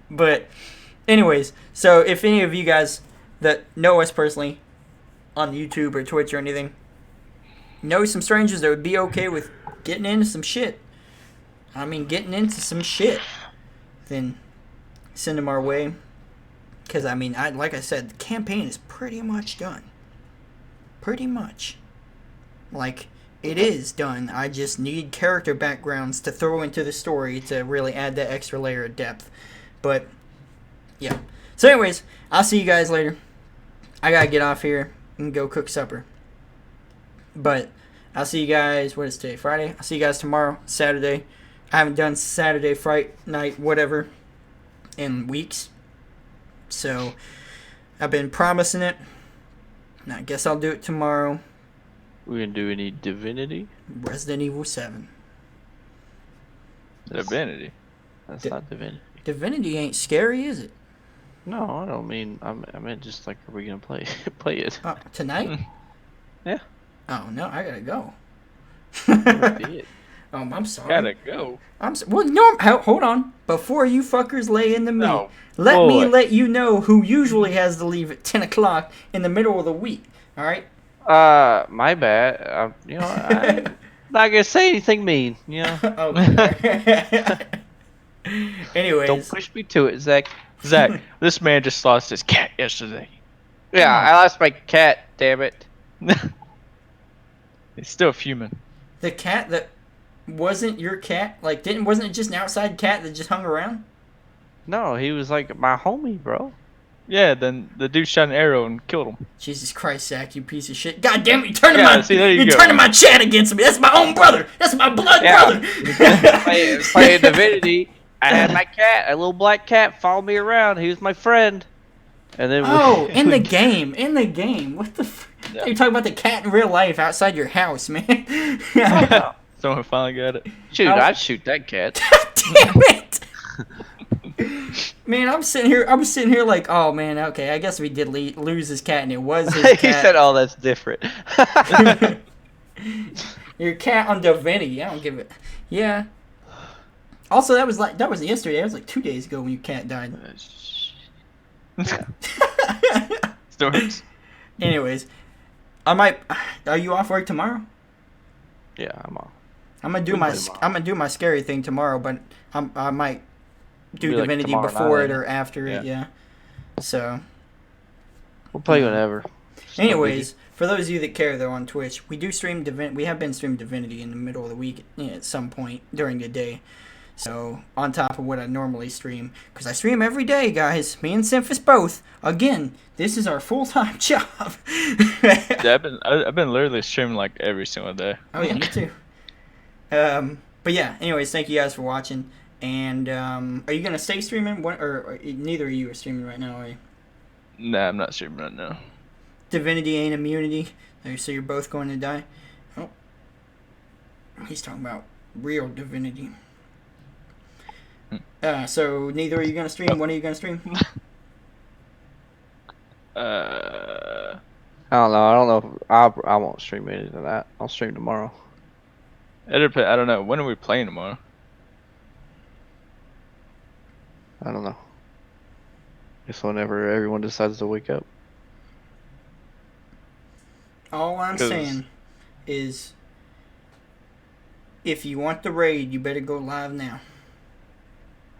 But anyways, so if any of you guys that know us personally on YouTube or Twitch or anything know some strangers that would be okay with getting into some shit, I mean, getting into some shit, then send them our way. Because, I mean, like I said, the campaign is pretty much done. Pretty much. Like, it is done. I just need character backgrounds to throw into the story to really add that extra layer of depth. But, yeah. So, anyways, I'll see you guys later. I gotta get off here and go cook supper. But I'll see you guys, what is today, Friday? I'll see you guys tomorrow, Saturday. I haven't done Saturday, Friday night, whatever, in weeks. So, I've been promising it. And I guess I'll do it tomorrow. We gonna do any Divinity? Resident Evil 7. Divinity. That's not Divinity. Divinity ain't scary, is it? No, I don't mean. I meant just like, are we gonna play it? Tonight? Yeah. Oh, no, I gotta go. Be it. I'm sorry. Gotta go. Well, no, hold on. Before you fuckers lay into me, No. let me Boy. let you know who usually has to leave at 10 o'clock in the middle of the week. All right? My bad. You know, I'm not gonna say anything mean. You know. Okay. Anyways. Don't push me to it, Zach. Zach, this man just lost his cat yesterday. Yeah, I lost my cat. Damn it. He's still fuming. The cat that wasn't your cat? Like, wasn't it just an outside cat that just hung around? No, he was like my homie, bro. Yeah, then the dude shot an arrow and killed him. Jesus Christ, Zach, you piece of shit. God damn it, you're turning there you go. turning my chat against me. That's my own brother. That's my blood brother. Playing Divinity. I had my cat, a little black cat, follow me around. He was my friend. And then in the game. In the game. What the Yeah. You're talking about the cat in real life outside your house, man. Someone finally got it. Shoot, I'd shoot that cat. Damn it. Man, I'm sitting here like, oh man, okay, I guess we did lose his cat, and it was his cat. He said, "Oh, that's different." Your cat on Divinity, I don't give it. Yeah. Also, that was yesterday. That was like 2 days ago when your cat died. Stories. Anyways, are you off work tomorrow? Yeah, I'm off. I'm gonna do my scary thing tomorrow, but I might do Be like Divinity tomorrow before night. it or after it. Yeah. So. We'll play whenever. Anyways, for those of you that care though on Twitch, we do stream we have been streaming Divinity in the middle of the week at some point during the day. So on top of what I normally stream, because I stream every day, guys. Me and Simphus both. Again, this is our full-time job. Yeah, I've been literally streaming like every single day. Oh yeah, me too. But yeah. Anyways, thank you guys for watching. And are you gonna stay streaming? Or neither of you are streaming right now, are you? Nah, I'm not streaming right now. Divinity ain't immunity. So you're both going to die. Oh, he's talking about real Divinity. So neither are you gonna stream? When are you gonna stream? I don't know. I don't know. If I won't stream any of that. I'll stream tomorrow. I don't know. When are we playing tomorrow? I don't know. Just whenever everyone decides to wake up. All I'm 'Cause- saying is, if you want the raid, you better go live now.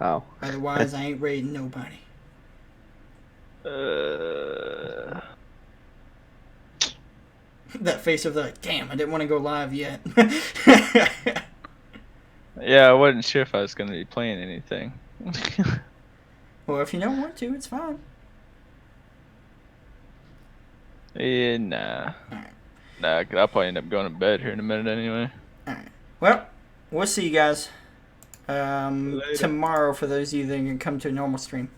Oh. Otherwise, I ain't raiding nobody. That face of like, damn, I didn't want to go live yet. Yeah, I wasn't sure if I was gonna be playing anything. Well, if you don't want to, it's fine. Yeah, nah. Alright. Nah, 'cause I'll probably end up going to bed here in a minute anyway. Alright. Well, we'll see you guys Later. tomorrow for those of you that can come to a normal stream.